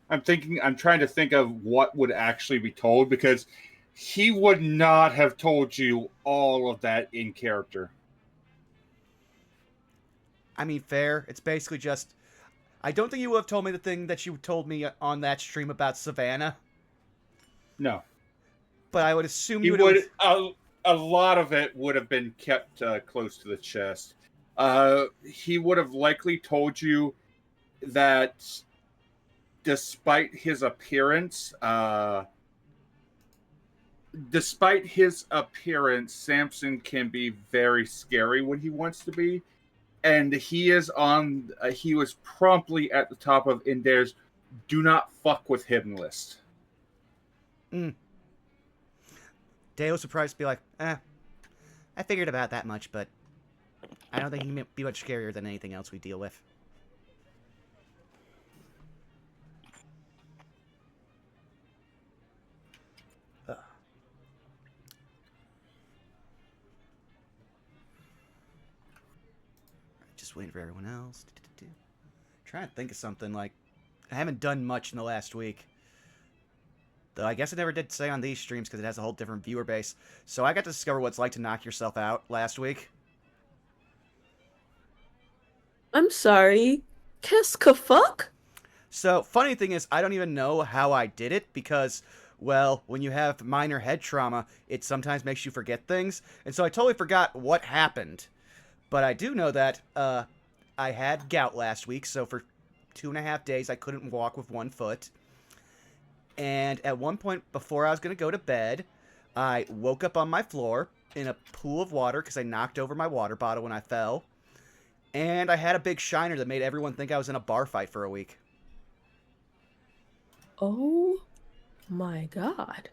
I'm trying to think of what would actually be told, because he would not have told you all of that in character. I mean, fair. It's basically just. I don't think you would have told me the thing that you told me on that stream about Savannah, No. but I would assume He you would. would. A lot of it would have been kept close to the chest. He would have likely told you that despite his appearance, Samson can be very scary when he wants to be, and he is on. He was promptly at the top of Indare's "Do not fuck with him" list. Dale was surprised to be like, I figured about that much, but I don't think he might be much scarier than anything else we deal with. Just waiting for everyone else. Trying to think of something. Like, I haven't done much in the last week. Though I guess I never did say on these streams because it has a whole different viewer base. So I got to discover what it's like to knock yourself out last week. I'm sorry. Qu'est-ce que fuck? So, funny thing is, I don't even know how I did it because, well, when you have minor head trauma, it sometimes makes you forget things. And so I totally forgot what happened. But I do know that I had gout last week, so for 2.5 days I couldn't walk with one foot. And at one point before I was going to go to bed, I woke up on my floor in a pool of water because I knocked over my water bottle when I fell. And I had a big shiner that made everyone think I was in a bar fight for a week. Oh my god.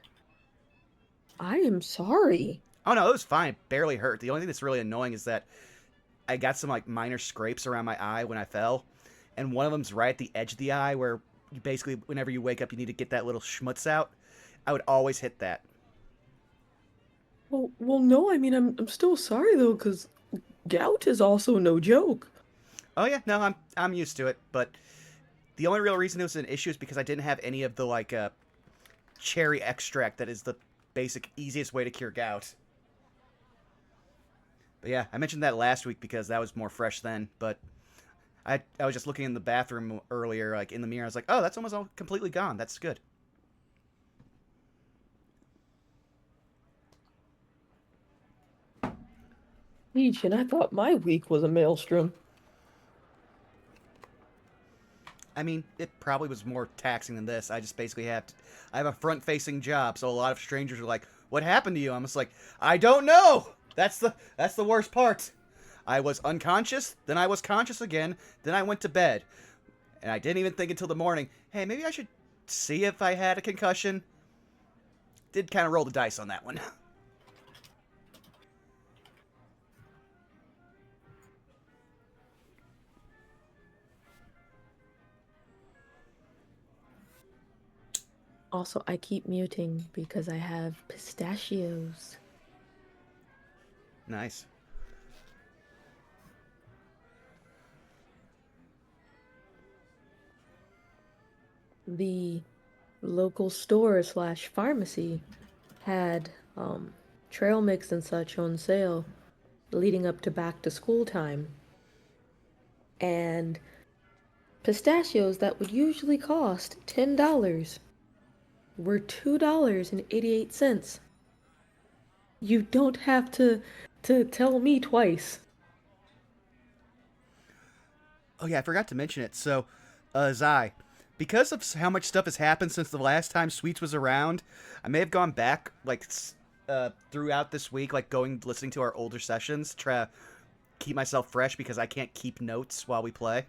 I am sorry. Oh no, it was fine. It barely hurt. The only thing that's really annoying is that I got some like minor scrapes around my eye when I fell. And one of them's right at the edge of the eye where you basically, whenever you wake up, you need to get that little schmutz out. I would always hit that. Well, no, I mean, I'm still sorry though, because gout is also no joke. Oh yeah, no, I'm used to it, but the only real reason it was an issue is because I didn't have any of the like cherry extract that is the basic easiest way to cure gout. But yeah, I mentioned that last week because that was more fresh then, but I was just looking in the bathroom earlier, like in the mirror, I was like, oh, that's almost all completely gone. That's good. Eesh, and I thought my week was a maelstrom. I mean, it probably was more taxing than this. I just basically I have a front-facing job, so a lot of strangers are like, what happened to you? I'm just like, I don't know! That's the worst part. I was unconscious, then I was conscious again, then I went to bed. And I didn't even think until the morning, hey, maybe I should see if I had a concussion. Did kind of roll the dice on that one. Also, I keep muting because I have pistachios. Nice. The local store / pharmacy had trail mix and such on sale leading up to back to school time. And pistachios that would usually cost $10 were $2.88. You don't have to tell me twice. Oh yeah, I forgot to mention it. So, Zai, because of how much stuff has happened since the last time Sweets was around, I may have gone back like throughout this week, like listening to our older sessions, try to keep myself fresh because I can't keep notes while we play.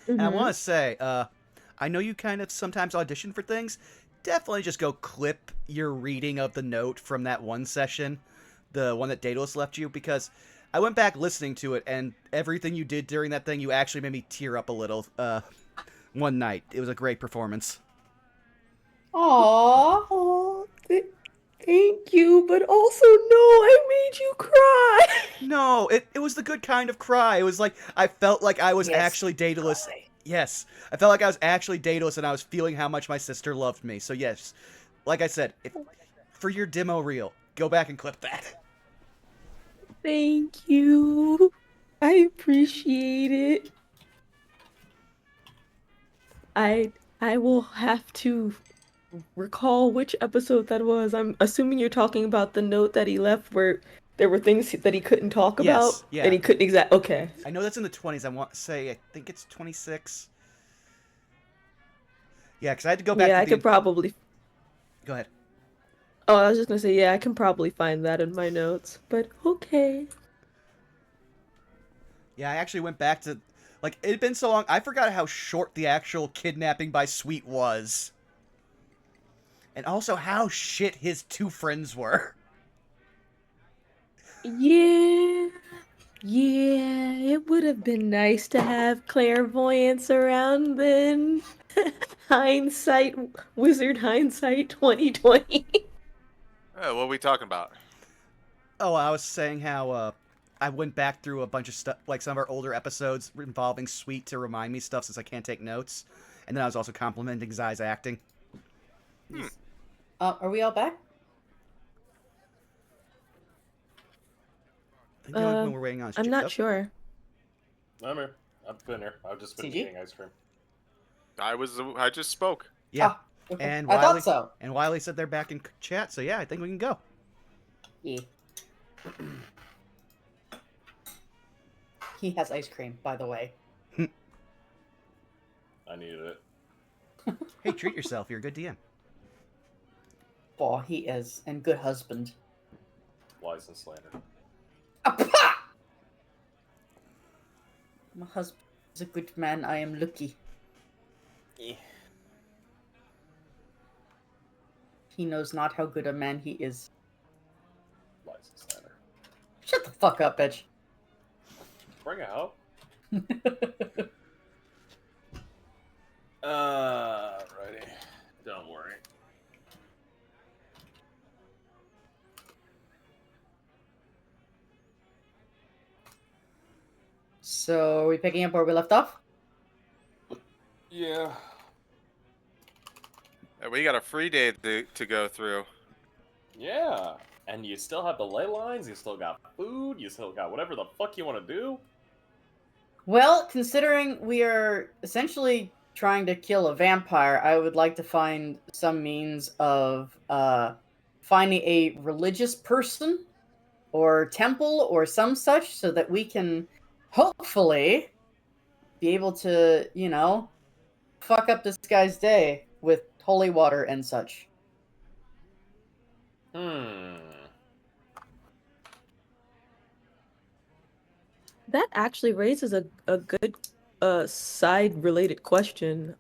And I want to say, I know you kind of sometimes audition for things. Definitely just go clip your reading of the note from that one session, the one that Daedalus left you, because I went back listening to it, and everything you did during that thing, you actually made me tear up a little one night. It was a great performance. Aww. Oh, thank you, but also no, I made you cry. No, it was the good kind of cry. It was like I felt like I was Yes, actually Daedalus cry. Yes, I felt like I was actually Daedalus, and I was feeling how much my sister loved me. So yes, like I said, for your demo reel, go back and clip that. Thank you. I appreciate it. I will have to recall which episode that was. I'm assuming you're talking about the note that he left where there were things that he couldn't talk about. Yes, yeah. And he couldn't okay. I know that's in the 20s. I want to say, I think it's 26. Yeah, because I had to go back Yeah, to I could probably. Go ahead. Oh, I was just gonna say, yeah, I can probably find that in my notes, but okay. Yeah, I actually went back to, like, it had been so long, I forgot how short the actual kidnapping by Sweet was. And also how shit his two friends were. Yeah, it would have been nice to have clairvoyance around then. Wizard hindsight 2020. What are we talking about? Oh, I was saying how, I went back through a bunch of stuff, like some of our older episodes involving Sweet to remind me stuff since I can't take notes. And then I was also complimenting Zai's acting. Are we all back? I think the only one we're waiting on is I'm not Joe. sure. I'm here. I've been here. I've just been CG? eating ice cream. I just spoke. Yeah. Okay. And I Wiley, thought so. And Wiley said they're back in chat, so yeah, I think we can go. Yeah. He has ice cream, by the way. I needed it. Hey, treat yourself. You're a good DM. Oh, he is. And good husband. Lies and slander. Apa! My husband is a good man. I am lucky. He knows not how good a man he is. Lies and slander. Shut the fuck up, bitch. Bring it out. Alrighty. Don't worry. So, are we picking up where we left off? Yeah. We got a free day to go through. Yeah. And you still have the ley lines, you still got food, you still got whatever the fuck you want to do. Well, considering we are essentially trying to kill a vampire, I would like to find some means of finding a religious person or temple or some such so that we can hopefully be able to, you know, fuck up this guy's day with holy water and such. That actually raises a good side related question.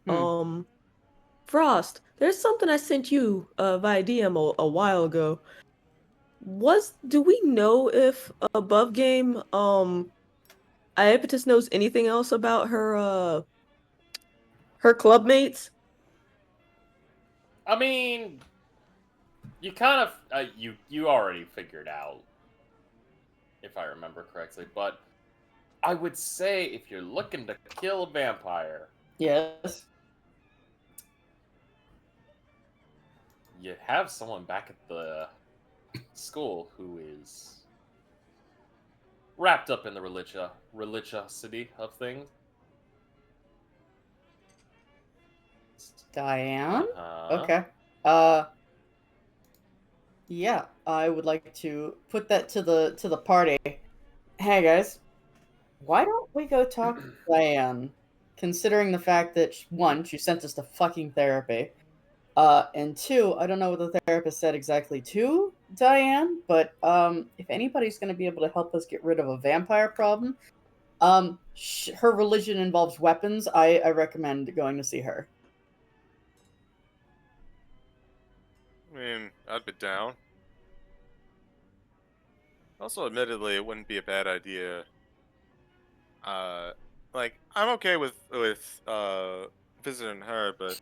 Frost, there's something I sent you via DM a while ago. Do we know if Above Game Iapetus knows anything else about her club mates? I mean, you kind of you already figured out, if I remember correctly. But I would say if you're looking to kill a vampire, yes, you have someone back at the school who is wrapped up in the religiosity of things. Diane. Uh-huh. Okay. Yeah, I would like to put that to the party. Hey guys, why don't we go talk to Diane? Considering the fact that one, she sent us to fucking therapy, and two, I don't know what the therapist said exactly to Diane, but if anybody's going to be able to help us get rid of a vampire problem, her religion involves weapons. I recommend going to see her. I mean, I'd be down. Also, admittedly, it wouldn't be a bad idea. Like, I'm okay with visiting her, but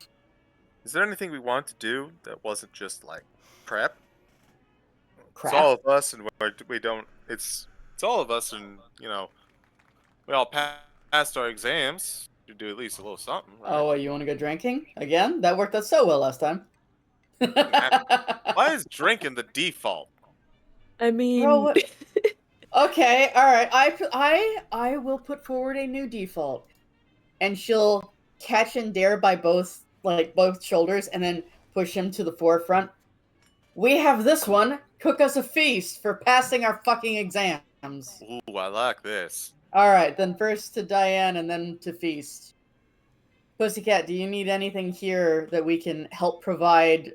is there anything we want to do that wasn't just like prep? Crap. It's all of us, and we don't. It's all of us, and you know, we all passed our exams. to do at least a little something. Right? Oh, you want to go drinking again? That worked out so well last time. Why is drinking the default? I mean, Bro, what? Okay, all right. I will put forward a new default, and she'll catch and dare by both shoulders, and then push him to the forefront. We have this one. Cook us a feast for passing our fucking exams. Ooh, I like this. All right, then first to Diane, and then to Feast. Pussycat, do you need anything here that we can help provide,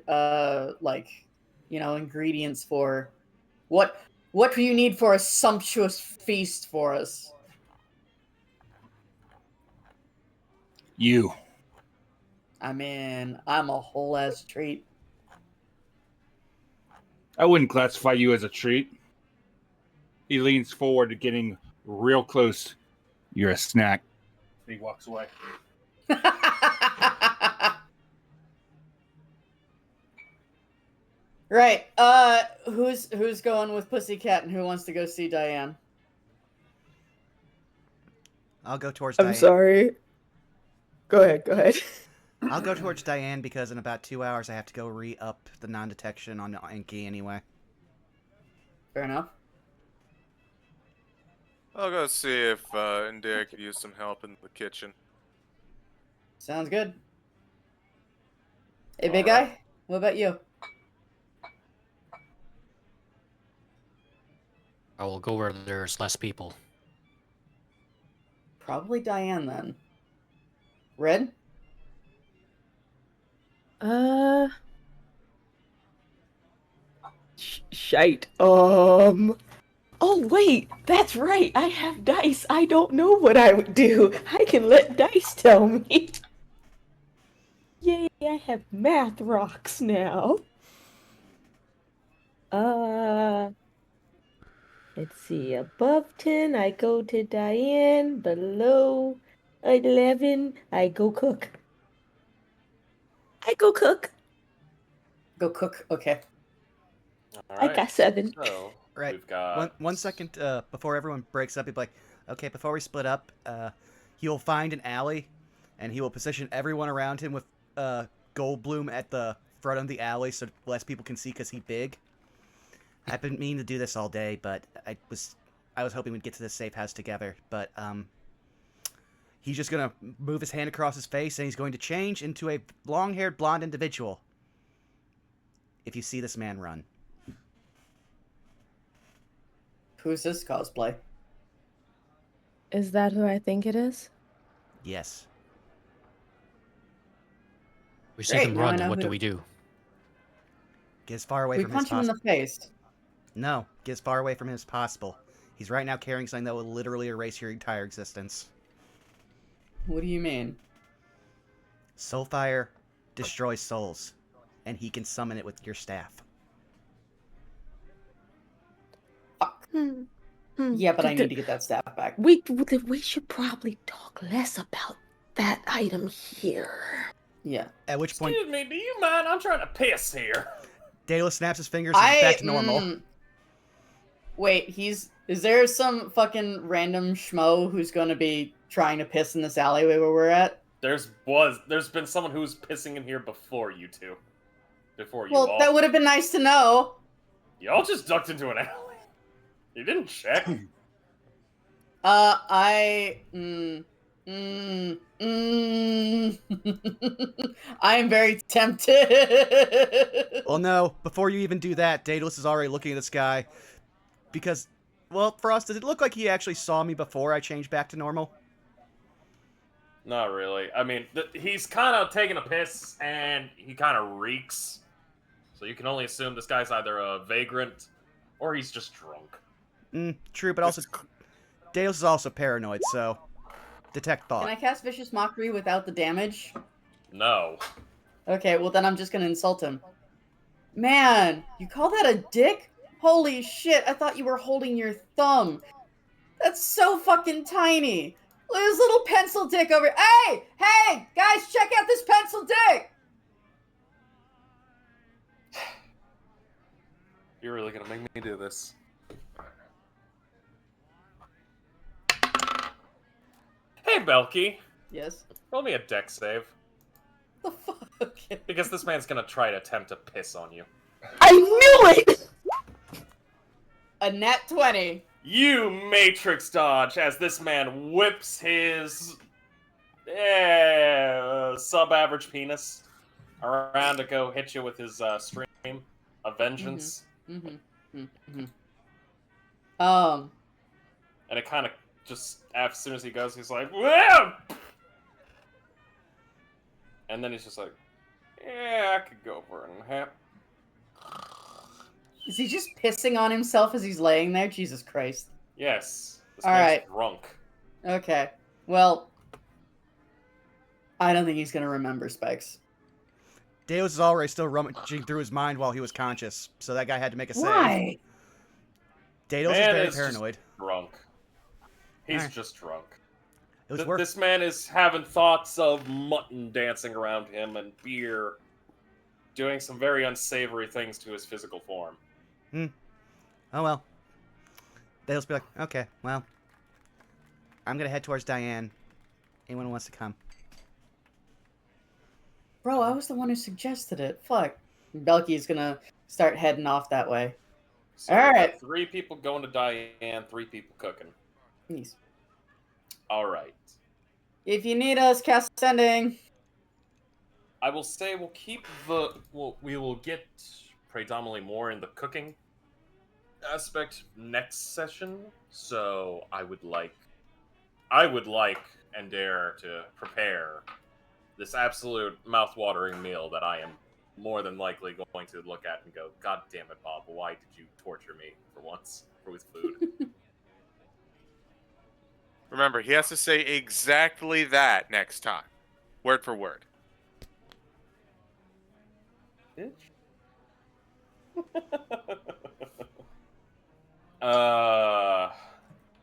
ingredients for? What do you need for a sumptuous feast for us? You. I mean, I'm a whole ass treat. I wouldn't classify you as a treat. He leans forward, getting real close. You're a snack. He walks away. Right. Who's going with Pussycat, and who wants to go see Diane? I'll go towards I'm Diane. sorry. Go ahead. I'll go towards Diane because in about 2 hours I have to go re-up the non-detection on Enki anyway. Fair enough. I'll go see if Indira could use some help in the kitchen. Sounds good. Hey, big Alright. guy, what about you? I will go where there's less people. Probably Diane then. Red? Shite. Oh wait, that's right. I have dice. I don't know what I would do. I can let dice tell me. Yay, I have math rocks now. Let's see. Above 10, I go to Diane. Below 11, I go cook. Go cook. Okay. I got 7. So, Right. we've got... One second before everyone breaks up, he'd be like, okay, before we split up, he'll find an alley, and he will position everyone around him with Goldblum at the front of the alley so less people can see because he's big. I've been meaning to do this all day, but I was hoping we'd get to this safe house together. But he's just gonna move his hand across his face, and he's going to change into a long-haired blonde individual. If you see this man run. Who's this cosplay? Is that who I think it is? Yes. We see Great, him now I run, know and what do who- we do? Get as far away We from him as punch him in possible. the face. No, get as far away from him as possible. He's right now carrying something that will literally erase your entire existence. What do you mean? Soulfire destroys souls, and he can summon it with your staff. Yeah, but I need to get that staff back. We should probably talk less about that item here. Yeah. At which point, Excuse me, do you mind? I'm trying to piss here. Daedalus snaps his fingers and is back to normal. Wait, is there some fucking random schmo who's gonna be trying to piss in this alleyway where we're at? There's been someone who was pissing in here before you two. Before you Well, all. that would have been nice to know. Y'all just ducked into an alley. You didn't check. I am very tempted. Well, no, before you even do that, Daedalus is already looking at this guy. Because, well, Frost, does it look like he actually saw me before I changed back to normal? Not really. I mean, he's kind of taking a piss, and he kind of reeks. So you can only assume this guy's either a vagrant, or he's just drunk. True, but also, Daedalus is also paranoid, so detect thought. Can I cast Vicious Mockery without the damage? No. Okay, well then I'm just gonna insult him. Man, you call that a dick? Holy shit, I thought you were holding your thumb. That's so fucking tiny. Look at this little pencil dick over here. Hey, guys, check out this pencil dick. You're really gonna make me do this. Hey, Belky. Yes. Roll me a dex save. The fuck? Okay. Because this man's gonna try to attempt to piss on you. I knew it! A nat 20. You matrix dodge as this man whips his sub-average penis around to go hit you with his stream of vengeance. And it kind of just, as soon as he goes, he's like, "Whoa!" And then he's just like, yeah, I could go for it in half. Is he just pissing on himself as he's laying there? Jesus Christ. Yes. This All man's right. drunk. Okay. Well, I don't think he's gonna remember Spikes. Deus is already still rummaging through his mind while he was conscious, so that guy had to make a save. Why? Deus is Man very is paranoid. just drunk. He's Alright. just drunk. It was worth. This man is having thoughts of mutton dancing around him and beer doing some very unsavory things to his physical form. Oh well. Deus be like, okay, well, I'm gonna head towards Diane. Anyone who wants to come? Bro, I was the one who suggested it. Fuck. Belky's gonna start heading off that way. So All we've got right. 3 people going to Diane, 3 people cooking. Please. Alright. If you need us, cast sending. I will say we'll keep we will get predominantly more in the cooking aspect next session. So I would like and dare to prepare this absolute mouth-watering meal that I am more than likely going to look at and go, God damn it, Bob, why did you torture me for once with food? Remember, he has to say exactly that next time. Word for word. Bitch.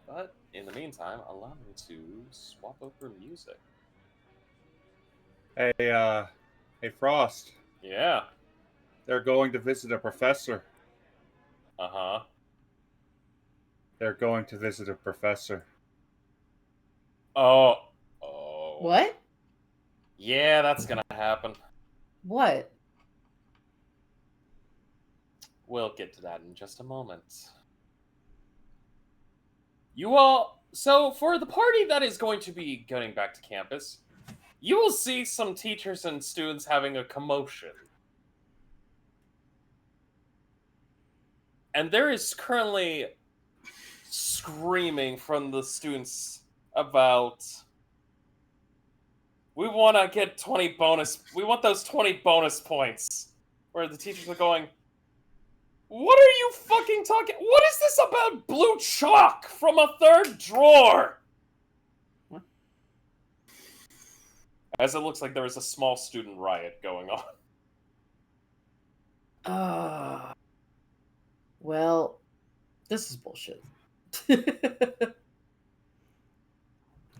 But in the meantime, allow me to swap over music. Hey, Frost. Yeah. They're going to visit a professor. Uh-huh. They're going to visit a professor. Oh. What? Yeah, that's gonna happen. What? We'll get to that in just a moment. You all... So, for the party that is going to be getting back to campus, you will see some teachers and students having a commotion. And there is currently screaming from the students about... We want to get 20 bonus... We want those 20 bonus points. Where the teachers are going... What are you fucking talking... What is this about blue chalk from a third drawer? What? As it looks like there is a small student riot going on. Well, this is bullshit.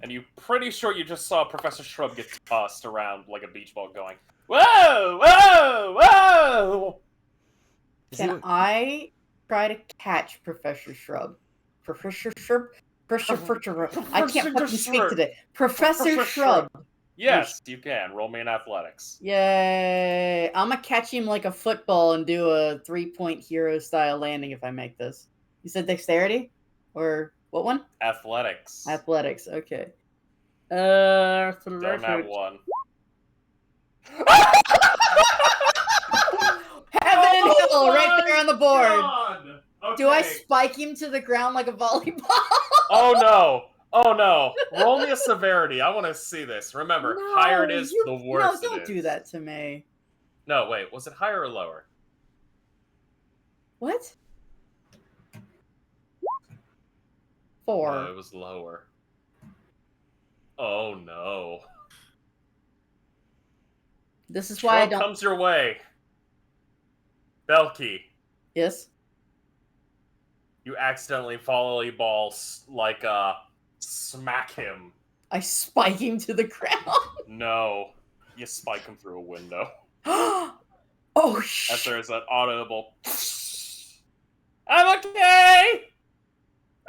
And you're pretty sure you just saw Professor Shrub get tossed around like a beach ball going, whoa, whoa, whoa! Can I try to catch Professor Shrub? Professor Shrub? I can't fucking speak today. Professor Shrub. Yes, you can. Roll me in athletics. Yay. I'm gonna catch him like a football and do a 3-point hero style landing if I make this. You said dexterity? Or what one? Athletics. Athletics, okay. Don't have one. Heaven and Hill, right there on the board. God. Okay. Do I spike him to the ground like a volleyball? Oh no. Oh no. Roll me a severity. I want to see this. Remember, higher it is, the worse No, it don't is. do that to me. No, wait. Was it higher or lower? What? 4. No, it was lower. Oh no. This is why I Shrub don't. comes your way. Belky, Yes. you accidentally volleyball smack him. I spike him to the ground. No, you spike him through a window. Oh As shit! there's an audible. I'm okay.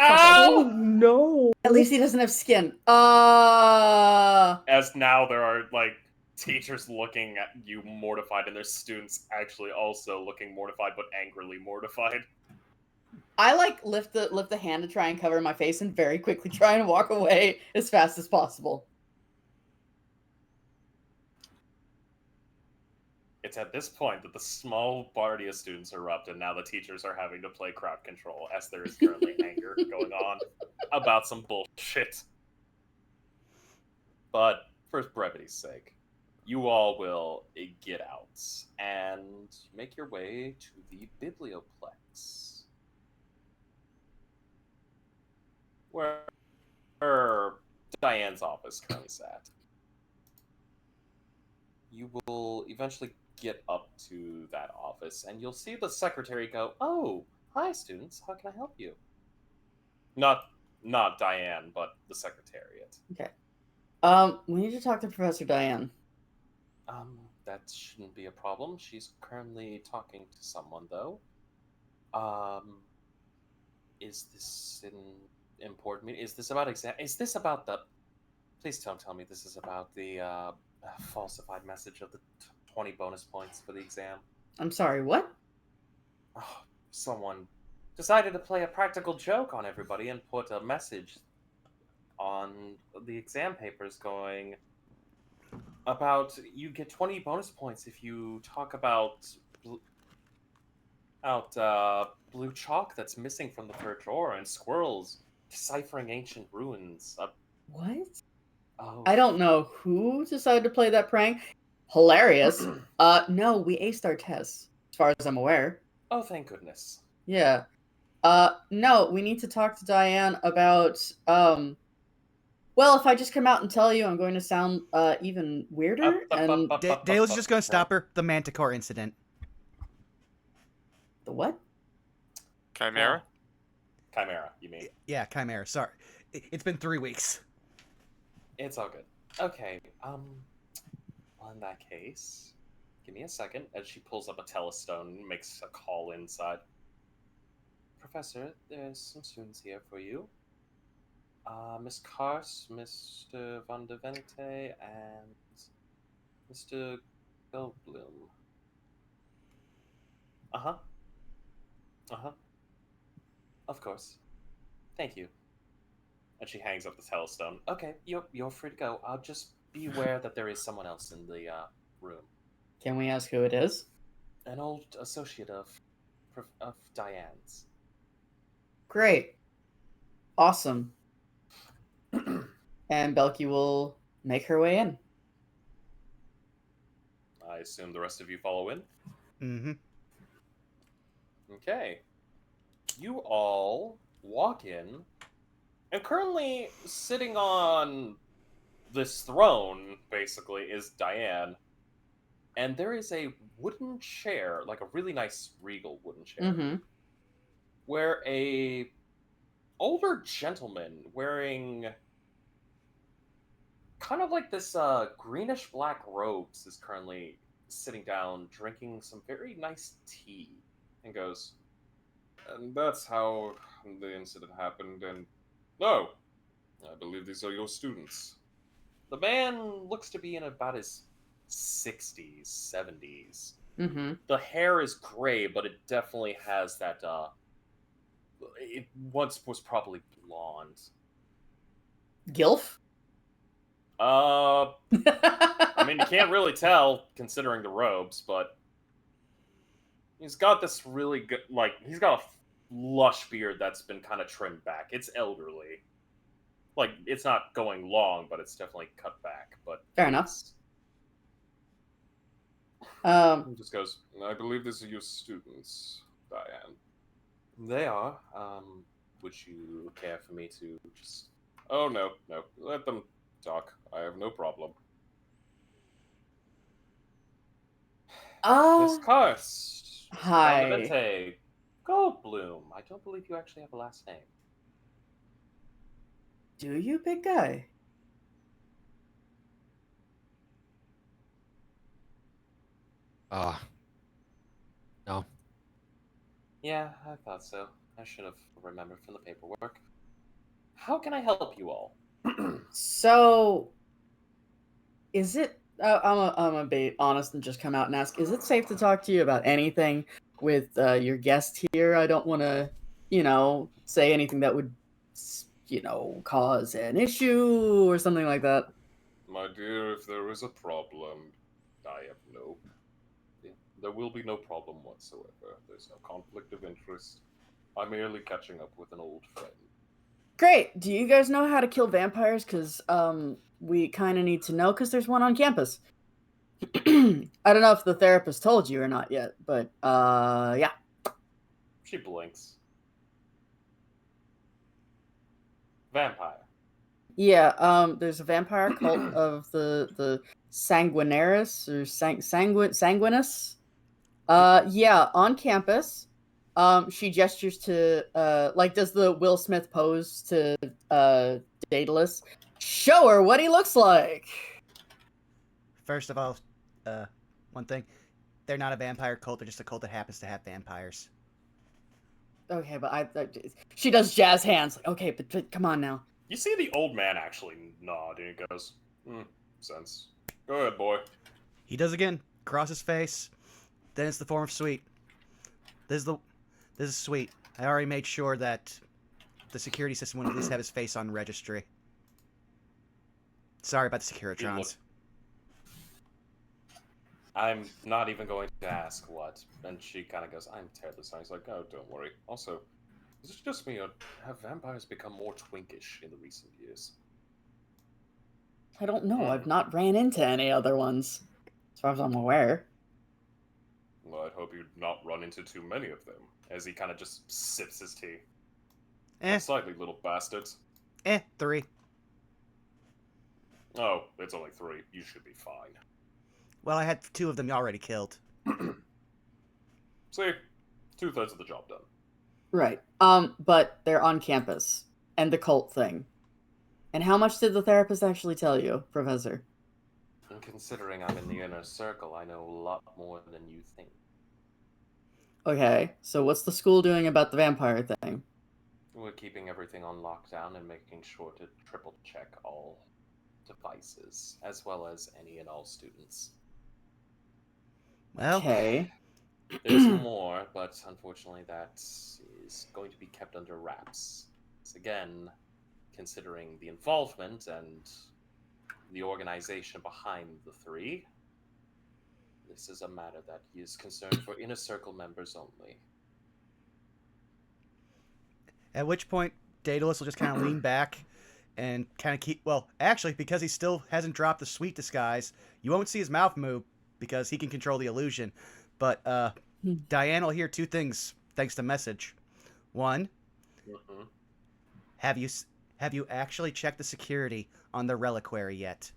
Oh Ow! no! At least he doesn't have skin. As now there are like teachers looking at you mortified, and there's students actually also looking mortified, but angrily mortified. I like lift the hand to try and cover my face and very quickly try and walk away as fast as possible. It's at this point that the small party of students erupt, and now the teachers are having to play crowd control, as there is currently anger going on about some bullshit. But for brevity's sake, you all will get out and make your way to the Biblioplex, where Diane's office currently sat. You will eventually get up to that office, and you'll see the secretary go, "Oh, hi, students. How can I help you?" Not Diane, but the secretariat. Okay. We need to talk to Professor Diane. That shouldn't be a problem. She's currently talking to someone, though. Is this an important meeting? Is this about exam? Is this about the... Please don't tell me this is about the, falsified message of the 20 bonus points for the exam. I'm sorry, what? Oh, someone decided to play a practical joke on everybody and put a message on the exam papers going about you get 20 bonus points if you talk about blue chalk that's missing from the third drawer and squirrels deciphering ancient ruins. What? Oh, I don't know who decided to play that prank. Hilarious. No, we aced our tests, as far as I'm aware. oh, thank goodness. Yeah. No, we need to talk to Diane about, well, if I just come out and tell you, I'm going to sound, even weirder, and... Dale's just going to stop her. The Manticore incident. The what? Chimera? Chimera, you mean? Yeah, Chimera. Sorry. It's been 3 weeks. It's all good. Okay, well, in that case, give me a second as she pulls up a telestone and makes a call inside. Professor, there's some students here for you. Miss Kars, Mr. Van de Vente, and Mr. Goldblum. Uh-huh. Uh-huh. Of course. Thank you. And she hangs up the telestone. Okay, you're free to go. Just be aware that there is someone else in the room. Can we ask who it is? An old associate of Diane's. Great. Awesome. And Belky will make her way in. I assume the rest of you follow in? Mm-hmm. Okay. You all walk in, and currently sitting on this throne, basically, is Diane. And there is a wooden chair, like a really nice regal wooden chair, Mm-hmm. where a older gentleman wearing kind of like this greenish black robes is currently sitting down drinking some very nice tea, and goes, "And that's how the incident happened, and no, I believe these are your students." The man looks to be in about his 60s, 70s. Mm-hmm. The hair is gray, but it definitely has that, it once was probably blonde. Gilf? I mean, you can't really tell considering the robes, but he's got this really good, like, he's got a lush beard that's been kind of trimmed back. It's elderly. Like, it's not going long, but it's definitely cut back. But Fair enough. He just goes, "I believe these are your students, Diane." They are. Would you care for me to just... Oh, no. Let them talk. I have no problem. Miss Karst. Hi. Vente. Goldblum. I don't believe you actually have a last name. Do you, big guy? No. Yeah, I thought so. I should have remembered from the paperwork. How can I help you all? So, is it? I'm gonna be honest and just come out and ask. Is it safe to talk to you about anything with your guest here? I don't want to, say anything that would, cause an issue or something like that. My dear, if there is a problem, I have no. There will be no problem whatsoever. There's no conflict of interest. I'm merely catching up with an old friend. Great. Do you guys know how to kill vampires? Because we kind of need to know because there's one on campus. I don't know if the therapist told you or not yet, but yeah. She blinks. Vampire. Yeah, there's a vampire cult of the Sanguinaris or Sanguinus. Yeah, on campus. She gestures to like does the Will Smith pose to Daedalus. Show her what he looks like. First of all, one thing, they're not a vampire cult. They're just a cult that happens to have vampires. Okay, but she does jazz hands. Like, okay, but come on now. You see the old man actually nod, and he goes, sense. Go ahead, boy. He does again. Cross his face. Then it's the form of sweet. This is sweet. I already made sure that the security system would at least have his face on registry. Sorry about the Securitrons. I'm not even going to ask what. And she kind of goes, I'm terribly sorry. He's like, oh, don't worry. Also, is it just me, or have vampires become more twinkish in the recent years? I don't know. I've not ran into any other ones, as far as I'm aware. Well, I'd hope you'd not run into too many of them, as he kind of just sips his tea. Unsightly little bastards. 3. Oh, it's only 3. You should be fine. Well, I had 2 of them already killed. See? 2/3 of the job done. Right. But they're on campus. And the cult thing. And how much did the therapist actually tell you, Professor? And considering I'm in the inner circle, I know a lot more than you think. Okay, so what's the school doing about the vampire thing? We're keeping everything on lockdown and making sure to triple check all devices, as well as any and all students. Well, okay. There's more, but unfortunately that is going to be kept under wraps. It's again, considering the involvement and the organization behind the 3, this is a matter that is concerned for inner circle members only. At which point, Daedalus will just kind of lean back and kind of keep... Well, actually, because he still hasn't dropped the sweet disguise, you won't see his mouth move because he can control the illusion. But Diane will hear 2 things thanks to message. 1, have you actually checked the security on the reliquary yet?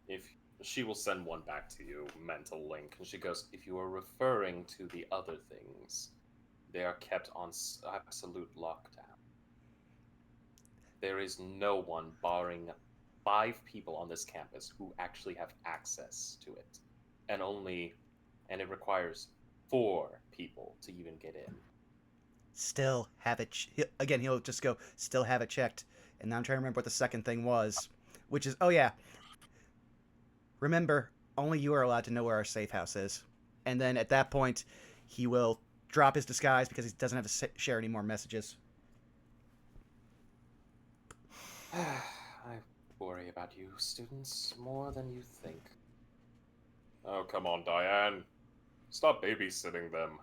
If she will send one back to you, mental link, and she goes, if you are referring to the other things, they are kept on absolute lockdown. There is no one, barring 5 people on this campus, who actually have access to it. And it requires 4 people to even get in. Still have it... Again, he'll just go, still have it checked. And now I'm trying to remember what the second thing was. Which is, oh yeah. Remember, only you are allowed to know where our safe house is. And then at that point, he will drop his disguise because he doesn't have to share any more messages. I worry about you, students, more than you think. Oh, come on, Diane. Stop babysitting them.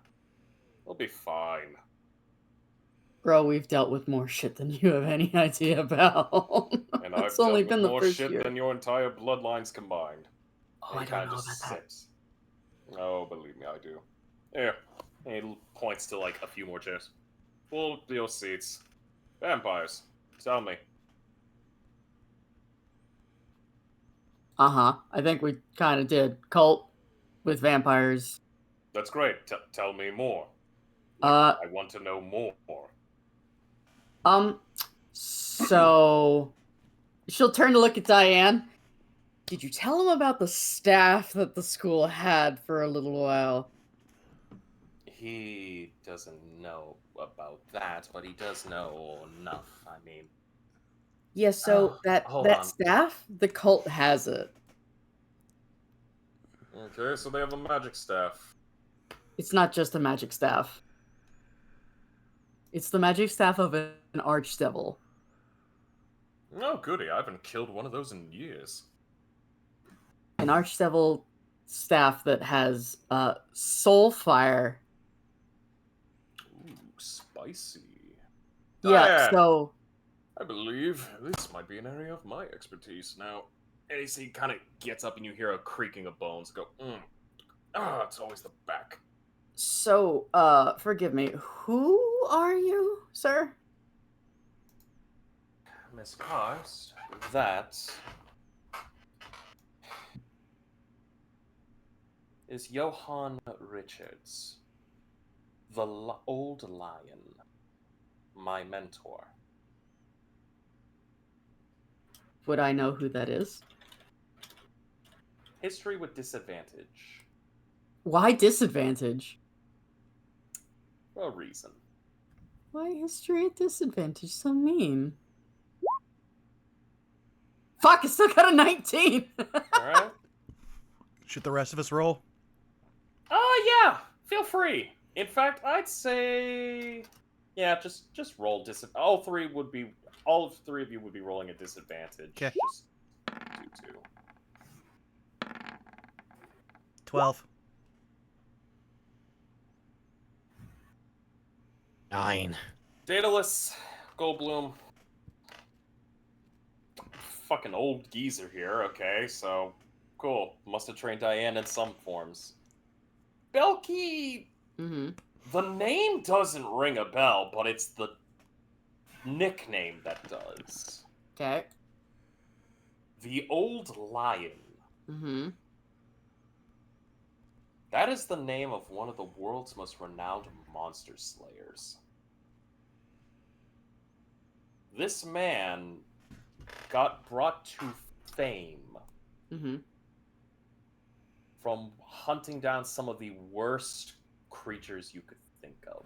They'll be fine. Bro, we've dealt with more shit than you have any idea about. And I've It's dealt only with been the more first shit year. than your entire bloodlines combined. Oh, I don't know about that. Oh, believe me, I do. Here. And he points to, like, a few more chairs. Full your seats. Vampires. Tell me. Uh-huh. I think we kind of did. Cult with vampires. That's great. Tell me more. I want to know more. So she'll turn to look at Diane. Did you tell him about the staff that the school had for a little while? he doesn't know about that, but he does know enough. I mean, Yeah, so hold that on. staff, the cult has it. Okay, so they have a magic staff. It's not just a magic staff. It's the magic staff of an archdevil. Oh, goody! I haven't killed one of those in years. An archdevil staff that has soul fire. Ooh, spicy. Yeah, Diane, so I believe this might be an area of my expertise. Now, AC kind of gets up and you hear a creaking of bones. Go, it's always the back. forgive me. Who are you, sir? Miss Karst, that is Johann Richards, the old lion, my mentor. Would I know who that is? History with disadvantage. Why disadvantage? For a reason. Why history at disadvantage? So mean. Fuck, I still got a 19! Alright? Should the rest of us roll? Yeah! Feel free. In fact, I'd say... Yeah, just roll all three of you would be rolling a disadvantage. 'Kay. Just 2-2. 12. 9. Daedalus, Goldblum. Fucking old geezer here, okay, so cool. Must have trained Diane in some forms. Belky, Mm-hmm. the name doesn't ring a bell, but it's the nickname that does. Okay. The Old Lion. Mm-hmm. That is the name of one of the world's most renowned monster slayers. This man got brought to fame Mm-hmm. from hunting down some of the worst creatures you could think of.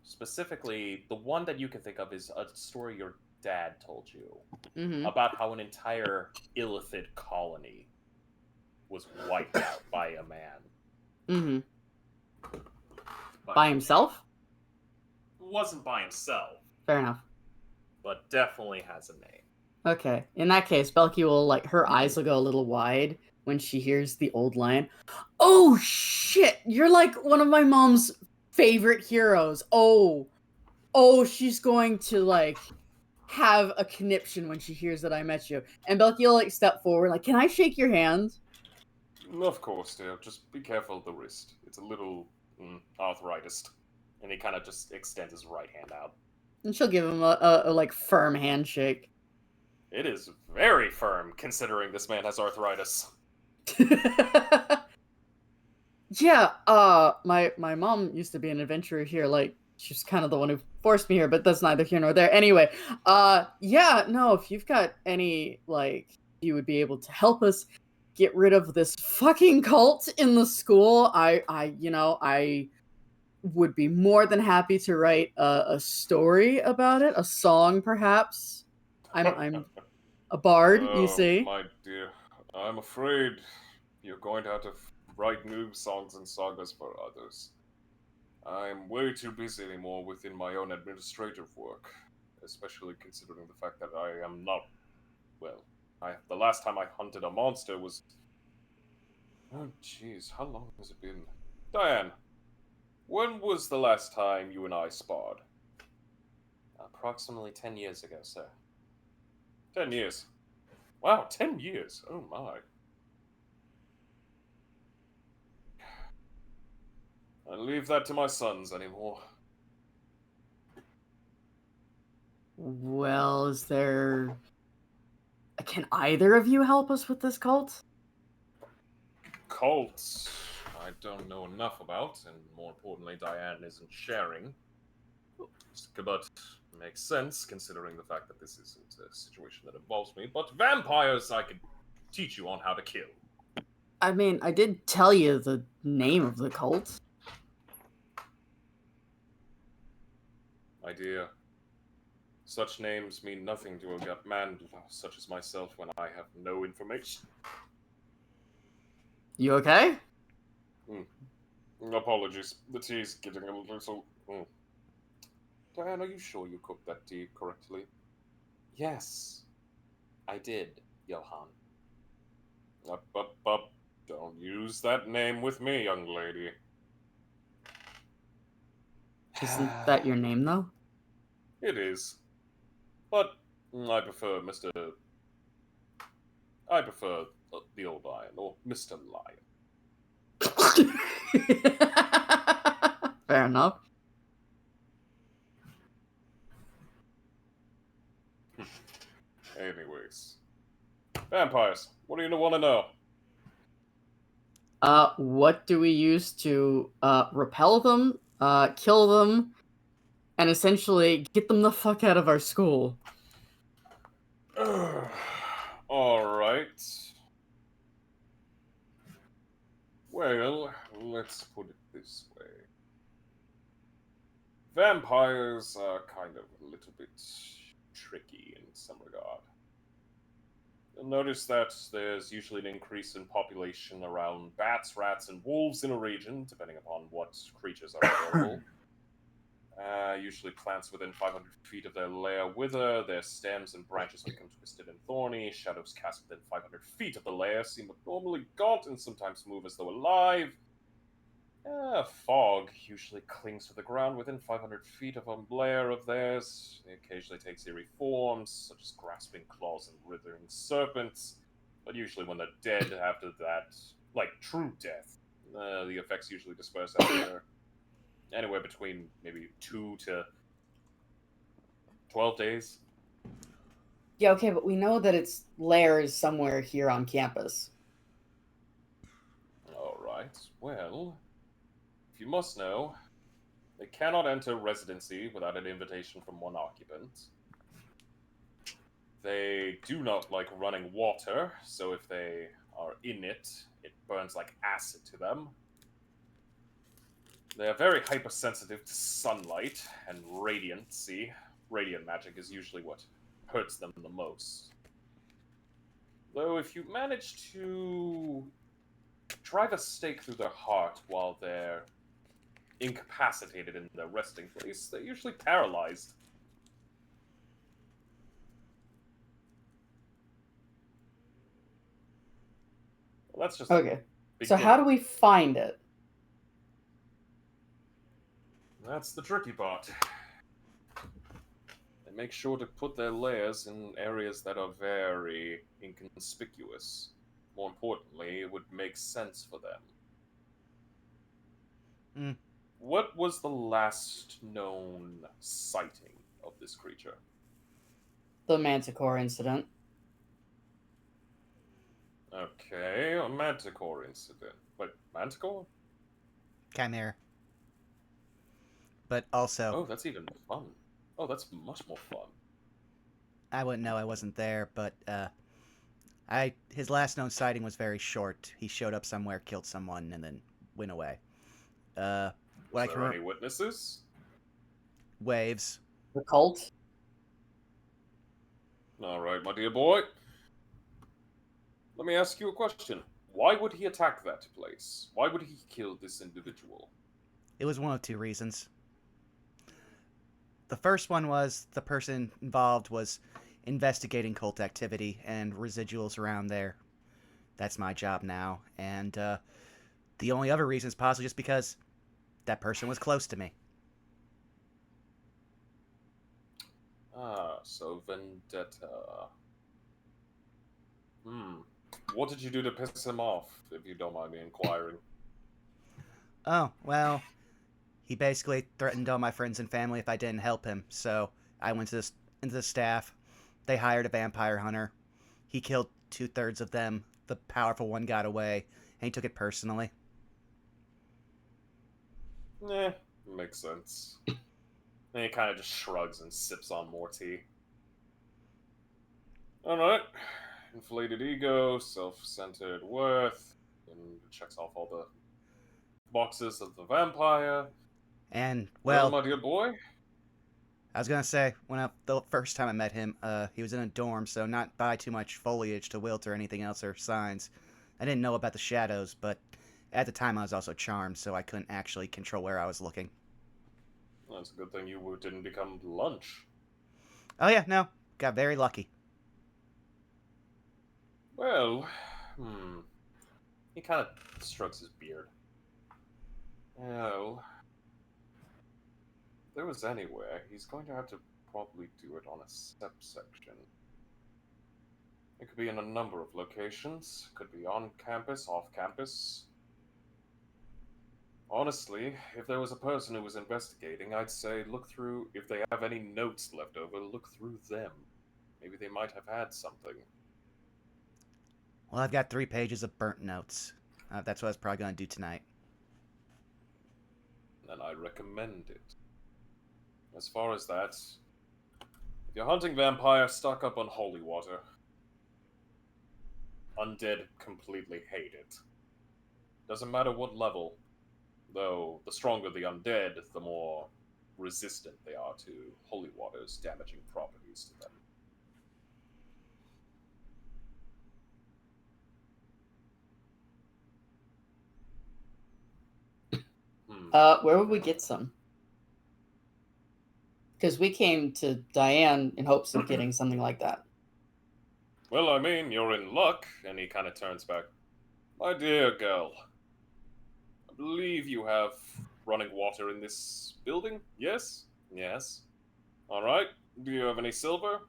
Specifically, the one that you can think of is a story your dad told you Mm-hmm. about how an entire illithid colony was wiped out by a man. Mm-hmm. By himself? Wasn't by himself, Fair enough. but definitely has a name. Okay. In that case, Belky will, her eyes will go a little wide when she hears the old lion. Oh, shit! You're like one of my mom's favorite heroes. Oh, she's going to, have a conniption when she hears that I met you. And Belky will, step forward, can I shake your hand? Of course, dear. Just be careful of the wrist. It's a little arthritis. And he kind of just extends his right hand out. And she'll give him a firm handshake. It is very firm, considering this man has arthritis. Yeah, my mom used to be an adventurer here, she's kind of the one who forced me here, but that's neither here nor there. Anyway, yeah, no, if you've got any, you would be able to help us get rid of this fucking cult in the school, I would be more than happy to write a story about it, a song, perhaps. I'm a bard, you see. My dear, I'm afraid you're going to have to write new songs and sagas for others. I'm way too busy anymore within my own administrative work, especially considering the fact that I am not, the last time I hunted a monster was... Oh jeez, how long has it been? Diane, when was the last time you and I sparred? Approximately 10 years ago, sir. 10 years. Wow, 10 years. Oh my. I leave that to my sons anymore. Well, can either of you help us with this cult? Cults, I don't know enough about, and more importantly, Diane isn't sharing. But makes sense, considering the fact that this isn't a situation that involves me. But vampires, I could teach you on how to kill. I mean, I did tell you the name of the cult. My dear, such names mean nothing to a gut man such as myself when I have no information. You okay? Apologies, the tea's getting a little... Diane, are you sure you cooked that tea correctly? Yes, I did, Johann. Up. Don't use that name with me, young lady. Isn't that your name, though? It is. But I prefer I prefer the old lion, or Mr. Lion. Fair enough. Anyways. Vampires, what do you want to know? What do we use to, repel them, kill them, and essentially get them the fuck out of our school? Alright. Well, let's put it this way. Vampires are kind of a little bit tricky in some regard. You'll notice that there's usually an increase in population around bats, rats, and wolves in a region, depending upon what creatures are available. Usually plants within 500 feet of their lair wither, their stems and branches become twisted and thorny, shadows cast within 500 feet of the lair seem abnormally gaunt and sometimes move as though alive. Fog usually clings to the ground within 500 feet of a lair of theirs. It occasionally takes eerie forms, such as grasping claws and writhing serpents, but usually when they're dead after that, like true death, the effects usually disperse after anywhere between maybe 2 to 12 days. Yeah, okay, but we know that its lair is somewhere here on campus. Alright, well, if you must know, they cannot enter residency without an invitation from one occupant. They do not like running water, so if they are in it, it burns like acid to them. They are very hypersensitive to sunlight and radiancy. Radiant magic is usually what hurts them the most. Though if you manage to drive a stake through their heart while they're incapacitated in their resting place, they're usually paralyzed. Well, that's just Okay. So how do we find it? That's the tricky part. They make sure to put their lairs in areas that are very inconspicuous. More importantly, it would make sense for them. What was the last known sighting of this creature? The Manticore incident. Okay, a Manticore incident. Wait, Manticore? Chimera. But also, Oh, that's even fun. Oh, that's much more fun. I wouldn't know, I wasn't there, but his last known sighting was very short. He showed up somewhere, killed someone, and then went away. Was there any witnesses? Waves. The cult? Alright, my dear boy. Let me ask you a question. Why would he attack that place? Why would he kill this individual? It was one of two reasons. The first one was the person involved was investigating cult activity and residuals around there. That's my job now. And the only other reason is possibly just because that person was close to me. Ah, so vendetta. What did you do to piss him off, if you don't mind me inquiring? Oh, well, he basically threatened all my friends and family if I didn't help him, so I went into the staff. They hired a vampire hunter. He killed 2/3 of them. The powerful one got away, and he took it personally. Makes sense. Then he kind of just shrugs and sips on more tea. Alright. Inflated ego, self-centered worth, and checks off all the boxes of the vampire. And, well, my dear boy, I was gonna say, the first time I met him, he was in a dorm, so not by too much foliage to wilt or anything else or signs. I didn't know about the shadows, but at the time I was also charmed, so I couldn't actually control where I was looking. That's a good thing you didn't become lunch. Oh yeah, no, got very lucky. Well, he kind of strokes his beard. Well, if there was anywhere, he's going to have to probably do it on a subsection. It could be in a number of locations. Could be on campus, off campus. Honestly, if there was a person who was investigating, I'd say look through, if they have any notes left over, look through them. Maybe they might have had something. Well, I've got 3 pages of burnt notes. That's what I was probably gonna do tonight. And I recommend it. As far as that, if you're hunting vampires, stock up on holy water. Undead completely hate it. Doesn't matter what level, though the stronger the undead, the more resistant they are to holy water's damaging properties to them. Where would we get some? Because we came to Diane in hopes of getting something like that. Well, I mean, you're in luck, and he kind of turns back. My dear girl, I believe you have running water in this building? Yes? Yes. Alright, do you have any silver?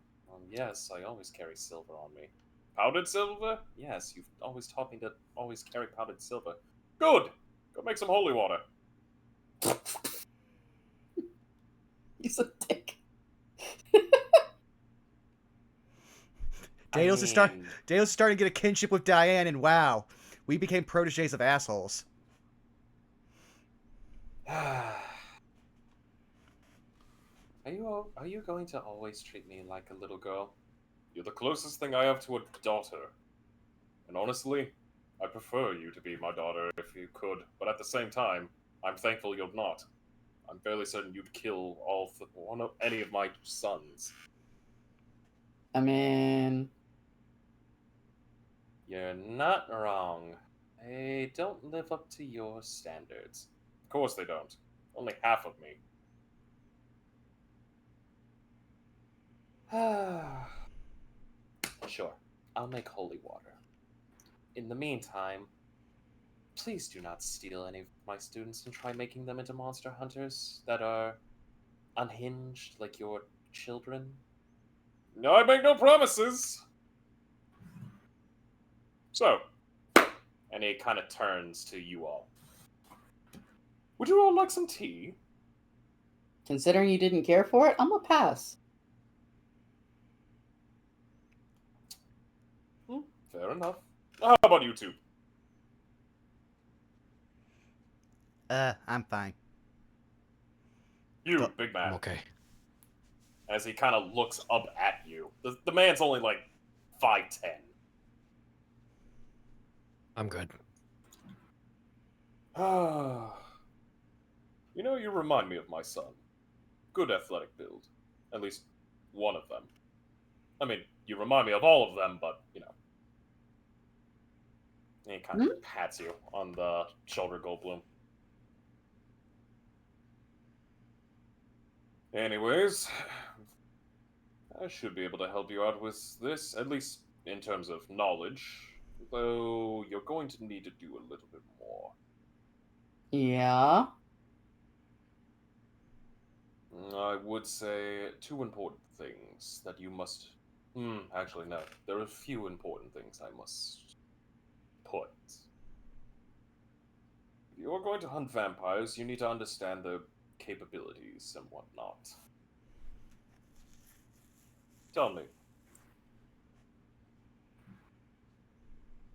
Yes, I always carry silver on me. Powdered silver? Yes, you've always taught me to always carry powdered silver. Good! Go make some holy water. He's a dick. Dale's is starting to get a kinship with Diane, and wow, we became proteges of assholes. Are you going to always treat me like a little girl? You're the closest thing I have to a daughter. And honestly, I prefer you to be my daughter if you could, but at the same time, I'm thankful you're not. I'm fairly certain you'd kill any of my sons. I mean, You're not wrong. They don't live up to your standards. Of course they don't. Only half of me. Sure, I'll make holy water. In the meantime, please do not steal any of my students and try making them into monster hunters that are unhinged like your children. No, I make no promises! So, and he kind of turns to you all. Would you all like some tea? considering you didn't care for it, I'm gonna pass. Fair enough. How about you two? I'm fine. You, big man. I'm okay. As he kind of looks up at you. The man's only like 5'10". I'm good. You know, you remind me of my son. Good athletic build. At least one of them. I mean, you remind me of all of them, but, you know. And he kind of pats you on the shoulder, Goldblum. Anyways, I should be able to help you out with this, at least in terms of knowledge. Though you're going to need to do a little bit more. Yeah. I would say 2 important things that you must... actually, no. There are a few important things I must put. If you're going to hunt vampires, you need to understand their capabilities and whatnot. Tell me.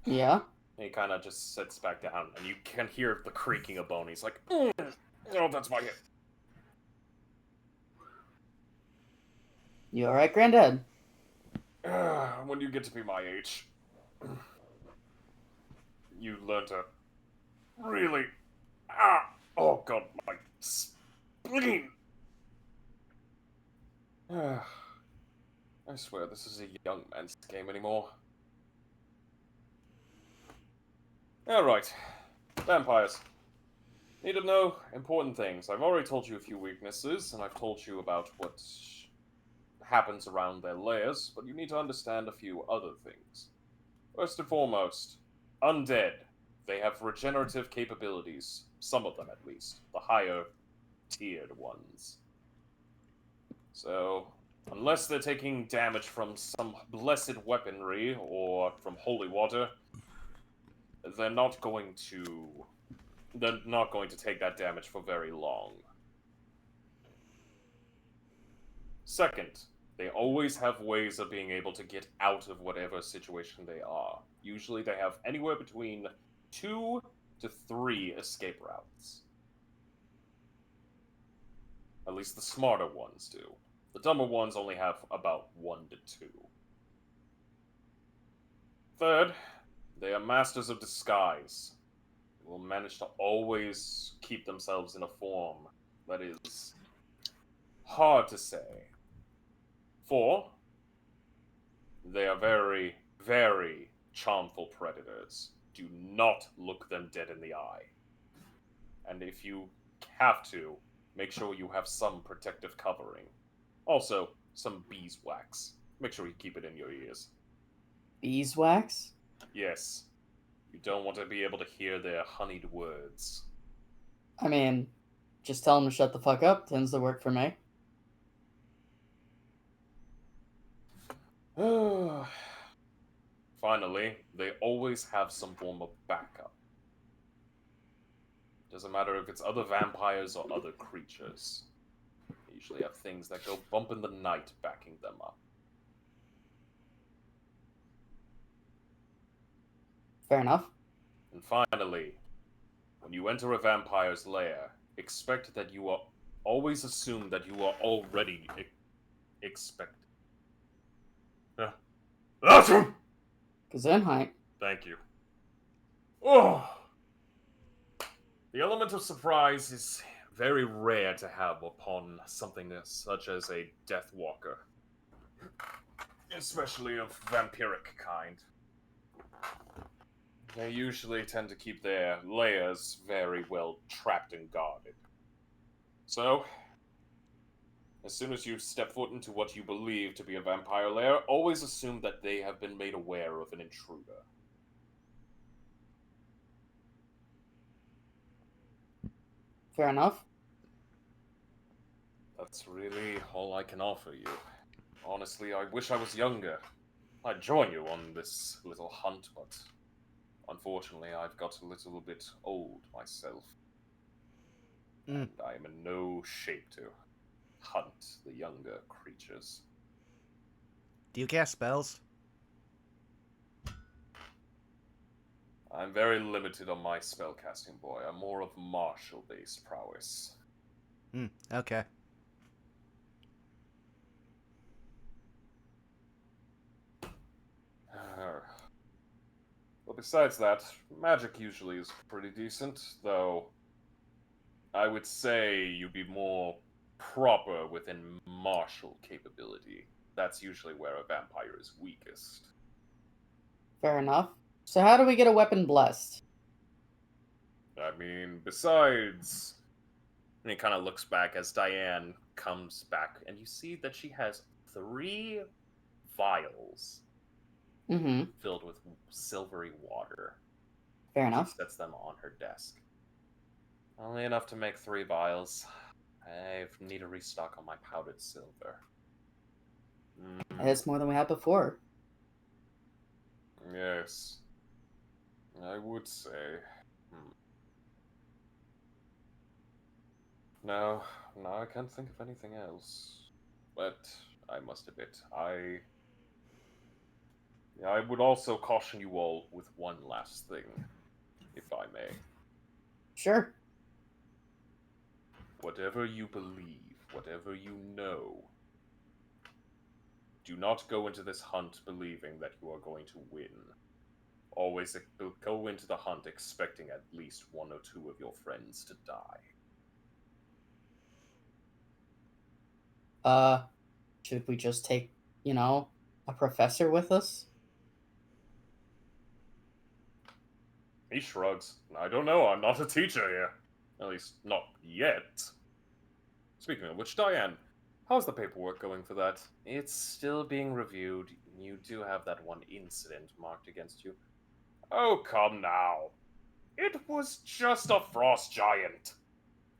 Yeah. And he kind of just sits back down, and you can hear the creaking of bone. He's like, oh, that's my hip. You alright, Granddad? When you get to be my age, you learn to really... oh god, my spleen! I swear this is a young man's game anymore. Alright. Vampires. Need to know important things. I've already told you a few weaknesses, and I've told you about what happens around their lairs, but you need to understand a few other things. First and foremost, undead. They have regenerative capabilities. Some of them, at least. The higher tiered ones. So, unless they're taking damage from some blessed weaponry or from holy water, they're not going to take that damage for very long. Second, they always have ways of being able to get out of whatever situation they are. Usually they have anywhere between 2 to 3 escape routes. At least the smarter ones do. The dumber ones only have about 1 to 2. Third, they are masters of disguise. They will manage to always keep themselves in a form that is hard to say. 4, they are very, very charmful predators. Do not look them dead in the eye. And if you have to, make sure you have some protective covering. Also, some beeswax. Make sure you keep it in your ears. Beeswax? Yes. You don't want to be able to hear their honeyed words. I mean, just tell them to shut the fuck up. Tends to work for me. Finally, they always have some form of backup. Doesn't matter if it's other vampires or other creatures. They usually have things that go bump in the night backing them up. Fair enough. And finally, when you enter a vampire's lair, expect that you are always assume that you are already expected. Awesome! Gesundheit. Thank you. Oh! The element of surprise is very rare to have upon something such as a Death Walker. Especially of vampiric kind. They usually tend to keep their lairs very well trapped and guarded. So, as soon as you step foot into what you believe to be a vampire lair, always assume that they have been made aware of an intruder. Fair enough. That's really all I can offer you. Honestly, I wish I was younger. I'd join you on this little hunt, but unfortunately I've got a little bit old myself. And I am in no shape to hunt the younger creatures. Do you cast spells? I'm very limited on my spellcasting, boy. I'm more of martial-based prowess. Okay. Well, besides that, magic usually is pretty decent, though I would say you'd be more proper within martial capability. That's usually where a vampire is weakest. Fair enough. So how do we get a weapon blessed? I mean, besides... And he kind of looks back as Diane comes back, and you see that she has 3 vials Mm-hmm. filled with silvery water. Fair She enough. sets them on her desk. Only enough to make 3 vials. I need to restock on my powdered silver. That's more than we had before. Yes. I would say. No, I can't think of anything else. But I must admit, I would also caution you all with one last thing, if I may. Sure. Whatever you believe, whatever you know, do not go into this hunt believing that you are going to win. Always go into the hunt expecting at least 1 or 2 of your friends to die. Should we just take, a professor with us? He shrugs. I don't know, I'm not a teacher here. At least, not yet. Speaking of which, Diane, how's the paperwork going for that? It's still being reviewed. You do have that one incident marked against you. Oh, come now. It was just a frost giant.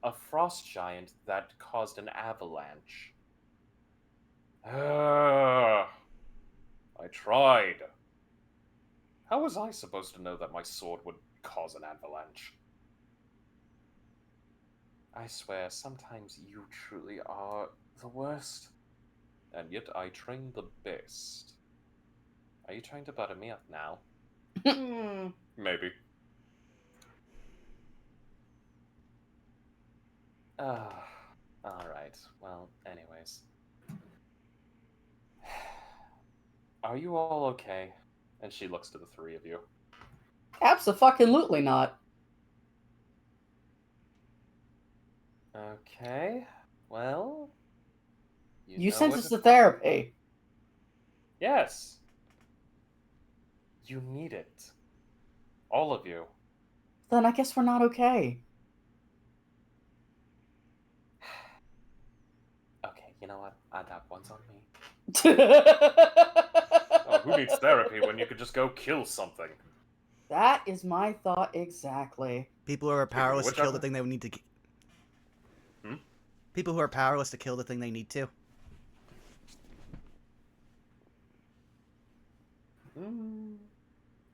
A frost giant that caused an avalanche. I tried. How was I supposed to know that my sword would cause an avalanche? I swear, sometimes you truly are the worst. And yet I train the best. Are you trying to butter me up now? Maybe. Alright. Well, anyways. Are you all okay? And she looks to the three of you. Abso-fucking-lutely not. Okay. Well... You know sent what us to- to therapy. Yes. You need it. All of you. Then I guess we're not okay. Okay, you know what? That one's on me. That Oh, who needs therapy when you could just go kill something? is my thought exactly. People who are powerless to which kill the other- thing they need to. Hmm? People who are powerless to kill the thing they need to.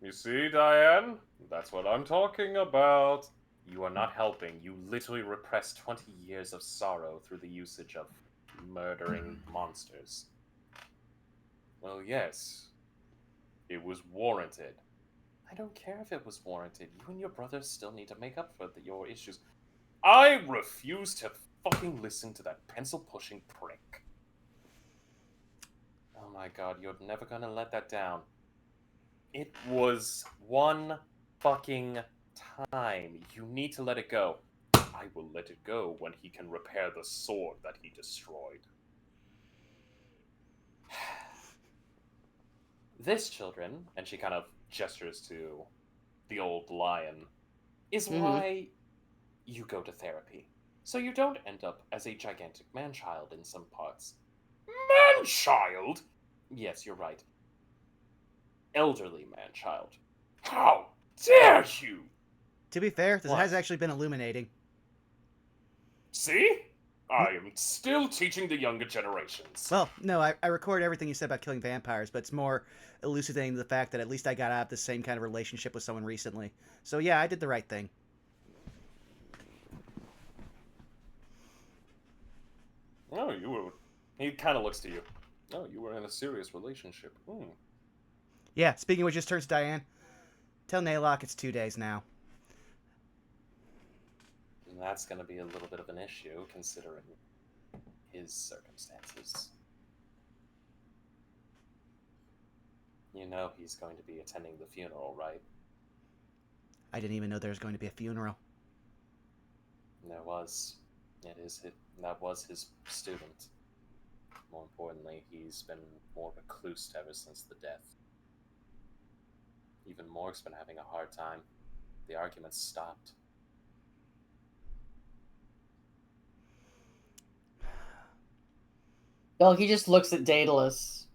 You see, Diane? That's what I'm talking about. You are not helping. You literally repressed 20 years of sorrow through the usage of murdering monsters. Well, yes. It was warranted. I don't care if it was warranted. You and your brothers still need to make up for your issues. I refuse to fucking listen to that pencil-pushing prick. Oh my god, you're never gonna let that down. It was one fucking time. You need to let it go. I will let it go when he can repair the sword that he destroyed. This, children, and she kind of gestures to the old lion, is why you go to therapy. So you don't end up as a gigantic man-child in some parts. Man-child? Yes, you're right. Elderly man-child. How dare you! To be fair, this What? has actually been illuminating. See? I am still teaching the younger generations. Well, no, I record everything you said about killing vampires, but it's more elucidating the fact that at least I got out of the same kind of relationship with someone recently. So yeah, I did the right thing. Oh, you were... He kind of looks to you. Oh, you were in a serious relationship. Yeah, speaking of which, just turns to Diane. Tell Naylock it's 2 days now. And that's going to be a little bit of an issue, considering his circumstances. You know he's going to be attending the funeral, right? I didn't even know there was going to be a funeral. There was. That was his student. More importantly, he's been more recluse ever since the death. Even Morg's been having a hard time. The arguments stopped. Well, he just looks at Daedalus.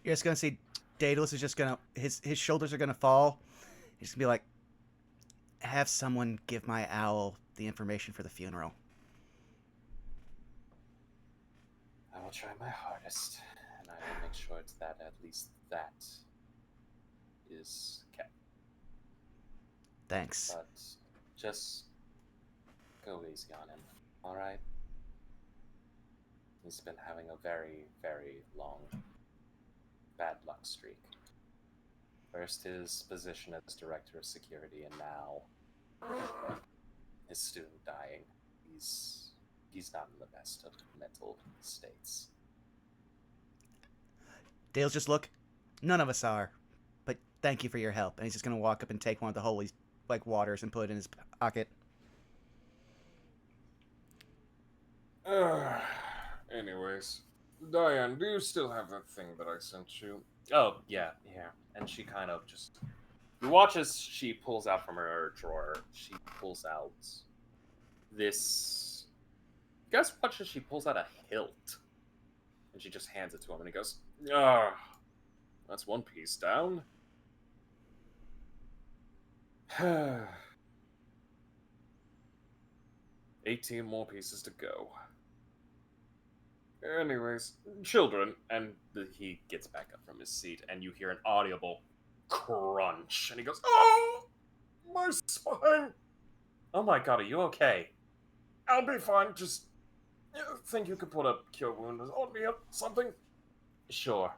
You're just gonna see Daedalus is just gonna his shoulders are gonna fall. He's gonna be like, have someone give my owl the information for the funeral. I will try my hardest, and I will make sure that at least that is kept. Thanks. But just go easy on him, alright? He's been having a very, very long bad luck streak. First his position as director of security, and now his student dying. He's not in the best of mental states. Dale's just look. None of us are, but thank you for your help. And he's just gonna walk up and take one of the holy waters and put it in his pocket. Anyways, Diane, do you still have that thing that I sent you? Oh, yeah. And she kind of just... You watch as she pulls out from her drawer, she pulls out this... You guys watch as she pulls out a hilt. And she just hands it to him, and he goes, "Ah, that's one piece down." 18 more pieces to go. Anyways, children, and he gets back up from his seat, and you hear an audible crunch, and he goes, "Oh, my spine! Oh my god, are you okay?" "I'll be fine, just think you could put a cure wound on me or something?" "Sure."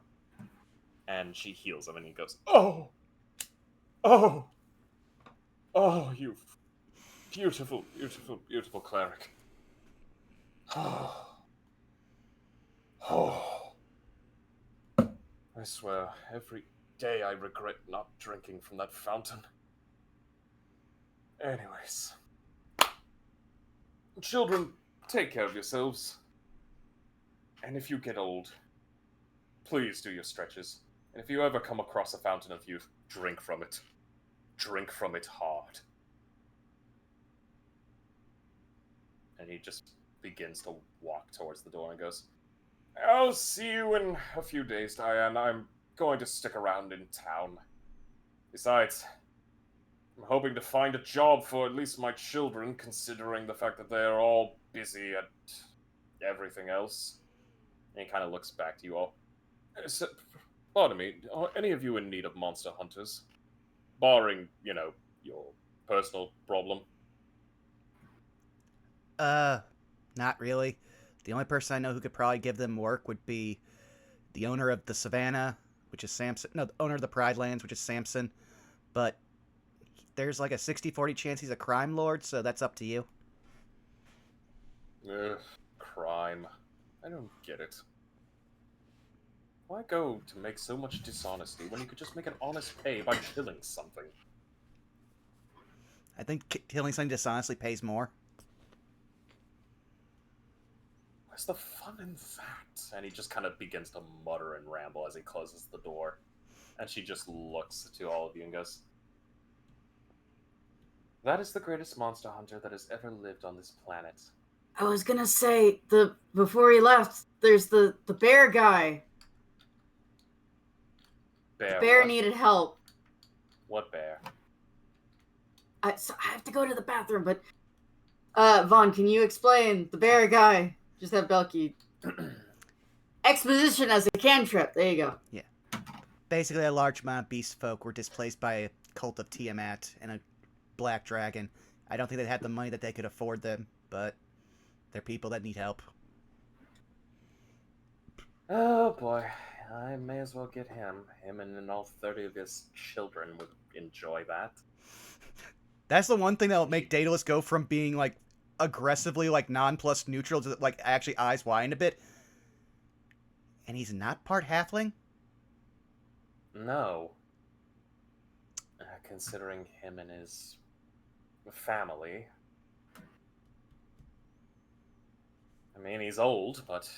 And she heals him, and he goes, "Oh! Oh! Oh, you beautiful, beautiful, beautiful cleric." Oh. I swear, every day I regret not drinking from that fountain. Anyways. Children, take care of yourselves. And if you get old, please do your stretches. And if you ever come across a fountain of youth, drink from it. Drink from it hard. And he just begins to walk towards the door and goes, "I'll see you in a few days, Diane. I'm going to stick around in town. Besides, I'm hoping to find a job for at least my children, considering the fact that they're all busy at everything else." And he kind of looks back to you all. Pardon me, are any of you in need of monster hunters? Barring, your personal problem. Not really. The only person I know who could probably give them work would be the owner of the Savannah, which is Samson. No, the owner of the Pride Lands, which is Samson. But there's like a 60-40 chance he's a crime lord, so that's up to you. Ugh, crime. I don't get it. Why go to make so much dishonesty when you could just make an honest pay by killing something? I think killing something dishonestly pays more. Where's the fun in that? And he just kind of begins to mutter and ramble as he closes the door. And she just looks to all of you and goes, "That is the greatest monster hunter that has ever lived on this planet." I was gonna say, before he left, there's the bear guy. Bear, The bear what? needed help. What bear? So I have to go to the bathroom, but Vaughn, can you explain the bear guy? Just have Belky exposition as a cantrip. There you go. Yeah. Basically, a large amount of beast folk were displaced by a cult of Tiamat and a black dragon. I don't think they had the money that they could afford them, but they're people that need help. Oh boy, I may as well get him. Him and all 30 of his children would enjoy that. That's the one thing that'll make Daedalus go from being, like, aggressively, like, non-plus neutral to, like, actually eyes wide a bit. And he's not part halfling? No. Considering him and his family. I mean, he's old, but,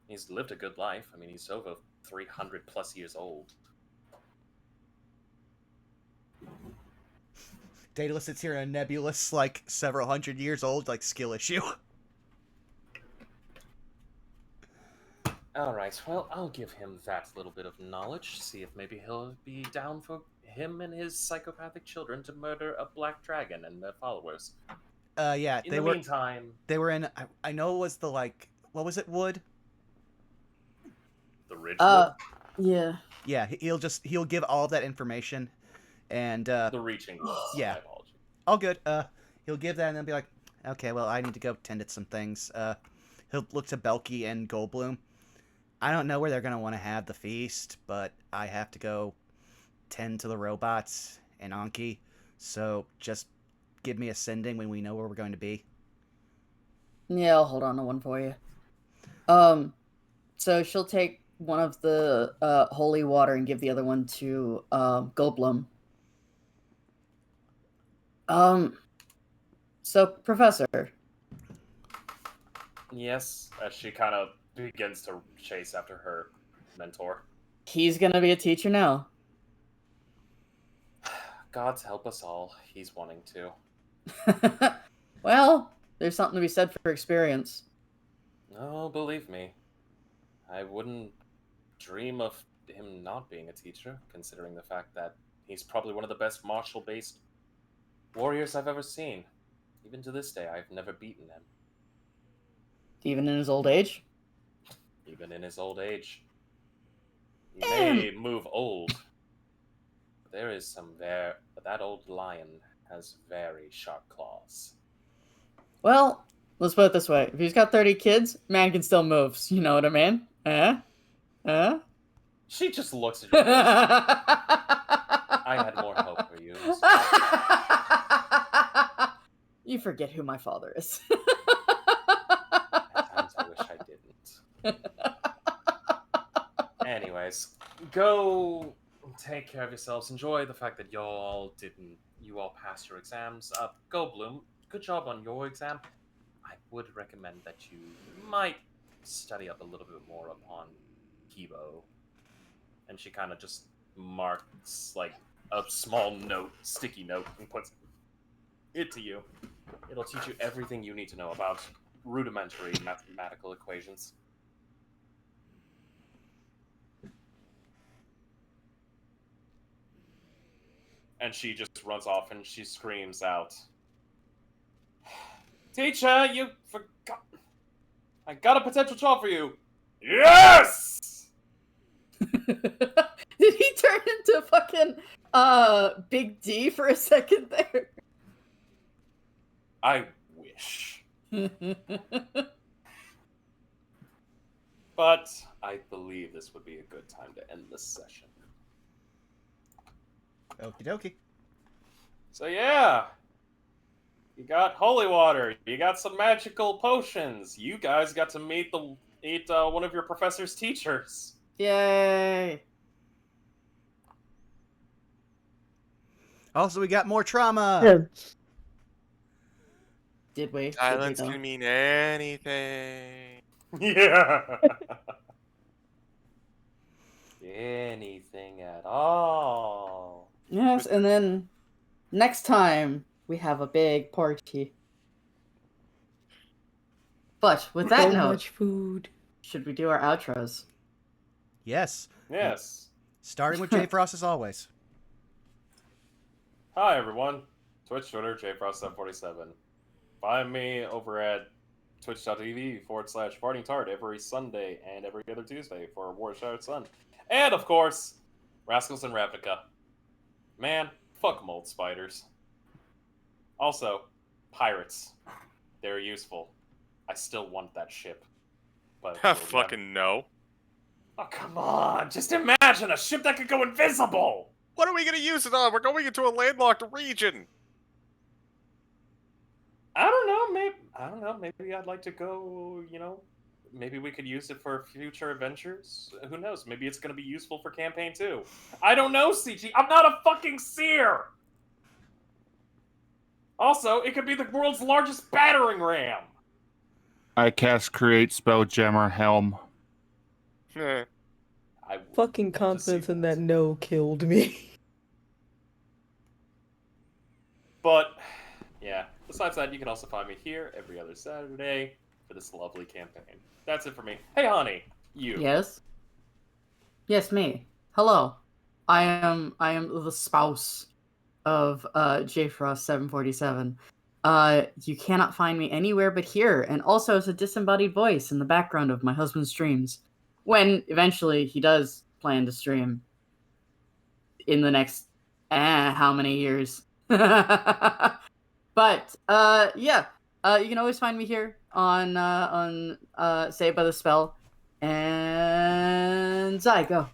he's lived a good life. I mean, he's over 300 plus years old. Daedalus sits here in a nebulous, like, several hundred years old, like, skill issue. Alright, well, I'll give him that little bit of knowledge, see if maybe he'll be down for him and his psychopathic children to murder a black dragon and their followers. Yeah, In the meantime... They were in, I know it was the, like, what was it, Wood? The Ridgewood? Yeah. Yeah, he'll give all of that information, and, The Reaching Woods. yeah. My apology. All good. He'll give that and then be like, okay, well, I need to go tend to some things. He'll look to Belky and Goldblum. I don't know where they're going to want to have the feast, but I have to go tend to the robots and Anki, so just give me a sending when we know where we're going to be. Yeah, I'll hold on to one for you. So she'll take one of the holy water and give the other one to Goldblum. So, Professor. Yes, as she kind of begins to chase after her mentor. He's gonna be a teacher now. God's help us all. He's wanting to. Well, there's something to be said for experience. Oh, believe me, I wouldn't dream of him not being a teacher, considering the fact that he's probably one of the best martial-based warriors I've ever seen. Even to this day, I've never beaten him. Even in his old age? Even in his old age. He Damn. may move old, but there is but that old lion has very sharp claws. Well, let's put it this way. If he's got 30 kids, man can still move. You know what I mean? She just looks at you. I had more hope for you. You forget who my father is. At times I wish I didn't. Anyways, go take care of yourselves. Enjoy the fact that you all passed your exams. Go Bloom. Good job on your exam. I would recommend that you might study up a little bit more upon Kibo. And she kind of just marks like a small note, sticky note, and puts it to you. It'll teach you everything you need to know about rudimentary mathematical equations. And she just runs off and she screams out, "Teacher, you forgot! I got a potential job for you!" Yes! Did he turn into fucking Big D for a second there? I wish. But I believe this would be a good time to end this session. Okie dokie. So yeah, you got holy water, you got some magical potions, you guys got to meet one of your professor's teachers. Yay! Also, we got more trauma. Yeah. Did we? Silence Did we, can mean anything. Yeah. Anything at all. Yes, and then next time we have a big party. But with that So note, much food. should we do our outros? Yes. Yes. Starting with J Frost as always. Hi everyone. Twitch, Twitter, JFrost747. Find me over at twitch.tv/fartingtard every Sunday and every other Tuesday for War Shattered Sun. And of course, Rascals and Ravnica. Man, fuck mold spiders. Also, pirates. They're useful. I still want that ship. But Fucking no. oh, come on. Just imagine a ship that could go invisible. What are we gonna use it on? We're going into a landlocked region. I don't know. Maybe I'd like to go, maybe we could use it for future adventures. Who knows? Maybe it's going to be useful for campaign 2. I don't know, CG. I'm not a fucking seer. Also, it could be the world's largest battering ram. I cast Create Spelljammer Helm. Eh. I would Fucking love to see confidence in that no killed me. But, yeah. Besides that, you can also find me here every other Saturday for this lovely campaign. That's it for me. Hey, honey. You. Yes? Yes, me. Hello. I am the spouse of JFrost747. You cannot find me anywhere but here, and also as a disembodied voice in the background of my husband's streams. When eventually he does plan to stream in the next how many years. But yeah. You can always find me here on Saved by the Spell. And Zai, go.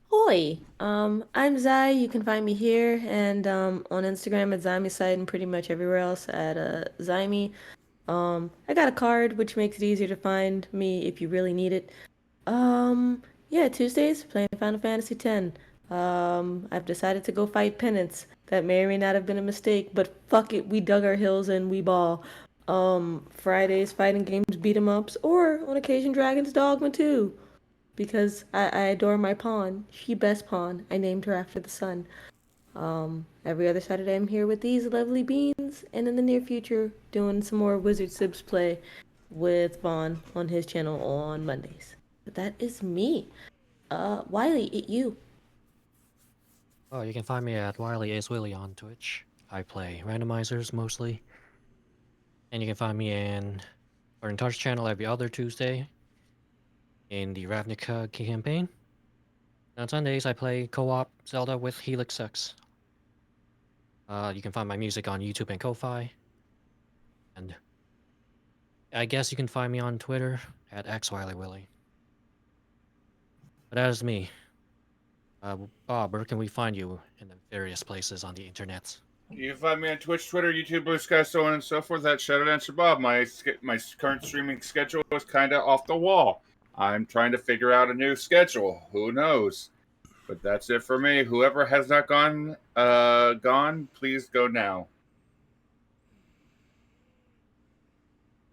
Hoi, I'm Zai. You can find me here and on Instagram at ZaiMeSite and pretty much everywhere else at ZaiMe. I got a card which makes it easier to find me if you really need it. Yeah, Tuesdays playing Final Fantasy X. I've decided to go fight Penance. That may or may not have been a mistake, but fuck it, we dug our heels and we ball. Fridays, fighting games, beat 'em ups, or on occasion, Dragon's Dogma too. Because I adore my pawn. She best pawn. I named her after the sun. Every other Saturday I'm here with these lovely beans, and in the near future, doing some more Wizard Sibs play with Vaughn on his channel on Mondays. But that is me. Wiley, you. Oh, you can find me at Wiley is Willy on Twitch. I play randomizers mostly. And you can find me in our Touch channel every other Tuesday in the Ravnica campaign. On Sundays, I play co-op Zelda with Helix X. You can find my music on YouTube and Ko-Fi. And I guess you can find me on Twitter at xwiley. But that is me. Bob, where can we find you in the various places on the internet? You can find me on Twitch, Twitter, YouTube, Blue Sky, so on and so forth. At Shadow Dancer Bob. My current streaming schedule is kind of off the wall. I'm trying to figure out a new schedule. Who knows? But that's it for me. Whoever has not gone, please go now.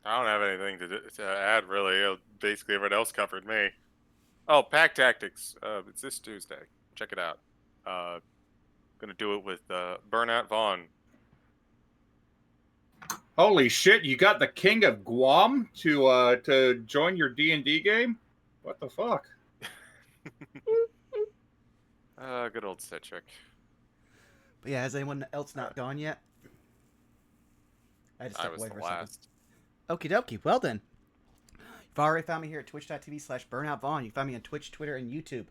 I don't have anything to add, really. Basically, everyone else covered me. Oh, Pack Tactics. It's this Tuesday. Check it out. Gonna do it with Burnout Vaughn. Holy shit! You got the King of Guam to join your D&D game? What the fuck? Good old Citric. But yeah, has anyone else not gone yet? I just I stepped was away the for a second. last. Okie dokie. Well then. You've already found me here at twitch.tv/BurnoutVaughn. You can find me on Twitch, Twitter, and YouTube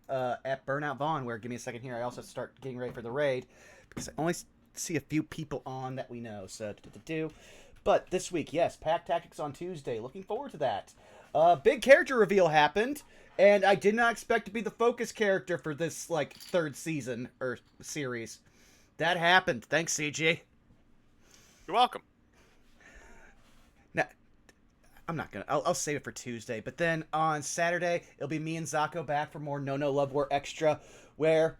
at Burnout Vaughn, where, give me a second here, I also start getting ready for the raid, because I only see a few people on that we know, so But this week, yes, Pack Tactics on Tuesday. Looking forward to that. Big character reveal happened, and I did not expect to be the focus character for this, like, third season, or series. That happened. Thanks, CG. You're welcome. Now, I'm not gonna. I'll save it for Tuesday. But then on Saturday, it'll be me and Zako back for more No Love War Extra, where,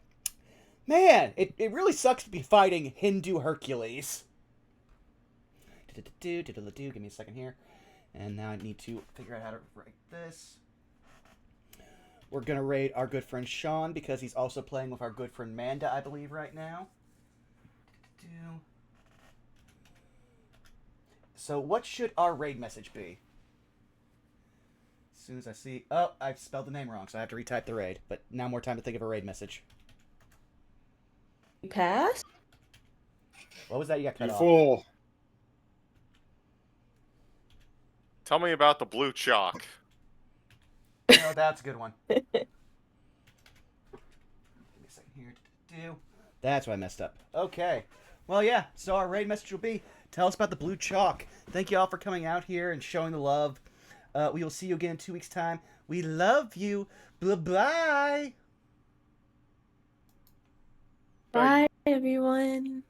man, it really sucks to be fighting Hindu Hercules. Give me a second here. And now I need to figure out how to write this. We're gonna raid our good friend Sean, because he's also playing with our good friend Manda, I believe, right now. So what should our raid message be? As soon as I see... Oh, I've spelled the name wrong, so I have to retype the raid. But now more time to think of a raid message. Pass? What was that you got cut You off? fool. Tell me about the blue chalk. No, that's a good one. Give me a second here. That's why I messed up. Okay. Well, yeah, so our raid message will be, tell us about the blue chalk. Thank you all for coming out here and showing the love. We will see you again in 2 weeks' time. We love you. Bye-bye. Bye, everyone.